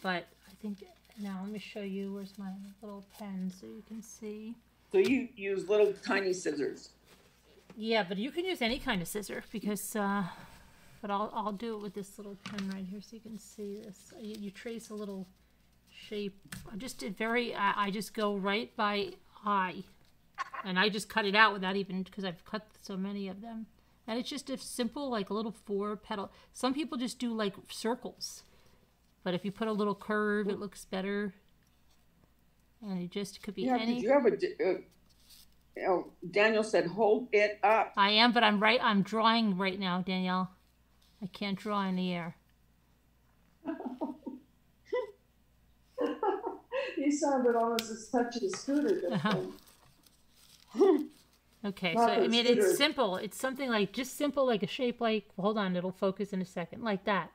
But I think, now let me show you, where's my little pen so you can see. So you use little tiny scissors. Yeah, but you can use any kind of scissor because, but I'll do it with this little pen right here so you can see this. You trace a little shape. I just did I just go right by eye. And I just cut it out without even, because I've cut so many of them. And it's just a simple, like a little 4-petal. Some people just do like circles. But if you put a little curve, it looks better. And it just could be any. Did you have Daniel said, hold it up. I am, but I'm drawing right now, Danielle. I can't draw in the air. You sounded almost as touchy as Scooter did. Okay, Not so I mean, it's Scooter. simple. It's something like, just simple, like a shape like, hold on, it'll focus in a second, like that.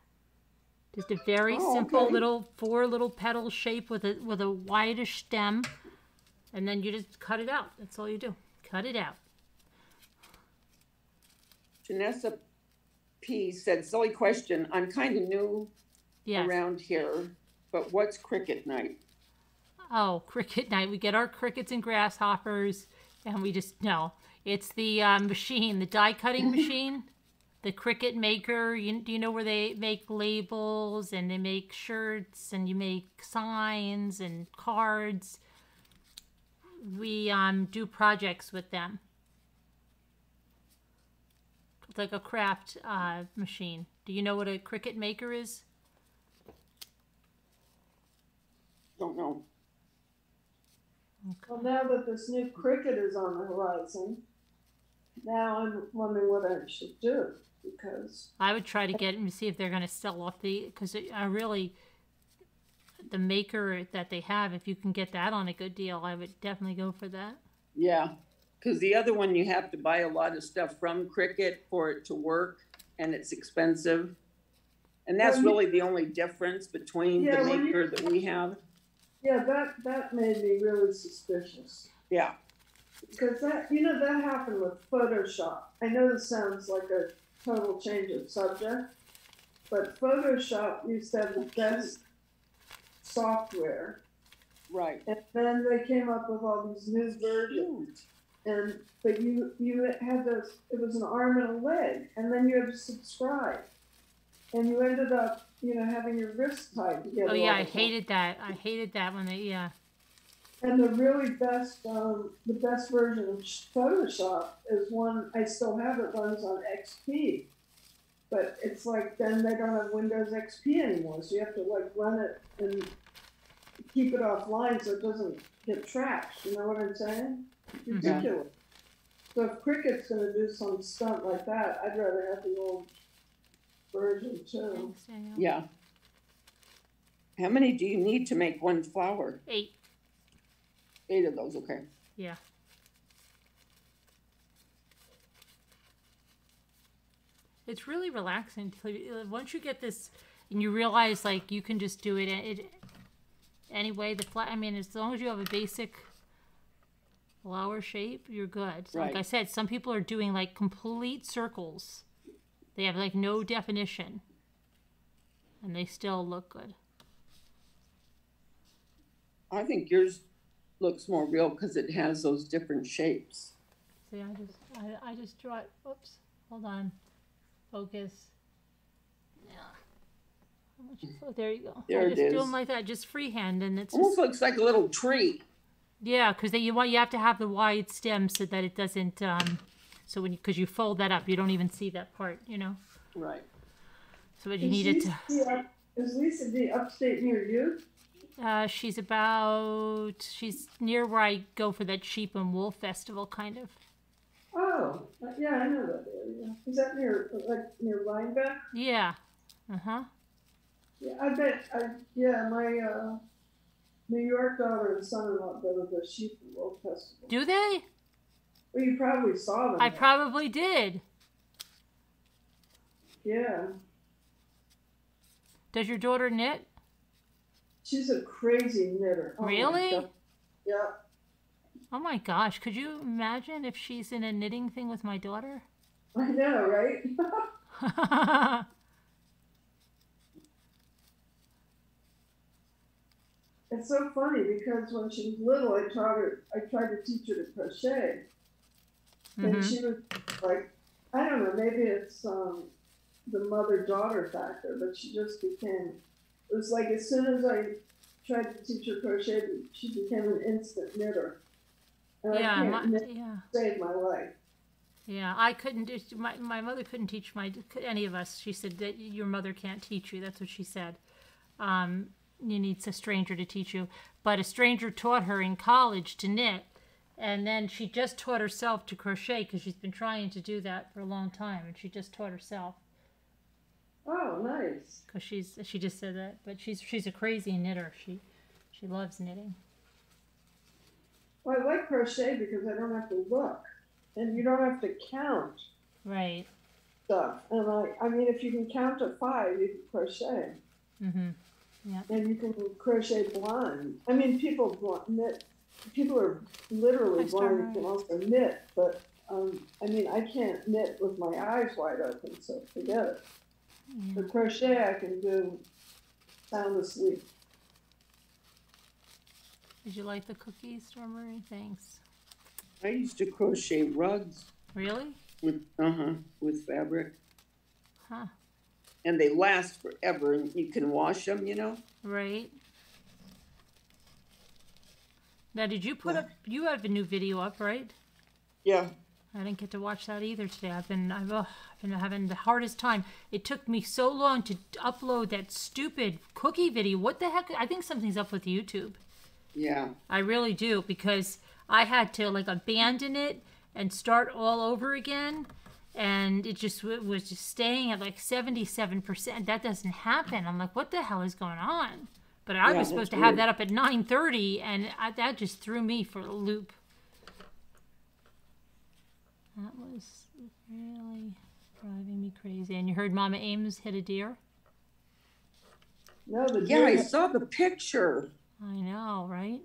Just a very simple okay. little 4 little petal shape with a whitish stem. And then you just cut it out. That's all you do. Cut it out. Janessa P said, silly question. I'm kind of new Yes. around here, but what's cricket night? Oh, cricket night. We get our crickets and grasshoppers, and we just, no. It's the machine, the die cutting machine, the cricket maker. Do you know where they make labels and they make shirts and you make signs and cards? We do projects with them. It's like a craft machine. Do you know what a cricket maker is? Don't know. Well, now that this new cricket is on the horizon, now I'm wondering what I should do, because I would try to get them to see if they're going to sell off because I really, the maker that they have, if you can get that on a good deal, I would definitely go for that. Yeah, because the other one you have to buy a lot of stuff from Cricut for it to work, and it's expensive. And that's really the only difference between the maker that we have. yeah, that made me really suspicious. Yeah. Because that happened with Photoshop. I know this sounds like a total change of subject, but Photoshop used to have the best software. Right. And then they came up with all these new versions. But you had this, it was an arm and a leg, and then you had to subscribe. And you ended up, having your wrist tied together. Oh yeah, I hated that. I hated that when yeah. And the really best, the best version of Photoshop is one, I still have it, runs on XP. But it's like, then they don't have Windows XP anymore, so you have to like run it and keep it offline so it doesn't get trashed, you know what I'm saying? It's ridiculous. So if Cricut's gonna do some stunt like that, I'd rather have the old version too. Thanks, Daniel. Yeah. How many do you need to make one flower? 8. 8 of those, okay. Yeah. It's really relaxing. Once you get this and you realize like you can just do it anyway, I mean, as long as you have a basic flower shape, you're good. So Right. like I said, some people are doing like complete circles. They have like no definition. And they still look good. I think yours looks more real because it has those different shapes. See, I just draw it. Oops. Hold on. Focus. Yeah. How much? Oh, there you go. There I it just do is. them like that, just freehand, and it's Almost just, looks like a little tree. yeah, because you have to have the wide stem so that it doesn't so when because you fold that up, you don't even see that part, you know. Right. So what you need it to. Is Lisa D upstate near you? She's near where I go for that sheep and wool festival, kind of. Oh, yeah, I know that area. Is that near Rhinebeck? Yeah. Uh-huh. Yeah, I bet. My New York daughter and son-in-law go to the sheep and wool festival. Do they? Well, you probably saw them. I probably did. Yeah. Does your daughter knit? She's a crazy knitter. Oh, Really? Yeah. Oh my gosh, could you imagine if she's in a knitting thing with my daughter? I know, right? It's so funny because when she was little, I tried to teach her to crochet. And she was like, I don't know, maybe it's the mother-daughter factor, but she just became, it was like as soon as I tried to teach her crochet, she became an instant knitter. And saved my life. Yeah, I couldn't. My mother couldn't teach any of us. She said that your mother can't teach you. That's what she said. You need a stranger to teach you. But a stranger taught her in college to knit, and then she just taught herself to crochet because she's been trying to do that for a long time, and she just taught herself. Oh, nice. Because she just said that, but she's a crazy knitter. She loves knitting. Well, I like crochet because I don't have to look, and you don't have to count. Right. Stuff, and I mean, if you can count to 5, you can crochet. Mhm. Yeah. And you can crochet blind. I mean, people knit. People are literally blind and can also knit, but I mean, I can't knit with my eyes wide open, so forget it. Yeah. The crochet I can do sound asleep. Did you like the cookies, Stormery? Thanks. I used to crochet rugs. Really? With fabric. Huh. And they last forever, and you can wash them, you know? Right. Now, did you put up, you have a new video up, right? Yeah. I didn't get to watch that either today. I've been having the hardest time. It took me so long to upload that stupid cookie video. What the heck? I think something's up with YouTube. Yeah. I really do, because I had to like abandon it and start all over again. And it was just staying at like 77%. That doesn't happen. I'm like, what the hell is going on? But I was supposed to have that up at 9:30, and that just threw me for a loop. That was really driving me crazy. And you heard Mama Ames hit a deer? No, the Yeah, I deer saw the picture. I know, right?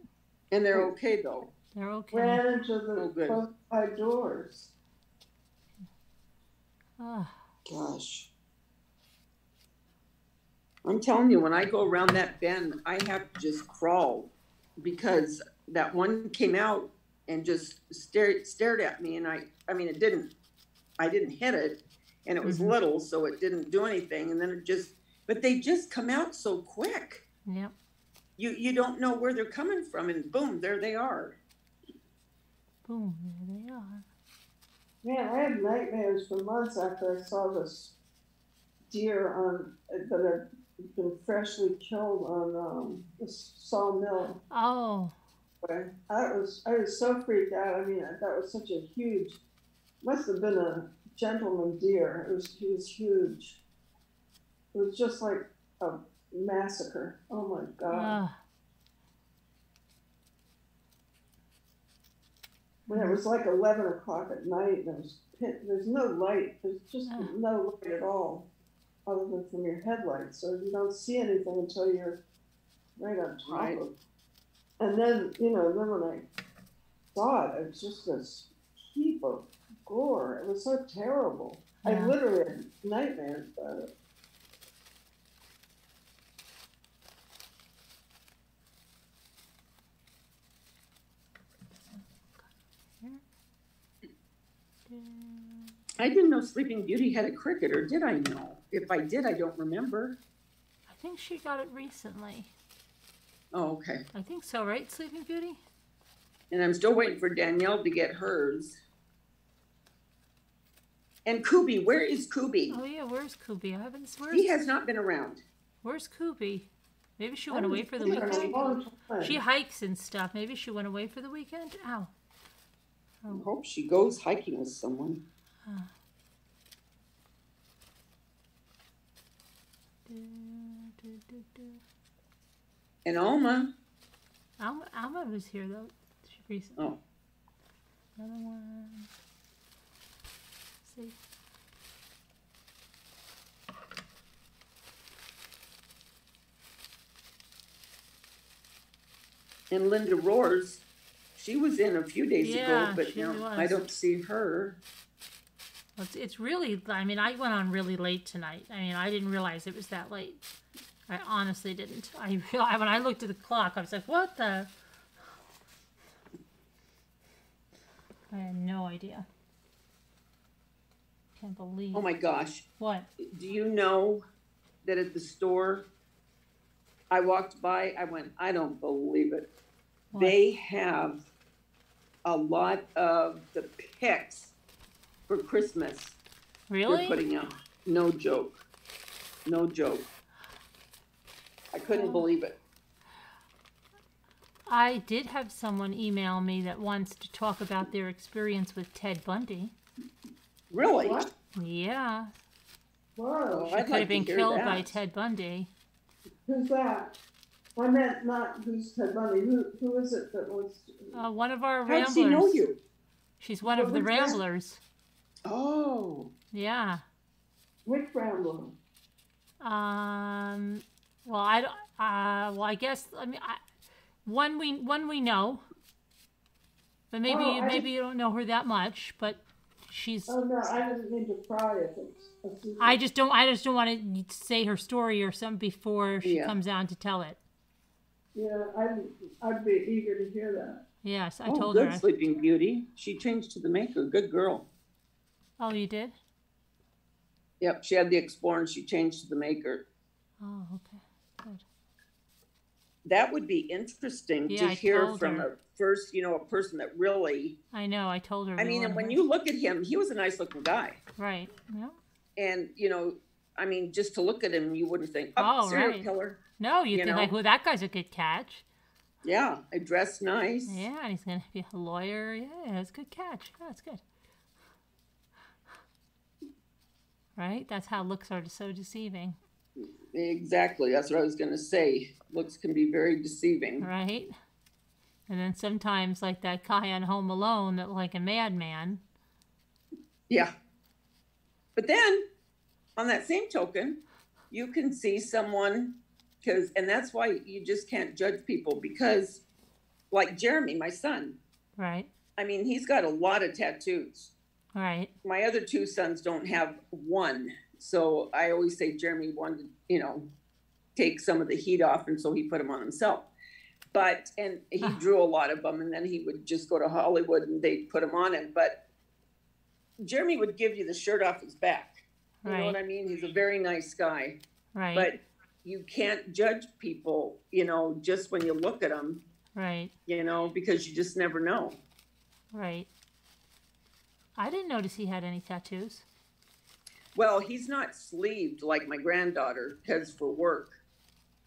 And they're okay, though. They're okay. ran into Oh, good. the side doors. Oh, Gosh. I'm telling you, when I go around that bend, I have to just crawl because that one came out and just stared at me, and I mean, I didn't hit it, and it was little, so it didn't do anything, and then but they just come out so quick. yep. You don't know where they're coming from, and boom, there they are. Boom, there they are. Man, I had nightmares for months after I saw this deer that had been freshly killed on the sawmill. Oh, I was so freaked out. I mean, that was such a huge, must have been a gentleman deer. He was huge. It was just like a massacre. Oh my God. When it was like 11 o'clock at night, and there's no light. There's just no light at all, other than from your headlights. So you don't see anything until you're right on top of it. And then, then when I saw it, it was just this heap of gore. It was so terrible. I Yeah. literally had nightmares about it. I didn't know Sleeping Beauty had a cricket, or did I know? If I did, I don't remember. I think she got it recently. Oh, okay. I think so, right, Sleeping Beauty? And I'm still waiting for Danielle to get hers. And Kubi, where is Kubi? Oh yeah, where's Kubi? I haven't. He has not been around. Where's Kubi? Maybe she went I away for the haven't seen her in a weekend. long time. She hikes and stuff. Maybe she went away for the weekend. Ow. I hope she goes hiking with someone. And Alma. Alma was here though. She recently. Oh. Another one. Let's see. And Linda Roars, she was in a few days Yeah, ago, but she now was. I don't see her. Well, it's really, I mean, I went on really late tonight. I mean, I didn't realize it was that late. I honestly didn't. I realized, when I looked at the clock, I was like, what the? I had no idea. Can't believe. Oh my gosh. What? Do you know that at the store, I walked by, I went, I don't believe it. What? They have a lot of the picks for Christmas. Really? They're putting out. No joke. No joke. I couldn't believe it. I did have someone email me that wants to talk about their experience with Ted Bundy. Really? What? Yeah. Whoa. She I'd could like have been to hear killed that. by Ted Bundy. Who's that? I meant not who's Ted Bundy. Who is it that was? One of our How does Ramblers. he know you? She's one of the Who's that? Ramblers. Oh. Yeah. Which Rambler? Well, I don't. Well, I guess. I mean, one we know, but maybe Oh, maybe you don't know her that much. But she's. Oh no, I didn't mean to pry if it's a secret. I just don't want to say her story or something before she Yeah. comes on to tell it. Yeah, I'd be eager to hear that. Yes, I Oh, told good her. Sleeping Beauty. She changed to the maker. Good girl. Oh, you did? Yep, she had the Explorer and she changed to the maker. Oh, okay, good. That would be interesting Yeah, to I hear told from her. a person that really, I know. I told her. I we mean, and wanted when her- you look at him, he was a nice looking guy. Right. Yeah. And, I mean, just to look at him, you wouldn't think, Oh, serial right. killer. No, you You think know? like, well, that guy's a good catch. Yeah, I dress nice. Yeah, and he's gonna be a lawyer. Yeah, it's a good catch. Yeah, that's good. Right? That's how looks are so deceiving. Exactly. That's what I was going to say. Looks can be very deceiving. Right? And then sometimes, like that guy on Home Alone, that like a madman. Yeah. But then, on that same token, you can see someone, and that's why you just can't judge people, because, like Jeremy, my son, Right? I mean, he's got a lot of tattoos. Right. My other two sons don't have one. So I always say Jeremy wanted to, take some of the heat off, and so he put them on himself. And he drew a lot of them, and then he would just go to Hollywood and they'd put them on him. But Jeremy would give you the shirt off his back. You know what I mean? He's a very nice guy. Right. But you can't judge people, just when you look at them, Right. because you just never know. Right. I didn't notice he had any tattoos. Well, he's not sleeved like my granddaughter, because for work.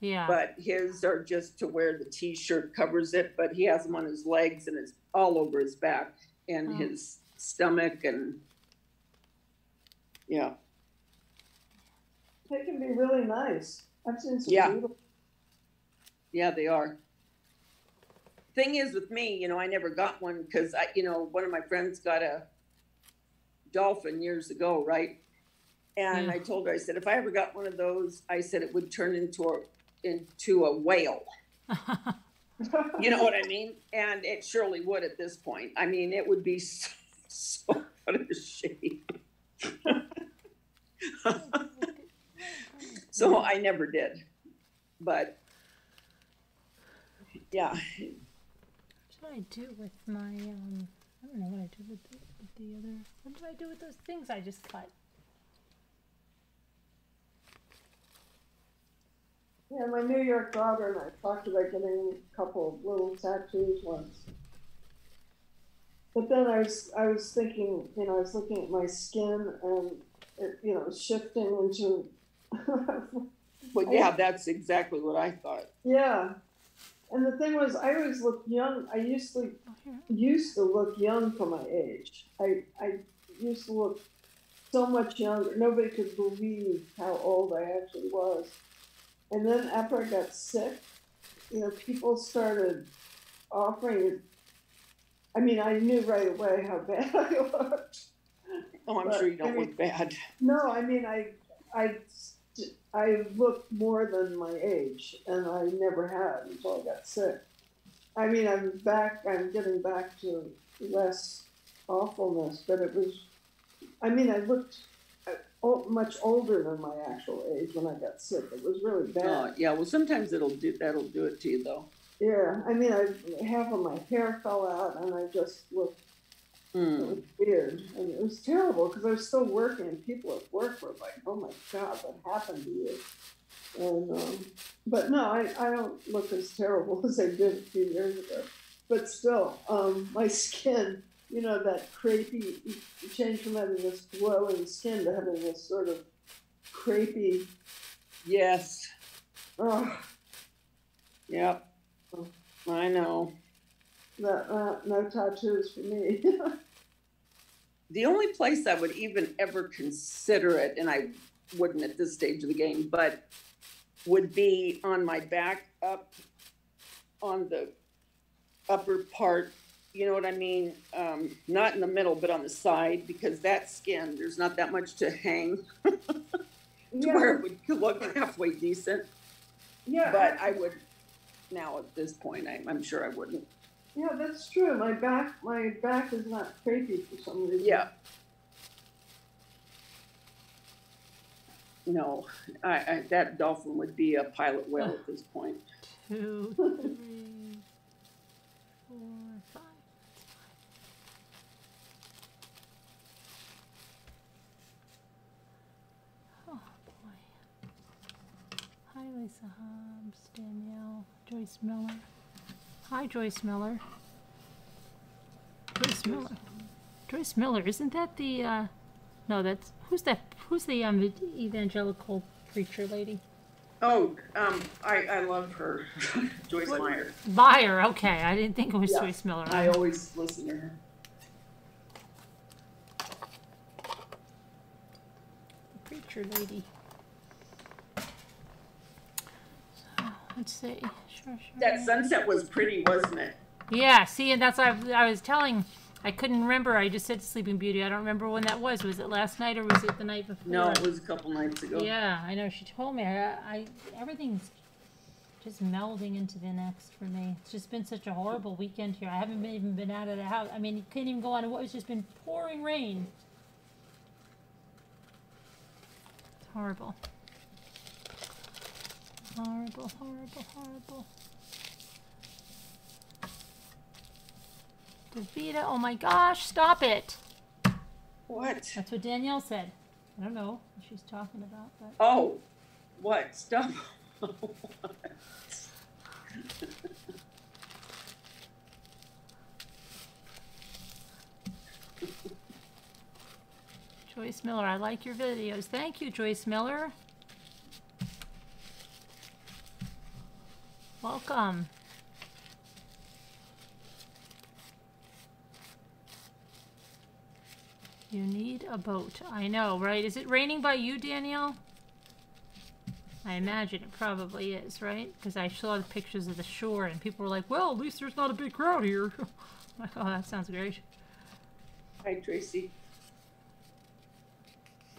Yeah. But his are just to where the T-shirt covers it, but he has them on his legs and it's all over his back and his stomach and yeah. They can be really nice. I've seen some Yeah. beautiful. Yeah, they are. Thing is with me, I never got one because one of my friends got a dolphin years ago, right? And Yeah. I told her, I said, if I ever got one of those, I said it would turn into a whale. You know what I mean? And it surely would at this point. I mean, it would be so out of shape. So I never did. But yeah. What should I do with my, I don't know what I do with the other, what did I do with those things I just cut? Yeah, my New York daughter and I talked about getting a couple of little tattoos once. But then I was thinking, you know, I was looking at my skin and it, you know, shifting into. Well, yeah, that's exactly what I thought. Yeah, and the thing was, I always looked young. I used to look young for my age. I used to look so much younger. Nobody could believe how old I actually was. And then after I got sick, you know, people started offering. I mean, I knew right away how bad I looked. Oh, I'm sure you don't look bad. No, I mean, I looked more than my age, and I never had until I got sick. I mean, I'm getting back to less awfulness, but it was, I mean, I looked much older than my actual age when I got sick. It was really bad. Yeah, well, sometimes that'll do it to you, though. Yeah, I mean, half of my hair fell out, and I just looked it was weird. And it was terrible because I was still working, and people at work were like, "Oh my God, what happened to you?" And but no, I don't look as terrible as I did a few years ago. But still, my skin, you know, that crepey, you change from having this glowing skin to having this sort of crepey. Yes. Oh. Yep. I know. No tattoos for me. The only place I would even ever consider it, and I wouldn't at this stage of the game, but would be on my back, up on the upper part, you know what I mean? Not in the middle, but on the side, because that skin, there's not that much to hang to where it would look halfway decent. Yeah. But I would, now at this point, I'm sure I wouldn't. Yeah, that's true. My back is not crepey for some reason. Yeah. No, that dolphin would be a pilot whale at this point. 2, 3, 4, 5. Oh boy. Hi Lisa Hobbs, Danielle, Joyce Miller. Hi Joyce Miller. Joyce Miller. Joyce Miller, isn't that the no, that's who's the evangelical preacher lady? Oh, I love her. Joyce Meyer. Meyer, okay. I didn't think it was Joyce Miller. I always listen to her. The preacher lady. So, let's see. Sure. That sunset was pretty, wasn't it? Yeah, see, and that's what I was telling. I couldn't remember. I just said Sleeping Beauty. I don't remember when that was. Was it last night or was it the night before? No, it was a couple nights ago. Yeah, I know. She told me. Everything's just melding into the next for me. It's just been such a horrible weekend here. I haven't even been out of the house. I mean, you couldn't even go on. It's just been pouring rain. It's horrible. Horrible, horrible, horrible. Davida, oh my gosh, stop it. What? That's what Danielle said. I don't know what she's talking about. But... Oh, what? Stop. Joyce Miller, I like your videos. Thank you, Joyce Miller. Welcome. You need a boat. I know, right? Is it raining by you, Danielle? I imagine it probably is, right? Because I saw the pictures of the shore and people were like, well, at least there's not a big crowd here. I'm like, oh, that sounds great. Hi, Tracy.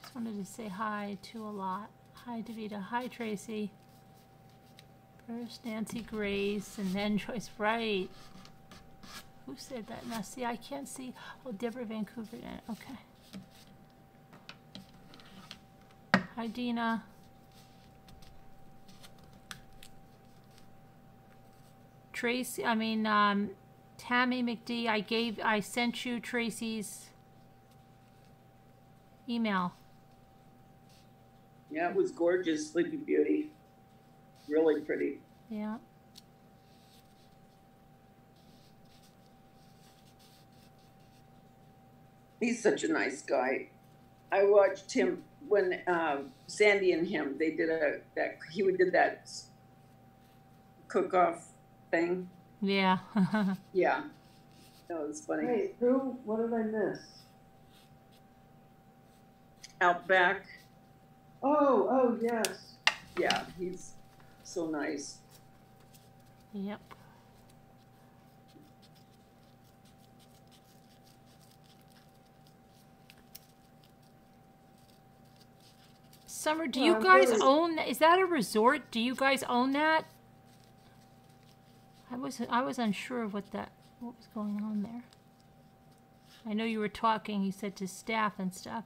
Just wanted to say hi to a lot. Hi, Davida. Hi, Tracy. First Nancy Grace and then Joyce Wright. Who said that? Now see, I can't see. Oh, Deborah Vancouver. Okay. Hi, Dina. Tracy, Tammy McD, I sent you Tracy's email. Yeah, it was gorgeous, Sleeping Beauty. Really pretty. Yeah. He's such a nice guy. I watched him when Sandy and him, they did he did that cook-off thing. Yeah. Yeah. That was funny. Hey, what did I miss? Outback. Oh, yes. Yeah, he's so nice. Yep. Summer, do you guys own, is that a resort? Do you guys own that? I was unsure of what was going on there. I know you were talking, he said, to staff and stuff.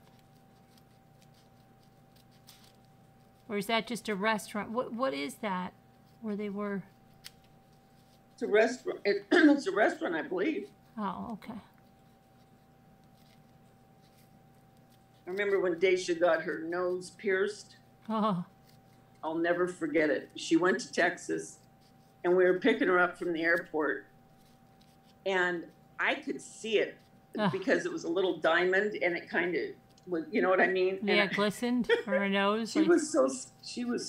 Or is that just a restaurant? What is that where they were? It's a restaurant. It's a restaurant, I believe. Oh, okay. I remember when Daisha got her nose pierced. Oh. I'll never forget it. She went to Texas, and we were picking her up from the airport, and I could see it because it was a little diamond, and it kind of was, you know what I mean? Yeah, glistened for her nose. She was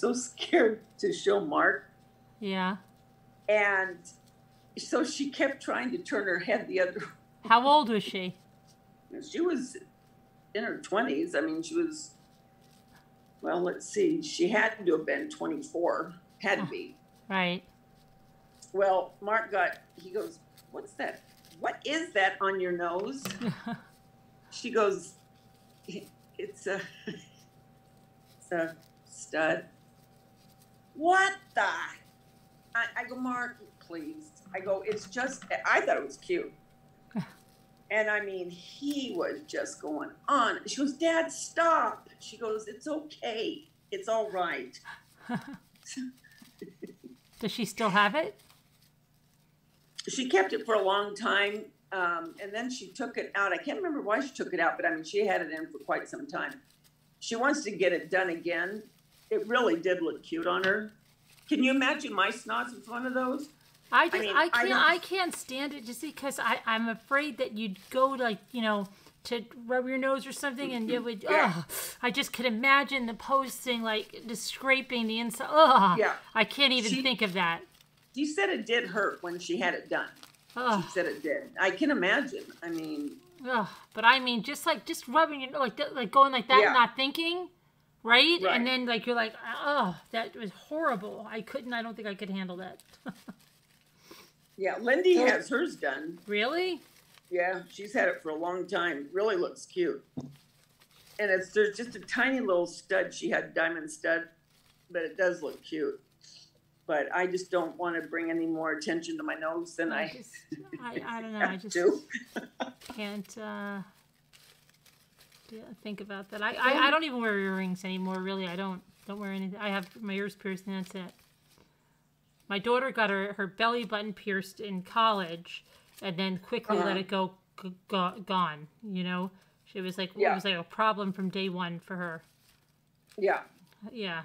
so scared to show Mark. Yeah. And so she kept trying to turn her head the other way. How old was she? She was in her 20s. I mean, she was, well, let's see. She had to have been 24. Had to be. Right. Well, Mark he goes, what's that? What is that on your nose? She goes, it's a stud. What the? I go, Mark, please. I go, it's just, I thought it was cute. And I mean, he was just going on. She goes, Dad, stop. She goes, it's okay. It's all right. Does she still have it? She kept it for a long time. And then she took it out. I can't remember why she took it out, but I mean, she had it in for quite some time. She wants to get it done again. It really did look cute on her. Can you imagine my snots in front of those? I can't stand it just because I'm afraid that you'd go like, to rub your nose or something and it would, I just could imagine the posting like just scraping the inside. Yeah. I can't even think of that. She said it did hurt when she had it done. She said it did. I can imagine. I mean. But I mean, just rubbing it like going like that, not thinking. Right? And then like you're like, that was horrible. I don't think I could handle that. Yeah, Lindy has hers done. Really? Yeah, she's had it for a long time. Really looks cute. And there's just a tiny little stud. She had diamond stud, but it does look cute. But I just don't want to bring any more attention to my nose than I don't know. I just can't think about that. I don't even wear earrings anymore. Really, I don't wear anything. I have my ears pierced and that's it. My daughter got her belly button pierced in college, and then quickly let it go gone. She was like it was like a problem from day one for her. Yeah. Yeah.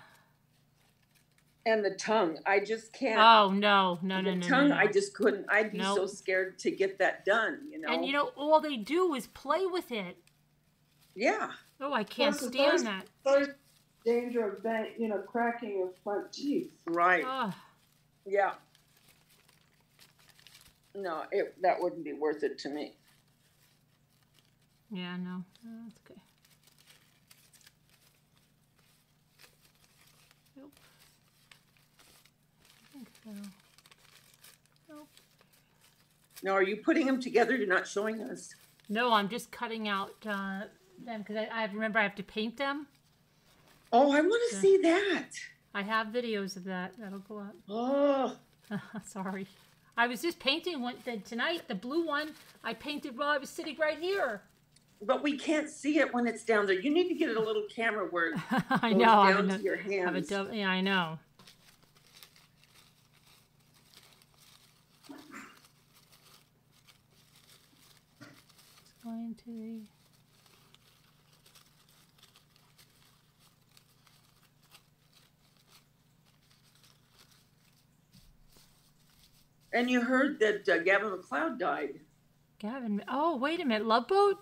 And the tongue, I just can't. Oh no! The tongue, I just couldn't. I'd be so scared to get that done. And all they do is play with it. Yeah. Oh, I can't stand that. There's danger of cracking your front teeth. Right. Yeah. No, that wouldn't be worth it to me. Yeah, no, that's okay. Nope. I think so. Nope. Now, are you putting them together? You're not showing us. No, I'm just cutting out them because I remember I have to paint them. Oh, I want to see that. I have videos of that. That'll go up. Oh. Sorry. I was just painting one tonight. The blue one I painted while I was sitting right here. But we can't see it when it's down there. You need to get a little camera where it I goes know. down to your hands. Yeah, I know. It's going to the... And you heard that Gavin McLeod died. Gavin, oh, wait a minute. Love Boat?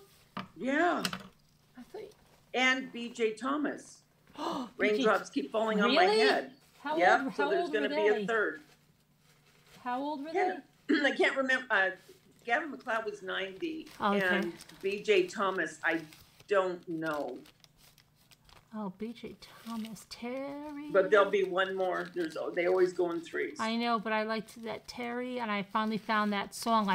Yeah. I thought... And B.J. Thomas. Raindrops keep falling on my Really? head. How Yeah, old, so how there's old going were to be they? a third. How old were Yeah. they? I can't remember. Gavin McLeod was 90. Oh, okay. And B.J. Thomas, I don't know. Oh, B.J. Thomas, Terry. But there'll be one more. They always go in threes. I know, but I liked that Terry, and I finally found that song.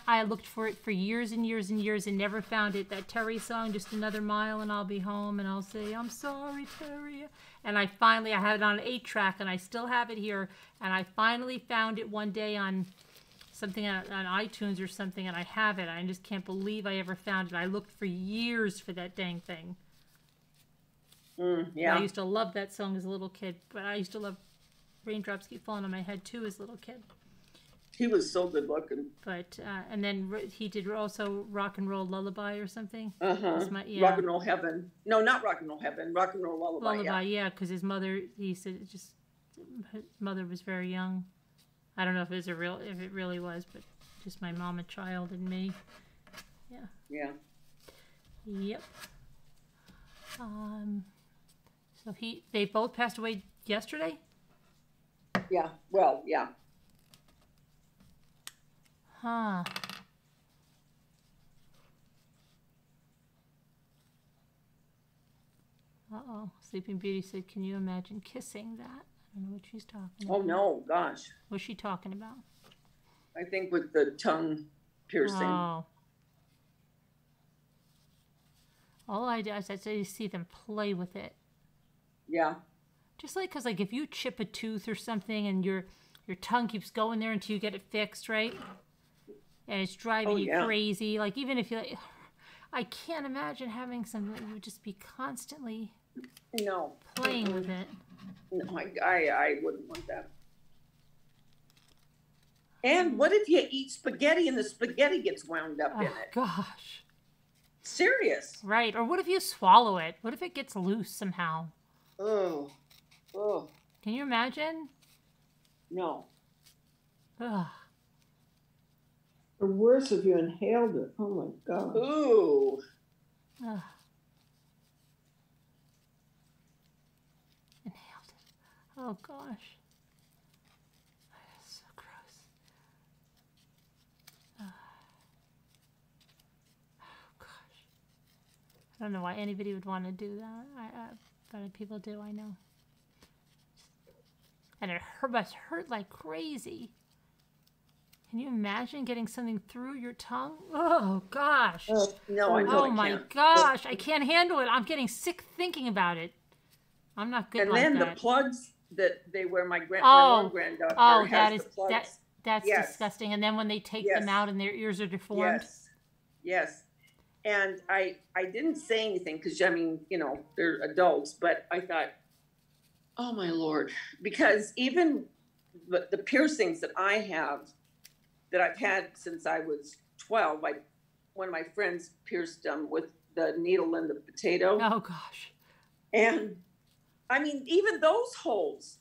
I looked for it for years and years and years and never found it. That Terry song, Just Another Mile and I'll Be Home, and I'll say, I'm sorry, Terry. And I had it on an 8-track, and I still have it here. And I finally found it one day on something on iTunes or something, and I have it. I just can't believe I ever found it. I looked for years for that dang thing. Yeah. I used to love that song as a little kid, but I used to love Raindrops Keep Falling on My Head too as a little kid. He was so good looking. But and then he did also Rock and Roll Lullaby or something. Yeah. Rock and Roll Heaven. No, not Rock and Roll Heaven. Rock and Roll Lullaby. Yeah, because his mother. He said his mother was very young. I don't know if it really was, but just my mom, a child, and me. Yeah. Yeah. Yep. So they both passed away yesterday? Yeah. Well, yeah. Huh. Uh-oh. Sleeping Beauty said, can you imagine kissing that? I don't know what she's talking about. Oh, no. Gosh. What's she talking about? I think with the tongue piercing. Oh. All I do is I see them play with it. Yeah. Just like, because like if you chip a tooth or something and your tongue keeps going there until you get it fixed, right? And it's driving you crazy. Like even if you, I can't imagine having something that you would just be constantly playing with it. No, I wouldn't want that. And what if you eat spaghetti and the spaghetti gets wound up in it? Gosh. Serious. Right. Or what if you swallow it? What if it gets loose somehow? Oh. Can you imagine? No. Ugh. Or worse if you inhaled it. Oh my God. Ooh. Ugh. Inhaled it. Oh gosh. That's so gross. Oh gosh. I don't know why anybody would want to do that. But people do, I know. And it must hurt like crazy. Can you imagine getting something through your tongue? Oh, gosh. No, I know. Oh, my gosh. I can't handle it. I'm getting sick thinking about it. I'm not good like that. And then the plugs that they wear, my one granddaughter has the plugs. That's disgusting. And then when they take them out and their ears are deformed. Yes. And I didn't say anything because, I mean, they're adults. But I thought, oh, my Lord. Because even the piercings that I have, that I've had since I was 12, one of my friends pierced them with the needle in the potato. Oh, gosh. And, I mean, even those holes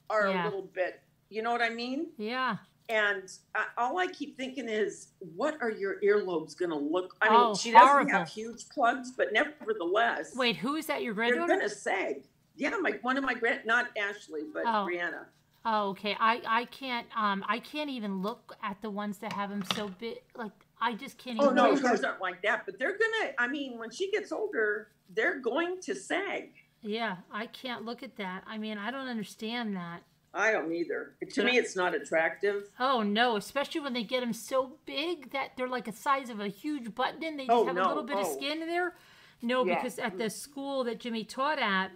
are a little bit, you know what I mean? Yeah. And all I keep thinking is, what are your earlobes going to look? I mean, she horrible. doesn't have huge plugs, but nevertheless. Wait, who is that? Your granddaughter? They're going to sag. Yeah, one of my not Ashley, but Brianna. Oh, okay. I can't even look at the ones that have them so big. Like, I just can't even. Oh, no, hers aren't like that. But they're going to, I mean, when she gets older, they're going to sag. Yeah, I can't look at that. I mean, I don't understand that. I don't either. To me, it's not attractive. Oh, no, especially when they get them so big that they're like the size of a huge button and they just have a little bit of skin in there. No, because at the school that Jimmy taught at,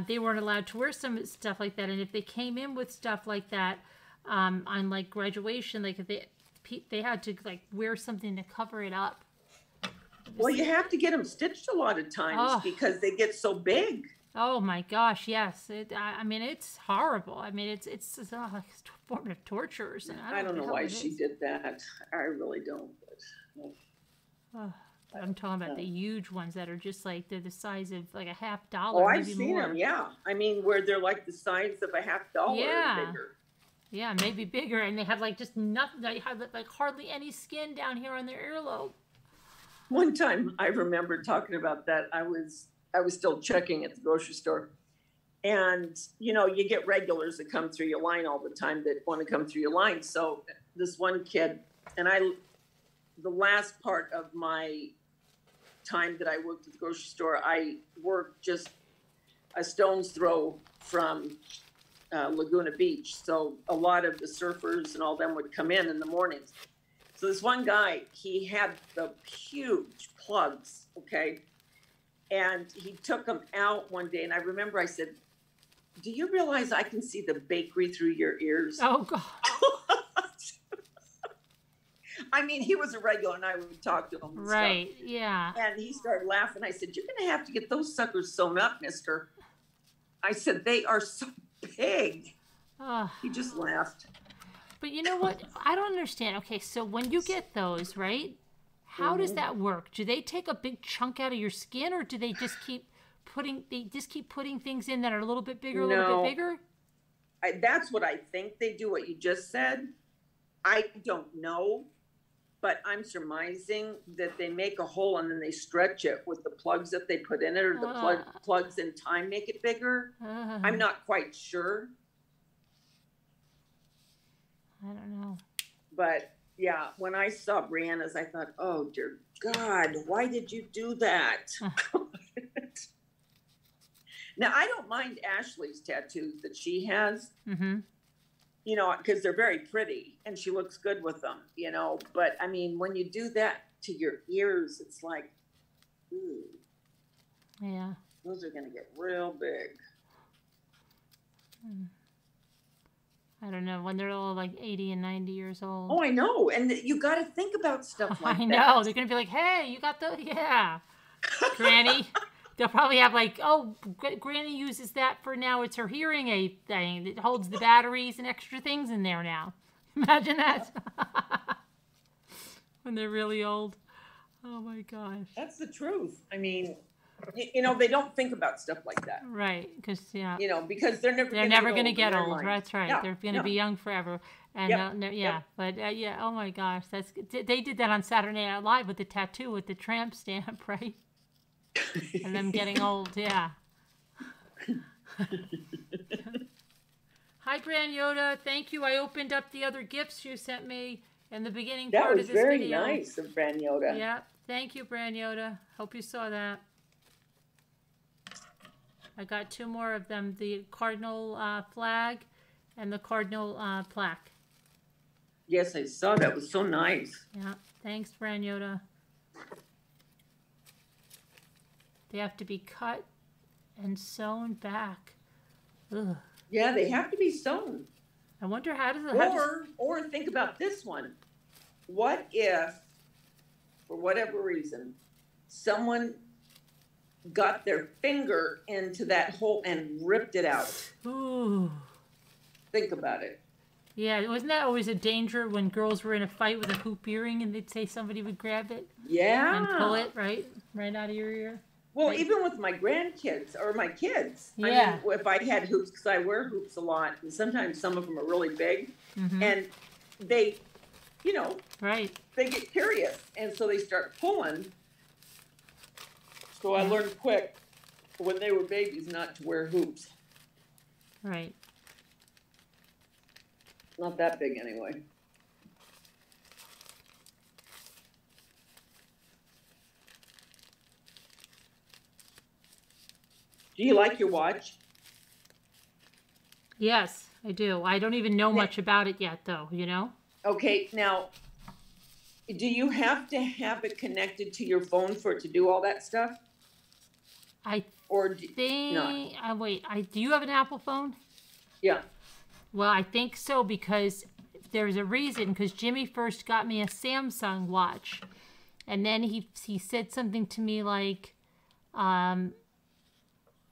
they weren't allowed to wear some stuff like that. And if they came in with stuff like that on like graduation, like if they had to like wear something to cover it up. Well, you have to get them stitched a lot of times because they get so big. Oh my gosh, yes. I mean, it's horrible. I mean, it's a form of torture. I don't know why she did that. I really don't. But, I'm talking about the huge ones that are just like, they're the size of like $50. Oh, I've seen them, yeah. I mean, where they're like the size of $50 or bigger. Yeah, maybe bigger. And they have like just nothing, they have like hardly any skin down here on their earlobe. One time I remember talking about that. I was still checking at the grocery store. And, you know, you get regulars that come through your line all the time that want to come through your line. So this one kid, and the last part of my time that I worked at the grocery store, I worked just a stone's throw from Laguna Beach. So a lot of the surfers and all them would come in the mornings. So this one guy, he had the huge plugs, okay? And he took them out one day. And I remember I said, do you realize I can see the bakery through your ears? Oh, God. I mean, he was a regular and I would talk to him. And right, stuff. Yeah. And he started laughing. I said, you're going to have to get those suckers sewn up, mister. I said, they are so big. He just laughed. But you know what? I don't understand. Okay, so when you get those, right? How does that work? Do they take a big chunk out of your skin, or do they just keep putting things in that are a little bit bigger, a little bit bigger? That's what I think they do, what you just said. I don't know, but I'm surmising that they make a hole and then they stretch it with the plugs that they put in it, or the plugs in time make it bigger. I'm not quite sure. I don't know. But yeah, when I saw Brianna's, I thought, oh dear God, why did you do that? Now, I don't mind Ashley's tattoos that she has, you know, because they're very pretty and she looks good with them, you know. But I mean, when you do that to your ears, it's like, ooh. Yeah. Those are going to get real big. I don't know, when they're all like 80 and 90 years old. Oh, I know. And you got to think about stuff like that. I know. They're going to be like, hey, you got the, Granny. They'll probably have like, oh, Granny uses that for now. It's her hearing aid thing. It holds the batteries and extra things in there now. Imagine that. When they're really old. Oh, my gosh. That's the truth. I mean, you know, they don't think about stuff like that. Right. Because, you know, because they're never going to get old. That's right. Yeah, they're going to be young forever. And but oh my gosh, they did that on Saturday Night Live with the tattoo with the tramp stamp, right? And them getting old, yeah. Hi, Bran Yoda. Thank you. I opened up the other gifts you sent me in the beginning part of this video. That was very nice of Bran Yoda. Yeah. Thank you, Bran Yoda. Hope you saw that. I got 2 more of them, the cardinal flag and the cardinal plaque. Yes, I saw that. It was so nice. Yeah. Thanks, Bran Yoda. They have to be cut and sewn back. Ugh. Yeah, they have to be sewn. I wonder how does it... Or think about this one. What if, for whatever reason, someone got their finger into that hole and ripped it out? Ooh. Think about it. Yeah, wasn't that always a danger when girls were in a fight with a hoop earring and they'd say somebody would grab it? Yeah. And pull it right out of your ear? Well, right. Even with my grandkids or my kids. Yeah. I mean, if I had hoops, because I wear hoops a lot, and sometimes some of them are really big, and they, you know, right. They get curious, and so they start pulling. So I learned quick when they were babies not to wear hoops. Right. Not that big anyway. Do you like your watch? Yes, I do. I don't even know much about it yet, though, you know? Okay, now, do you have to have it connected to your phone for it to do all that stuff? I Or think. not? Wait. Do you have an Apple phone? Yeah. Well, I think so because there's a reason. Because Jimmy first got me a Samsung watch, and then he said something to me like,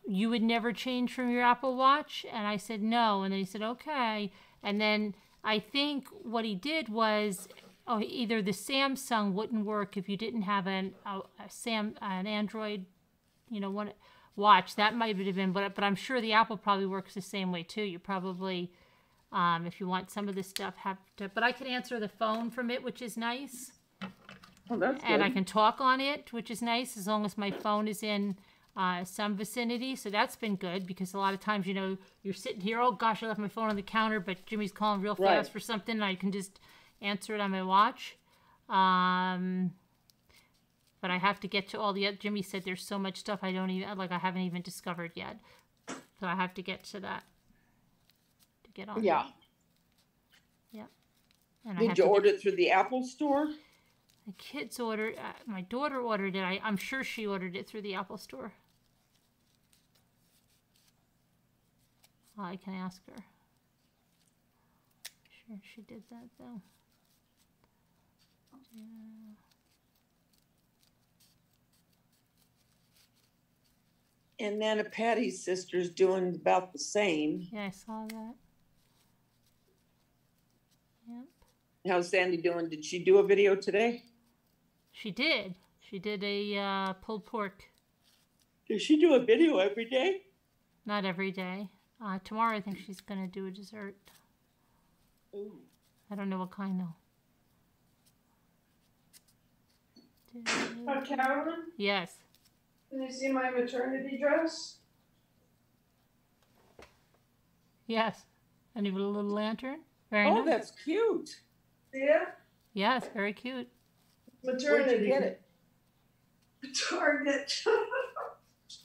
"You would never change from your Apple Watch," and I said no, and then he said okay, and then I think what he did was, either the Samsung wouldn't work if you didn't have an Android, one watch. That might have been, but I'm sure the Apple probably works the same way too. You probably, if you want some of this stuff, have to. But I can answer the phone from it, which is nice. Oh, that's good. And I can talk on it, which is nice, as long as my phone is in some vicinity. So that's been good, because a lot of times, you're sitting here, oh gosh, I left my phone on the counter, but Jimmy's calling real fast for something, and I can just answer it on my watch. But I have to get to all the other. Jimmy said there's so much stuff I haven't even discovered yet. So I have to get to that. To get on. Yeah. Yeah. And Did you order it through the Apple store? My kids ordered. My daughter ordered it. I'm sure she ordered it through the Apple store. I can ask her. Sure, she did that though. Yeah. And then Patty's sister's doing about the same. Yeah, I saw that. Yep. How's Sandy doing? Did she do a video today? She did. She did a pulled pork. Does she do a video every day? Not every day. Tomorrow I think she's going to do a dessert. Ooh. I don't know what kind though. Carolyn, Yes. can you see my maternity dress? Yes. And even a little lantern. Very Oh, nice. that's cute. Yeah, Yes, very cute. maternity. Where'd you get it? Target.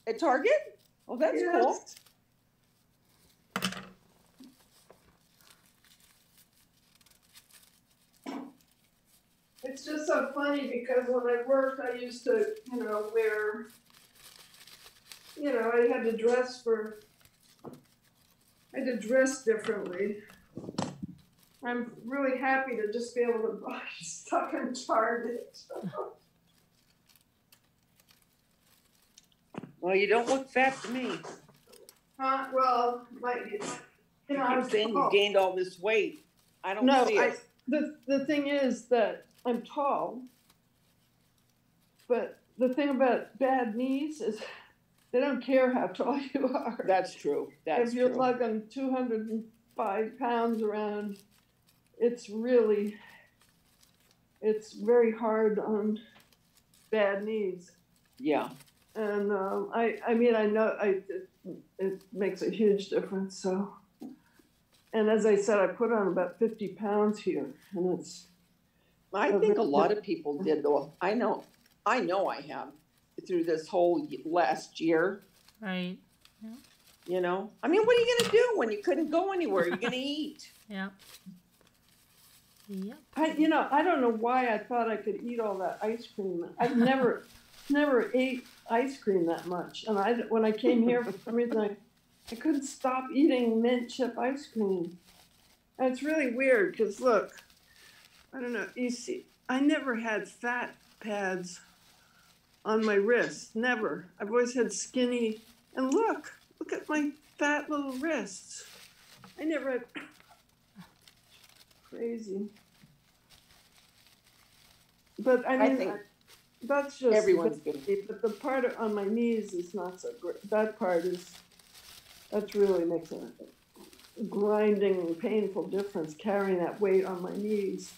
At Target? Oh, that's cool. It's just so funny because when I worked, I used to, wear, I had to dress differently. I'm really happy to just be able to buy stuff in Target. Well, you don't look fat to me. Well, You keep saying you gained all this weight. I don't see it. The thing is that I'm tall, but the thing about bad knees is they don't care how tall you are. That's true. That's if you're true. lugging 205 pounds around, it's very hard on bad knees. Yeah. And I know it makes a huge difference. So, and as I said, I put on about 50 pounds here, and it's. I think a lot of people did though. I know I have through this whole last year. Right. Yeah. I mean, what are you going to do when you couldn't go anywhere? You're going to eat. Yeah. Yep. I don't know why I thought I could eat all that ice cream. I've never ate ice cream that much. And when I came here, for some reason, I couldn't stop eating mint chip ice cream. And it's really weird because look, I don't know. You see, I never had fat pads on my wrists. Never. I've always had skinny. And look at my fat little wrists. I never had. Crazy. But I think that's just everyone's good. But the part on my knees is not so great. That part that's really makes a grinding, painful difference carrying that weight on my knees.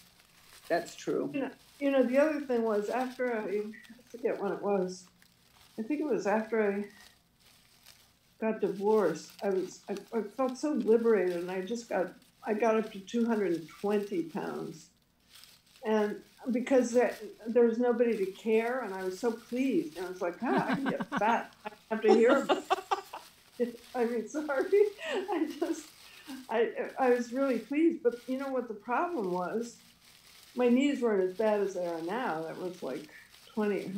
That's true. The other thing was after I forget when it was. I think it was after I got divorced. I felt so liberated, and I got up to 220 pounds, and because there was nobody to care, and I was so pleased, and I was like, I can get fat. I have to hear about it. I mean, sorry, I was really pleased, but you know what the problem was? My knees weren't as bad as they are now. That was like 20,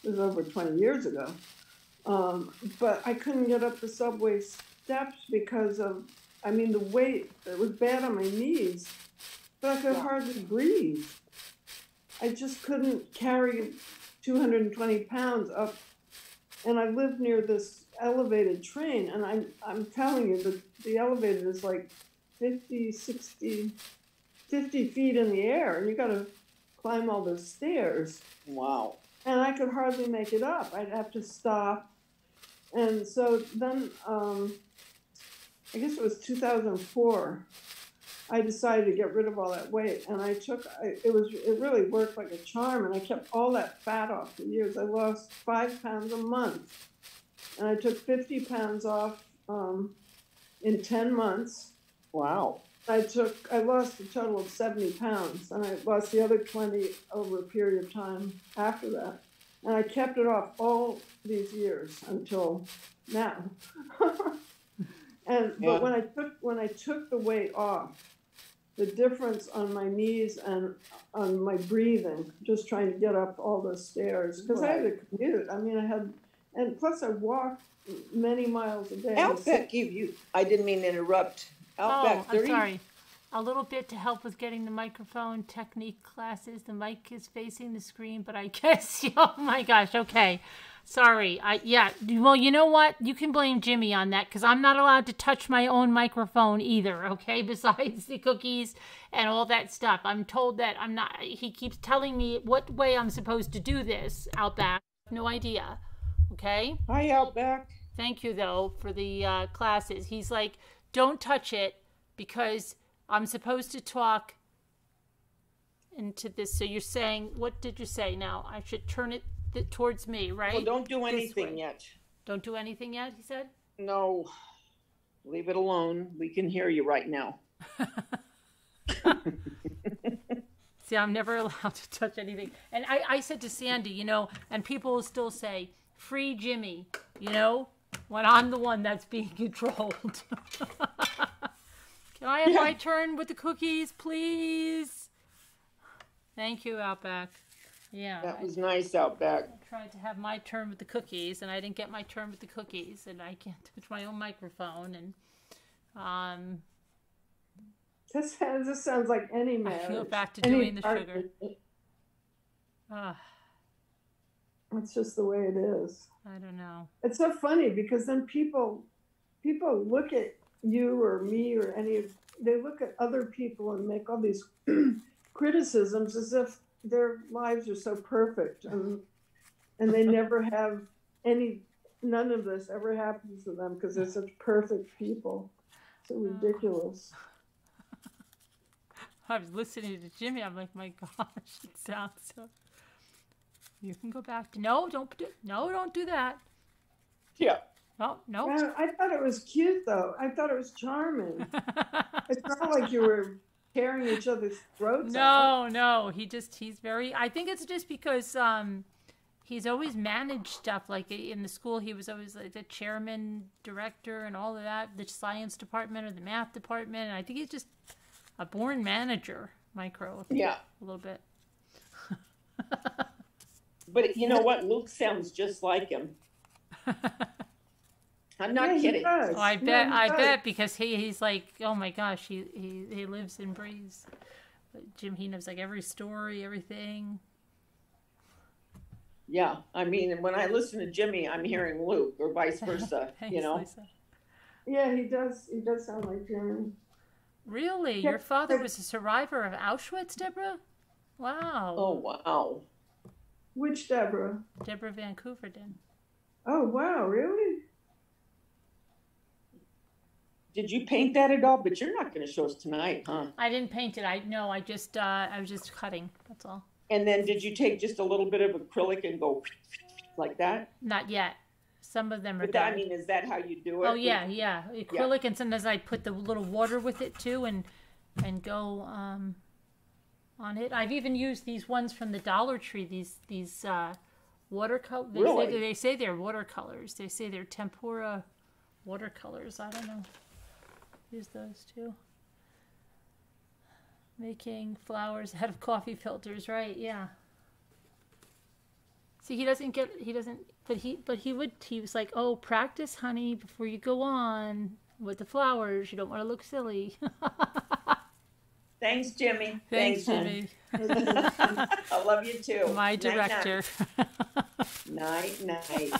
It was over 20 years ago. But I couldn't get up the subway steps because of, I mean, the weight. It was bad on my knees, but I could hardly breathe. I just couldn't carry 220 pounds up. And I lived near this elevated train, and I'm telling you, the elevator is like 50, 60, 50 feet in the air, and you got to climb all those stairs. Wow. And I could hardly make it up. I'd have to stop. And so then, I guess it was 2004, I decided to get rid of all that weight. And it really worked like a charm. And I kept all that fat off for years. I lost 5 pounds a month. And I took 50 pounds off in 10 months. Wow. I lost a total of 70 pounds, and I lost the other 20 over a period of time after that. And I kept it off all these years until now. But when I took the weight off, the difference on my knees and on my breathing, just trying to get up all those stairs, because I had to commute. I mean, and plus I walked many miles a day. Outback gave you, I didn't mean to interrupt. Outback 30. I'm sorry. A little bit to help with getting the microphone technique classes. The mic is facing the screen, but I guess, oh my gosh, okay. Sorry. Well, you know what? You can blame Jimmy on that, because I'm not allowed to touch my own microphone either, okay? Besides the cookies and all that stuff. I'm told that I'm not, he keeps telling me what way I'm supposed to do this, Outback. No idea, okay? Hi, Outback. Thank you, though, for the classes. He's like, don't touch it, because I'm supposed to talk into this. So you're saying, what did you say now? I should turn it towards me, right? Well, don't do anything yet. Don't do anything yet, he said? No. Leave it alone. We can hear you right now. See, I'm never allowed to touch anything. And I said to Sandy, and people will still say, free Jimmy, when I'm the one that's being controlled. Can I have my turn with the cookies, please? Thank you, Outback. Yeah. That was nice, Outback. I tried to have my turn with the cookies, and I didn't get my turn with the cookies, and I can't touch my own microphone. And This sounds like any marriage. I feel back to doing the sugar. It's just the way it is. I don't know. It's so funny because then people look at you or me or they look at other people and make all these criticisms as if their lives are so perfect and they never have none of this ever happens to them because they're such perfect people. So ridiculous. I was listening to Jimmy. I'm like, my gosh, it sounds so. You can go back to don't do that. Yeah. No. Yeah, I thought it was cute though. I thought it was charming. It's not like you were tearing each other's throats out. No. He's very. I think it's just because he's always managed stuff. Like in the school, he was always like the chairman, director, and all of that. The science department or the math department. And I think he's just a born manager, micro. Yeah. A little bit. But you know what? Luke sounds just like him. I'm not kidding. Oh, I bet because he's like, oh my gosh, he lives and breathes. But Jim, he knows like every story, everything. Yeah, I mean, when I listen to Jimmy, I'm hearing Luke, or vice versa. Thanks, Lisa. Yeah, he does. He does sound like Jimmy. Really, your father was a survivor of Auschwitz, Deborah? Wow. Oh wow. Which Deborah? Deborah Van Couverdon. Oh wow, really? Did you paint that at all? But you're not going to show us tonight, huh? I didn't paint it. I was just cutting. That's all. And then did you take just a little bit of acrylic and go like that? Not yet. Some of them are But done. I mean, is that how you do it? Oh yeah. Acrylic, and sometimes I put the little water with it too, and go on it. I've even used these ones from the Dollar Tree. These watercolor. Really? They say they're watercolors. They say they're tempera watercolors. I don't know. Use those too. Making flowers out of coffee filters, right? Yeah. See, he doesn't, but he was like, oh, practice, honey, before you go on with the flowers. You don't want to look silly. Thanks, Jimmy. Thanks, Jimmy. I love you too. My director. Night, night.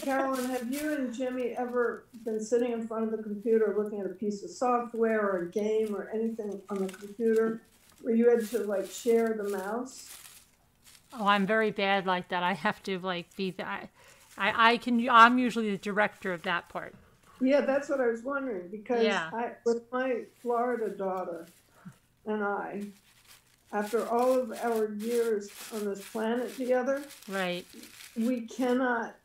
Carolyn, have you and Jimmy ever been sitting in front of the computer looking at a piece of software or a game or anything on the computer where you had to like share the mouse? Oh, I'm very bad like that. I have to like be that. I'm usually the director of that part. Yeah, that's what I was wondering, because with my Florida daughter and I, after all of our years on this planet together, right, we cannot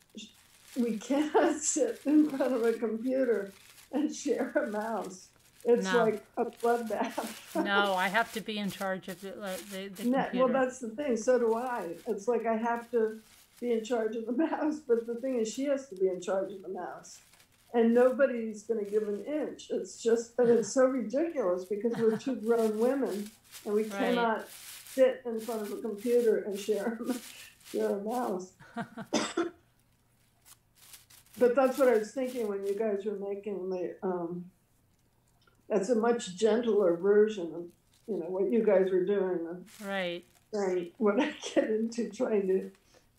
sit in front of a computer and share a mouse. It's like a bloodbath. No, I have to be in charge of the computer. Well, that's the thing. So do I. It's like I have to be in charge of the mouse, but the thing is, she has to be in charge of the mouse. And nobody's going to give an inch. It's just, and it's so ridiculous because we're two grown women and we cannot sit in front of a computer and share a mouse. But that's what I was thinking when you guys were making the, that's a much gentler version of, what you guys were doing. Right. And what I get into trying to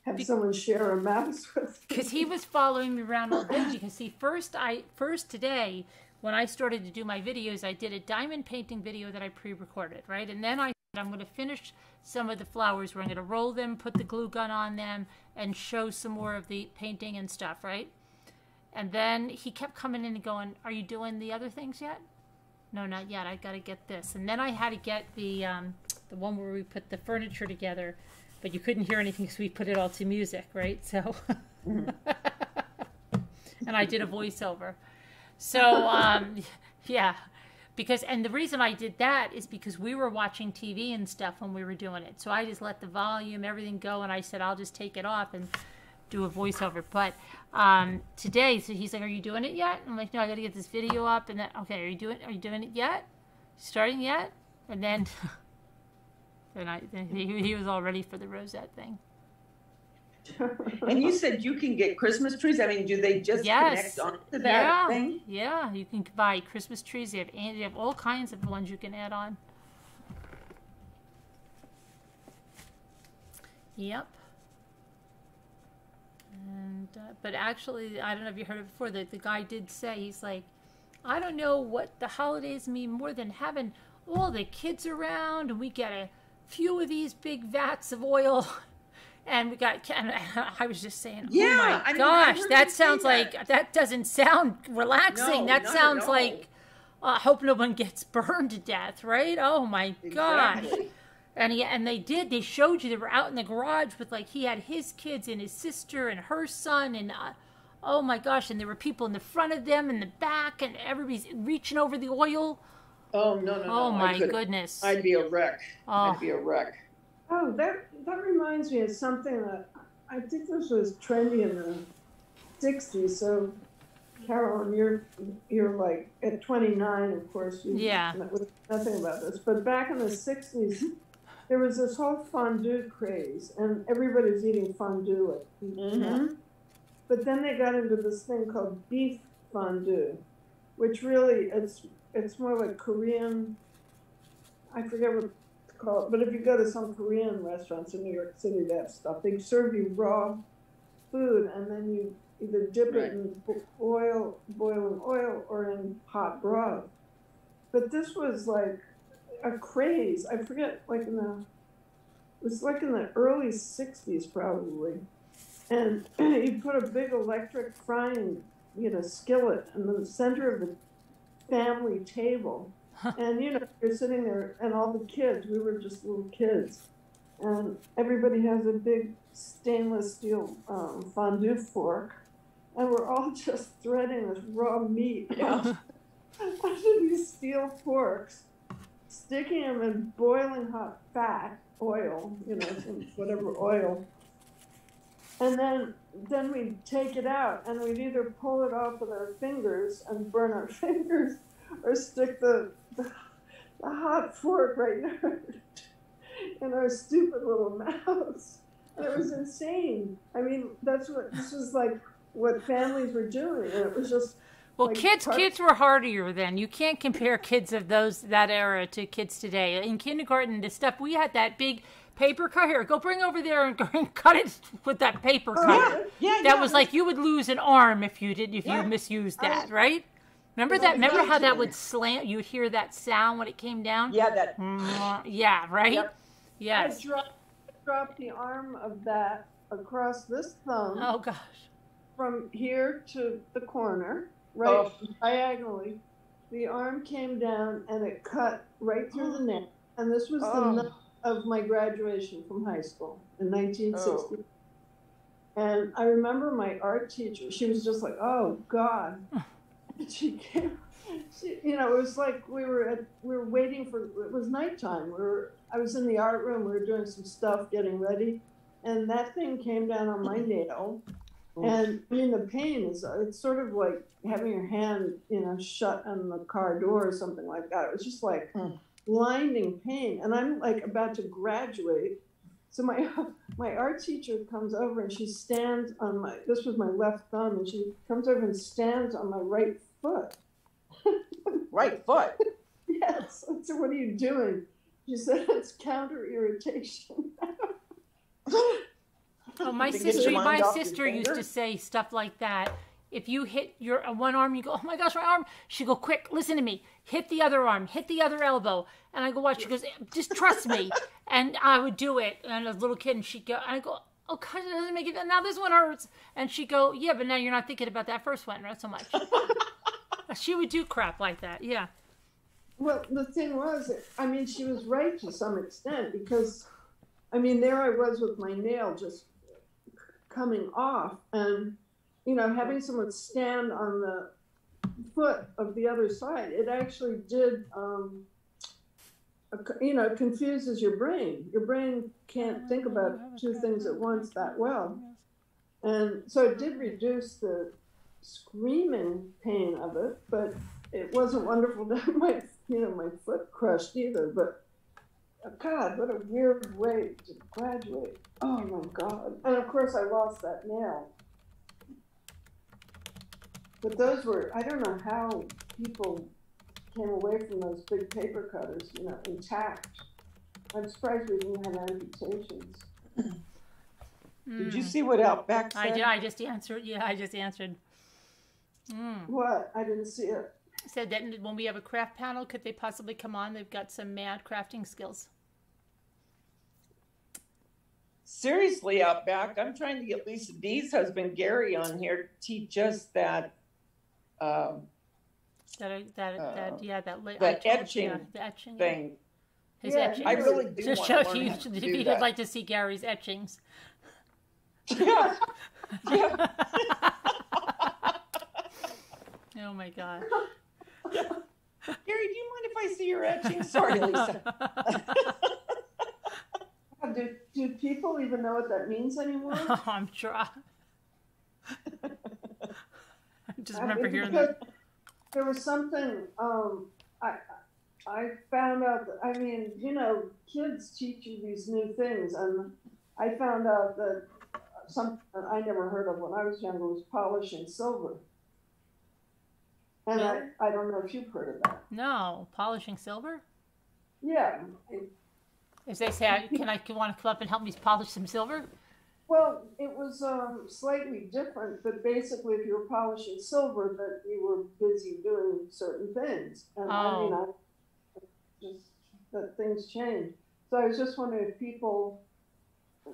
have someone share a mouse with me. Because he was following me around all day. Because see, first today, when I started to do my videos, I did a diamond painting video that I pre-recorded, right? And then I said I'm going to finish some of the flowers where I'm going to roll them, put the glue gun on them, and show some more of the painting and stuff, right? And then he kept coming in and going, are you doing the other things yet? No, not yet. I got to get this. And then I had to get the one where we put the furniture together. But you couldn't hear anything because we put it all to music, right? So, and I did a voiceover. So, yeah, and the reason I did that is because we were watching TV and stuff when we were doing it. So I just let the volume, everything go, and I said, I'll just take it off and do a voiceover. But today, so he's like, are you doing it yet? I'm like, no, I got to get this video up. And then, okay, are you doing it yet? Starting yet? And then... And he was all ready for the rosette thing. And you said you can get Christmas trees? I mean, do they just connect onto that thing? Yeah, you can buy Christmas trees. They have all kinds of ones you can add on. Yep. And but actually, I don't know if you heard it before, the guy did say, he's like, I don't know what the holidays mean more than having all the kids around, and we get a few of these big vats of oil, and we got. And I was just saying, oh my gosh, that sounds like that doesn't sound relaxing. That sounds like I hope no one gets burned to death, right? Oh my gosh. And they showed you, they were out in the garage with, like, he had his kids and his sister and her son, and oh my gosh, and there were people in the front of them, in the back, and everybody's reaching over the oil. Oh, no. Oh, my goodness. I'd be a wreck. I'd be a wreck. Oh, that reminds me of something that I think this was trendy in the 60s. So, Carolyn, you're like at 29, of course. You know nothing about this. But back in the 60s, there was this whole fondue craze, and everybody's eating fondue. But then they got into this thing called beef fondue, which really it's more like Korean. I forget what to call it, but if you go to some Korean restaurants in New York City, they have stuff. They serve you raw food, and then you either dip it in boiling oil, or in hot broth. But this was like a craze. I forget, it was like in the early 60s probably. And you put a big electric frying, skillet in the center of the family table. And, you're sitting there, and all the kids, we were just little kids. And everybody has a big stainless steel fondue fork. And we're all just threading this raw meat onto these steel forks, sticking them in boiling hot fat, oil, some whatever oil. And then we'd take it out, and we'd either pull it off with our fingers and burn our fingers, or stick the hot fork right in our stupid little mouths. It was insane. I mean, this was like what families were doing, and it was just. Well, like kids were hardier then. You can't compare kids of that era to kids today. In kindergarten, the stuff we had, that big paper cut. Here, go bring over there and go and cut it with that paper cutter. That was like you would lose an arm if you misused that, right? Remember that? Remember how that would slant? You would hear that sound when it came down. Yeah, that. Yeah, right. Yep. Yes. I dropped the arm of that across this thumb. Oh gosh. From here to the corner. Right, diagonally, the arm came down and it cut right through the neck. And this was the night of my graduation from high school in 1960. And I remember my art teacher, she was just like, oh God. And she came, it was like we were waiting for, it was nighttime. I was in the art room, we were doing some stuff, getting ready. And that thing came down on my nail. And I mean, the pain it's sort of like having your hand, shut on the car door or something like that. It was just like blinding pain. And I'm like about to graduate. So my art teacher comes over and she stands on this was my left thumb, and she comes over and stands on my right foot. Right foot? Yes. I said, what are you doing? She said, it's counter irritation. Oh, my sister used to say stuff like that. If you hit your one arm, you go, oh my gosh, my arm. She'd go, quick, listen to me. Hit the other arm, hit the other elbow. And I go, what? She goes, just trust me. And I would do it. And as a little kid, and she'd go, and I go, oh gosh, it doesn't make it. Now this one hurts. And she'd go, yeah, but now you're not thinking about that first one, not so much. She would do crap like that, yeah. Well, the thing was, I mean, she was right to some extent, because, I mean, there I was with my nail just coming off, and having someone stand on the foot of the other side, it actually did it confuses your brain. Your brain can't think about two things at once that well, and so it did reduce the screaming pain of it, but it wasn't wonderful to have my foot crushed either. But God, what a weird way to graduate. Oh my God. And of course I lost that nail. But those were, I don't know how people came away from those big paper cutters, intact. I'm surprised we didn't have amputations. Did you see what Outback said? I just answered. Yeah, I just answered. What? I didn't see it. Said that when we have a craft panel, could they possibly come on? They've got some mad crafting skills. Seriously, Outback, I'm trying to get Lisa D's husband Gary on here to teach us that etching thing. His etchings. I really do want to learn how to do You'd that. like to see Gary's etchings. Yeah. Yeah. Oh my God. Yeah. Gary, do you mind if I see your etchings? Sorry, Lisa. Do people even know what that means anymore? Oh, I'm sure. I just remember hearing that. There was something I found out that, I mean, kids teach you these new things, and I found out that something I never heard of when I was younger was polishing silver. And I don't know if you've heard of that. No, polishing silver? Yeah. As they say, you want to come up and help me polish some silver? Well, it was slightly different, but basically if you were polishing silver, that you were busy doing certain things. And that things change. So I was just wondering if people,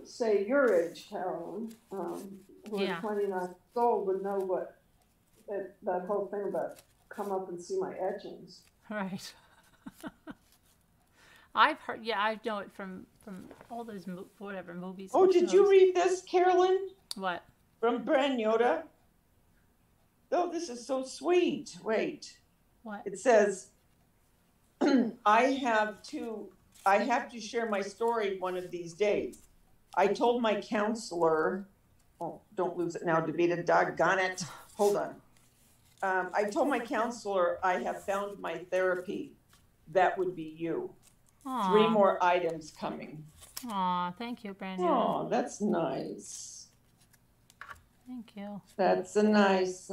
say your age, Carolyn, who are 29 years old, would know what that whole thing about come up and see my etchings. Right. I've heard, I know it from all those movies. Oh, did you read this, Carolyn? What? From Brand Yoda? Oh, this is so sweet. Wait. What? It says, I have to share my story one of these days. I told my counselor, oh, don't lose it now, Davida, doggone it. Hold on. I told my counselor I have found my therapy. That would be you. Aww. 3 more items coming. Aw, thank you, Brandon. Oh, that's nice. Thank you. That's a nice.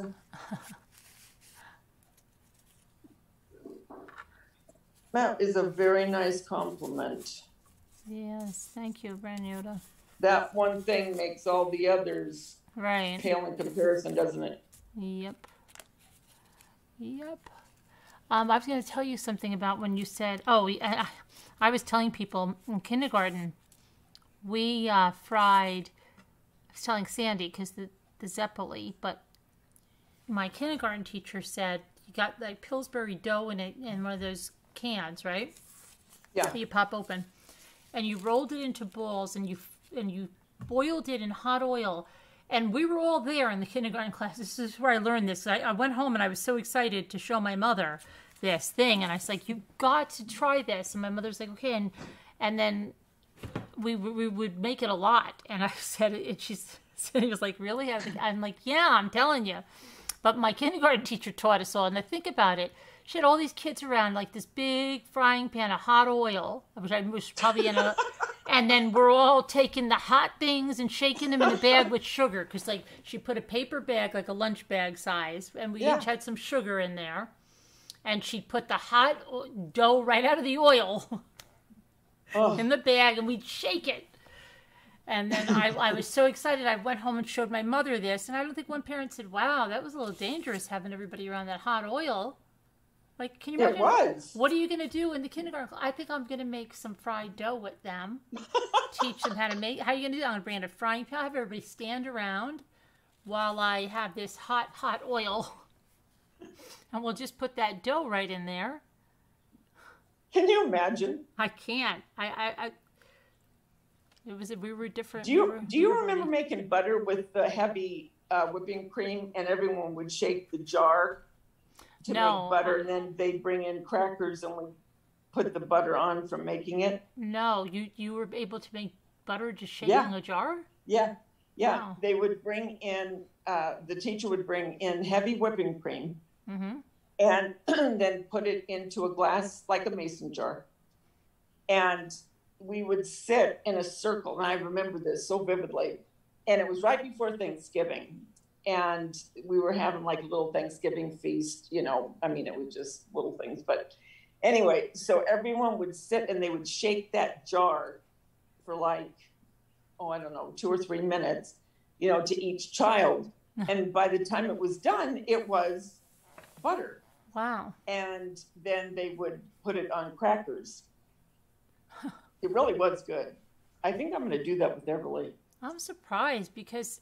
That is a very nice compliment. Yes, thank you, Brandon. That one thing makes all the others Right. pale in comparison, doesn't it? Yep. Yep. I was going to tell you something about when you said, I was telling people in kindergarten, we fried, I was telling Sandy, because the Zeppoli, but my kindergarten teacher said, you got like Pillsbury dough in one of those cans, right? Yeah. You pop open. And you rolled it into balls, and you boiled it in hot oil. And we were all there in the kindergarten class. This is where I learned this. I went home and I was so excited to show my mother this thing. And I was like, you've got to try this. And my mother's like, okay. And then we would make it a lot. And I said, and she was like, really? I'm like, yeah, I'm telling you. But my kindergarten teacher taught us all. And I think about it. She had all these kids around, like this big frying pan of hot oil, which I was probably in a... And then we're all taking the hot things and shaking them in a bag with sugar. Because, like, she put a paper bag, like a lunch bag size. And we each had some sugar in there. And she'd put the hot dough right out of the oil in the bag. And we'd shake it. And then I was so excited. I went home and showed my mother this. And I don't think one parent said, wow, that was a little dangerous having everybody around that hot oil. Like, can you imagine? It was. What are you going to do in the kindergarten? I think I'm going to make some fried dough with them. Teach them how to make. How are you going to do that? I'm going to bring in a frying pan. Have everybody stand around while I have this hot oil. And we'll just put that dough right in there. Can you imagine? I can't. We were different. Do you remember making butter with the heavy whipping cream, and everyone would shake the jar to make butter, and then they'd bring in crackers and we put the butter on from making it? No, you were able to make butter just shaking a jar? Yeah. Wow. They would bring in, the teacher would bring in heavy whipping cream and then put it into a glass, like a mason jar. And we would sit in a circle, and I remember this so vividly. And it was right before Thanksgiving. And we were having like a little Thanksgiving feast, you know. I mean, it was just little things. But anyway, so everyone would sit and they would shake that jar for like, I don't know, 2 or 3 minutes, you know, to each child. And by the time it was done, it was butter. Wow. And then they would put it on crackers. It really was good. I think I'm going to do that with Everly. I'm surprised because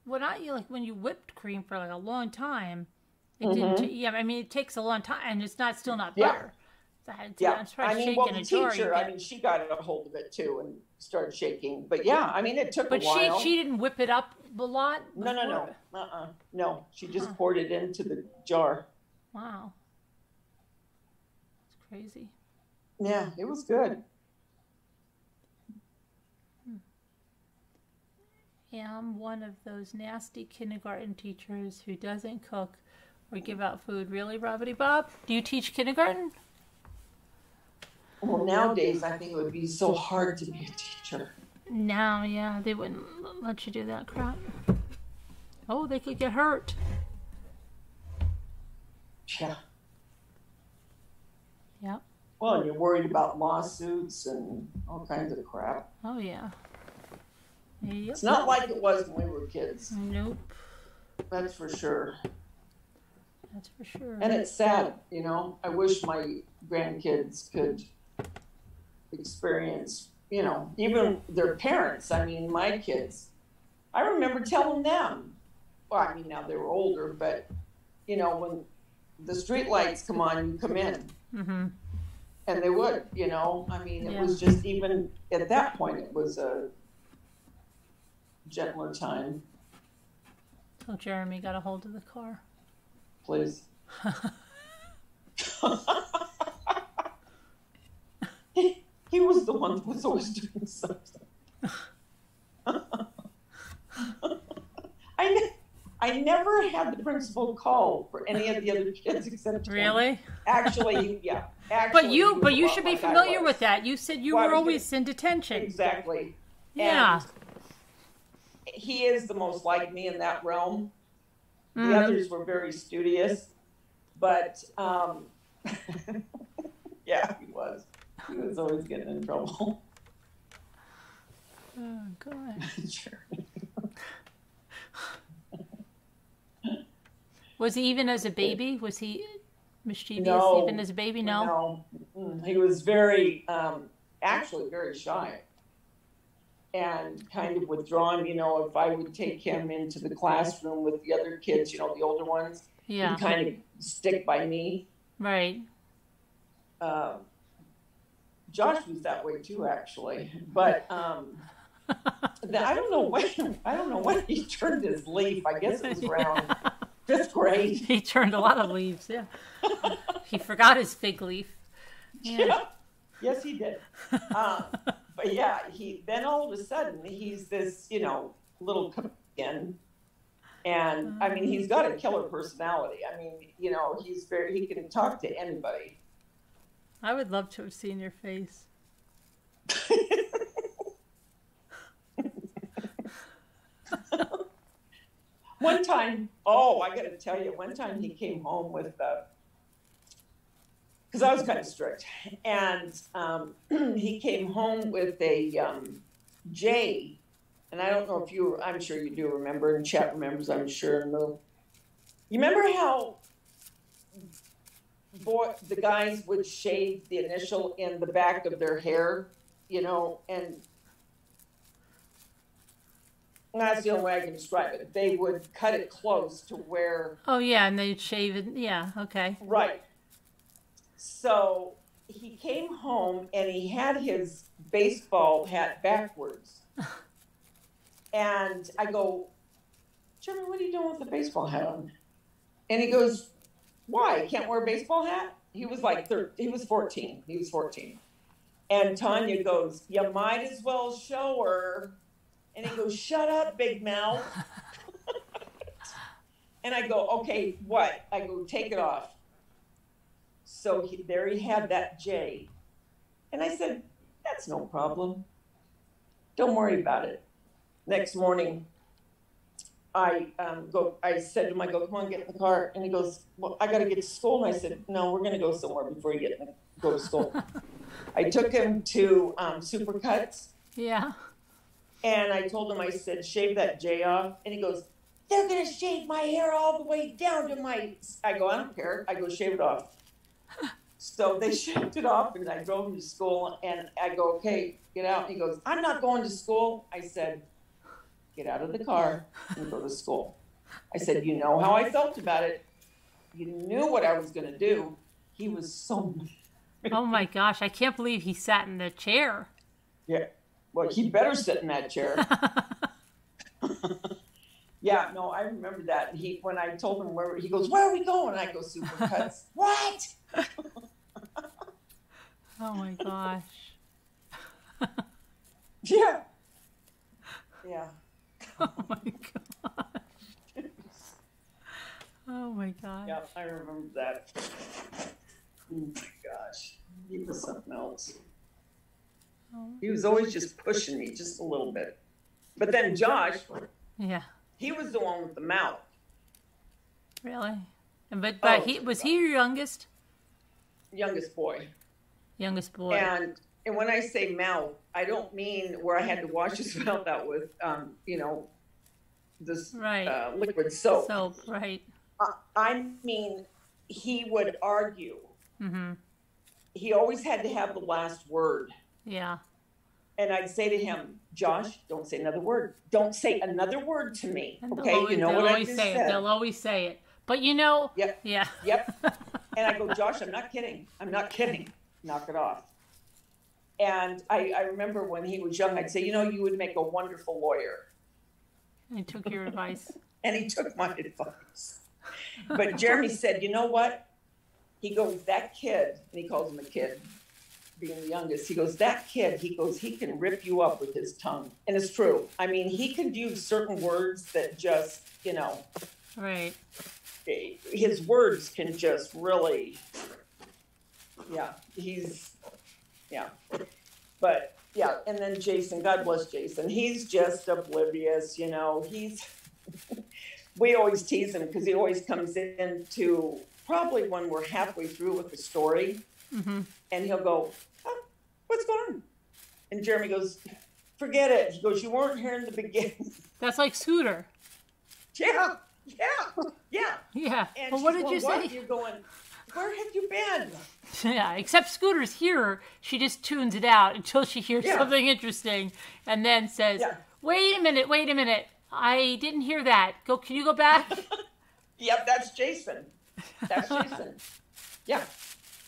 when you whipped cream for like a long time, it didn't. I mean, it takes a long time, and it's still not butter. I'm surprised the teacher, she got a hold of it too and started shaking. But yeah, I mean, it took a while. But she didn't whip it up a lot. No. No, she just poured it into the jar. Wow, it's crazy. Yeah, it was good. I'm one of those nasty kindergarten teachers who doesn't cook or give out food. Really, Robbity Bob? Do you teach kindergarten? Well, nowadays, I think it would be so hard to be a teacher. Now, yeah, they wouldn't let you do that crap. Oh, they could get hurt. Yeah. Yep. Well, and you're worried about lawsuits and all kinds of crap. Oh, yeah. Yep. It's not like it was when we were kids. Nope. That's for sure. That's for sure. And it's sad, you know. I wish my grandkids could experience, you know, even their parents. I mean, my kids. I remember telling them, well, I mean, now they were older, but, you know, when the street lights come on, you come in. Mm-hmm. And they would, you know. I mean, it was just, even at that point, it was a gentler time. So Jeremy got a hold of the car. Please. He was the one that was always doing something. I never had the principal call for any of the other kids except him. Really? Actually, yeah. Actually, But you should be like familiar with that. You said you were always in detention. Exactly. Yeah. And he is the most like me in that realm. The others were very studious, but yeah, he was. He was always getting in trouble. Oh, God. Sure. Was he even as a baby? Was he mischievous even as a baby? No. No. He was very, actually very shy and kind of withdrawn. You know, if I would take him into the classroom with the other kids, you know, the older ones, yeah, he'd kind of stick by me. Right. Josh was that way too, actually, but I don't know when he turned his leaf. I guess it was around 5th grade. He turned a lot of leaves. Yeah. He forgot his fig leaf. Yeah. Yes, he did. But yeah, then all of a sudden he's this, you know, little comedian, and I mean he's got a killer personality. I mean, you know, he can talk to anybody. I would love to have seen your face. One time, I got to tell you, one time he came home with, because I was kind of strict, and he came home with a J, and I don't know if I'm sure you do remember, and chat remembers, I'm sure. You remember how the guys would shave the initial in the back of their hair, you know, and that's the only way I can describe it. They would cut it close to where... Oh, yeah, and they'd shave it. Yeah, okay. Right. So he came home, and he had his baseball hat backwards. And I go, Jimmy, what are you doing with the baseball hat on? And he goes, why? Can't wear a baseball hat? He was like 14. He was 14. And Tanya goes, you might as well show her. And he goes, shut up, big mouth. And I go, okay, what? I go, take it off. So there he had that J. And I said, that's no problem. Don't worry about it. Next morning, I said to him, I go, come on, get in the car. And he goes, well, I got to get to school. And I said, no, we're going to go somewhere before you go to school. I took him to Supercuts. Yeah. And I told him, I said, shave that J off. And he goes, they're going to shave my hair all the way down to my... I go, I don't care. I go, shave it off. So they shaved it off, and I drove him to school. And I go, okay, get out. And he goes, I'm not going to school. I said, get out of the car and go to school. I said, you know how I felt about it. You knew what I was going to do. He was so... Oh, my gosh. I can't believe he sat in the chair. Yeah. Well, he better sit in that chair. Yeah, no, I remember that. When I told him he goes, where are we going? And I go, Supercuts. What? Oh my gosh. Yeah. Yeah. Oh my gosh. Oh my gosh. Yeah, I remember that. Oh my gosh. He was something else. He was always just pushing me just a little bit. But then Josh, yeah, he was the one with the mouth. Really? But was he your youngest? Youngest boy. Youngest boy. And when I say mouth, I don't mean where I had to wash his mouth out with, you know, this right. Liquid soap. Soap, right. I mean, he would argue. Mm-hmm. He always had to have the last word. Yeah. And I'd say to him, Josh, don't say another word. Don't say another word to me. And okay, you know what I just said. They'll always say it. But you know. Yep. Yeah. Yep. And I go, Josh, I'm not kidding. I'm not kidding. Knock it off. And I remember when he was young, I'd say, you know, you would make a wonderful lawyer. And he took your advice. And he took my advice. But Jeremy said, you know what? He goes, that kid, and he calls him a kid, being the youngest, he goes, that kid, he goes, he can rip you up with his tongue. And it's true. I mean, he could use certain words that just, you know. Right. His words can just really Yeah, yeah. But, yeah, and then Jason, God bless Jason. He's just oblivious, you know. We always tease him because he always comes in to probably when we're halfway through with the story. Mm-hmm. And he'll go, oh, what's going on? And Jeremy goes, forget it. He goes, you weren't here in the beginning. That's like Scooter. Yeah. Yeah. And well, what did going, you say? You're going, where have you been? Yeah, except Scooter's here. She just tunes it out until she hears something interesting and then says, wait a minute. I didn't hear that. Can you go back? Yep, that's Jason. Yeah.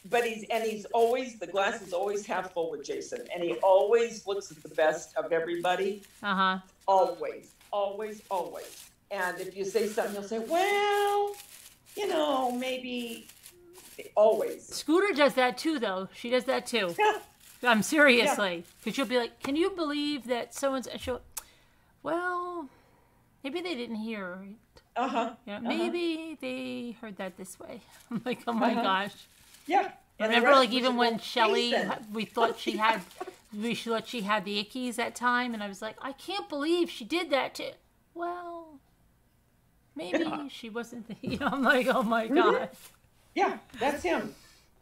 But he's always, the glass is always half full with Jason. And he always looks at the best of everybody. Uh-huh. Always. And if you say something, he'll say, well, you know, maybe, always. Scooter does that too, though. She does that too. Yeah. Seriously. Because she'll be like, can you believe that someone's, well, maybe they didn't hear it. Uh-huh. Yeah, maybe they heard that this way. I'm like, oh my gosh. Yeah. Remember, like, even when Shelly, we thought she had the ickies that time, and I was like, I can't believe she did that to, well, maybe she wasn't, I'm like, oh my God. Yeah, that's him.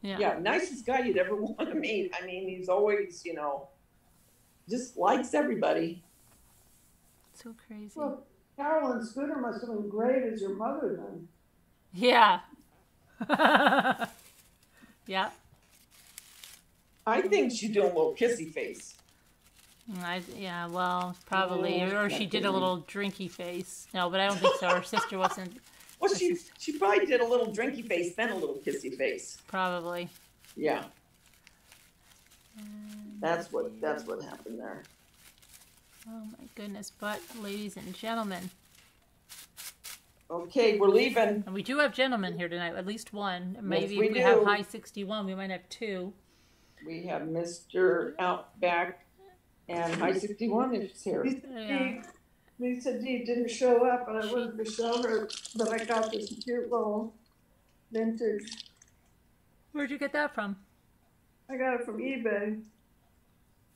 Yeah, nicest guy you'd ever want to meet. I mean, he's always, just likes everybody. So crazy. Well, Carol and Scooter must have been great as your mother then. Yeah. Yeah. I think she's doing a little kissy face. Well, probably. Or she did a little drinky face. No, but I don't think so. Her sister wasn't. Well, she probably did a little drinky face, then a little kissy face. Probably. Yeah. That's what happened there. Oh my goodness. But ladies and gentlemen. Okay, we're leaving. And we do have gentlemen here tonight, at least one. Maybe yes, if we have High 61, we might have two. We have Mr. Outback and High 61 is here. Lisa D didn't show up, and I wanted to show her that I got this cute little vintage. Where'd you get that from? I got it from eBay.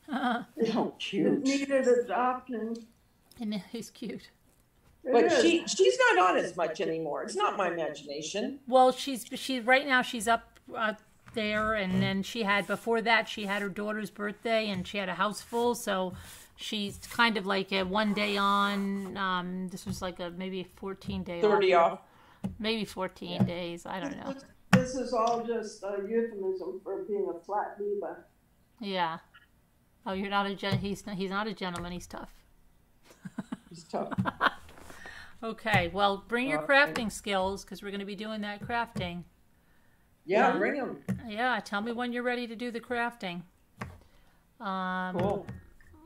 Oh, cute. It needed adopting. And he's cute. But she's not on as much anymore. It's not my imagination. Well, she's right now she's up there, and then before that she had her daughter's birthday, and she had a house full, so she's kind of like a 1 day on. This was like maybe a 14-day 30 off. Maybe 14 days. I don't know. This is all just a euphemism for being a flat diva. Yeah. Oh, you're not he's not a gentleman. He's tough. He's tough. Okay, well, bring your crafting skills, because we're going to be doing that crafting. Yeah, bring them. Yeah, tell me when you're ready to do the crafting. Cool.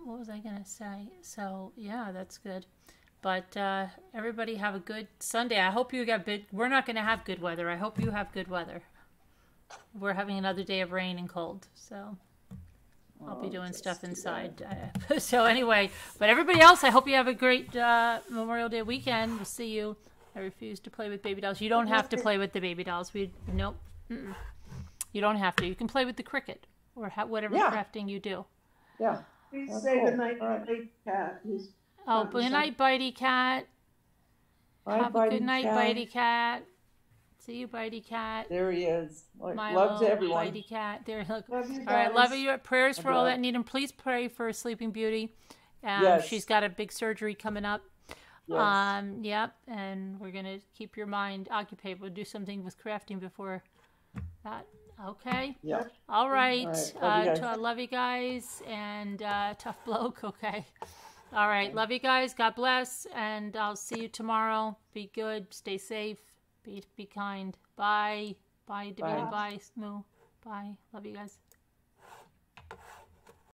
What was I going to say? So, yeah, that's good. But everybody have a good Sunday. I hope you we're not going to have good weather. I hope you have good weather. We're having another day of rain and cold, so I'll be doing stuff inside. So anyway, but everybody else, I hope you have a great Memorial Day weekend. We'll see you. I refuse to play with baby dolls. You don't have to play with the baby dolls. Nope. Mm-mm. You don't have to. You can play with the cricket or whatever crafting you do. Yeah. Please say goodnight to the cat. Good night, Bitey Cat. Have a good night, Bitey Cat. See you, Bitey Cat. There he is. My love to everyone. Bitey Cat. There, look. Love you guys. All right, love you. Prayers for all that need, and please pray for Sleeping Beauty. Yes. She's got a big surgery coming up. Yes. Yep, and we're gonna keep your mind occupied. We'll do something with crafting before that. Okay. Yep. All right. Love you guys. Love you guys, and tough bloke. Okay. All right. Love you guys. God bless, and I'll see you tomorrow. Be good. Stay safe. Be kind. Bye. Bye, Davina. Bye, Smoo. Bye. Love you guys.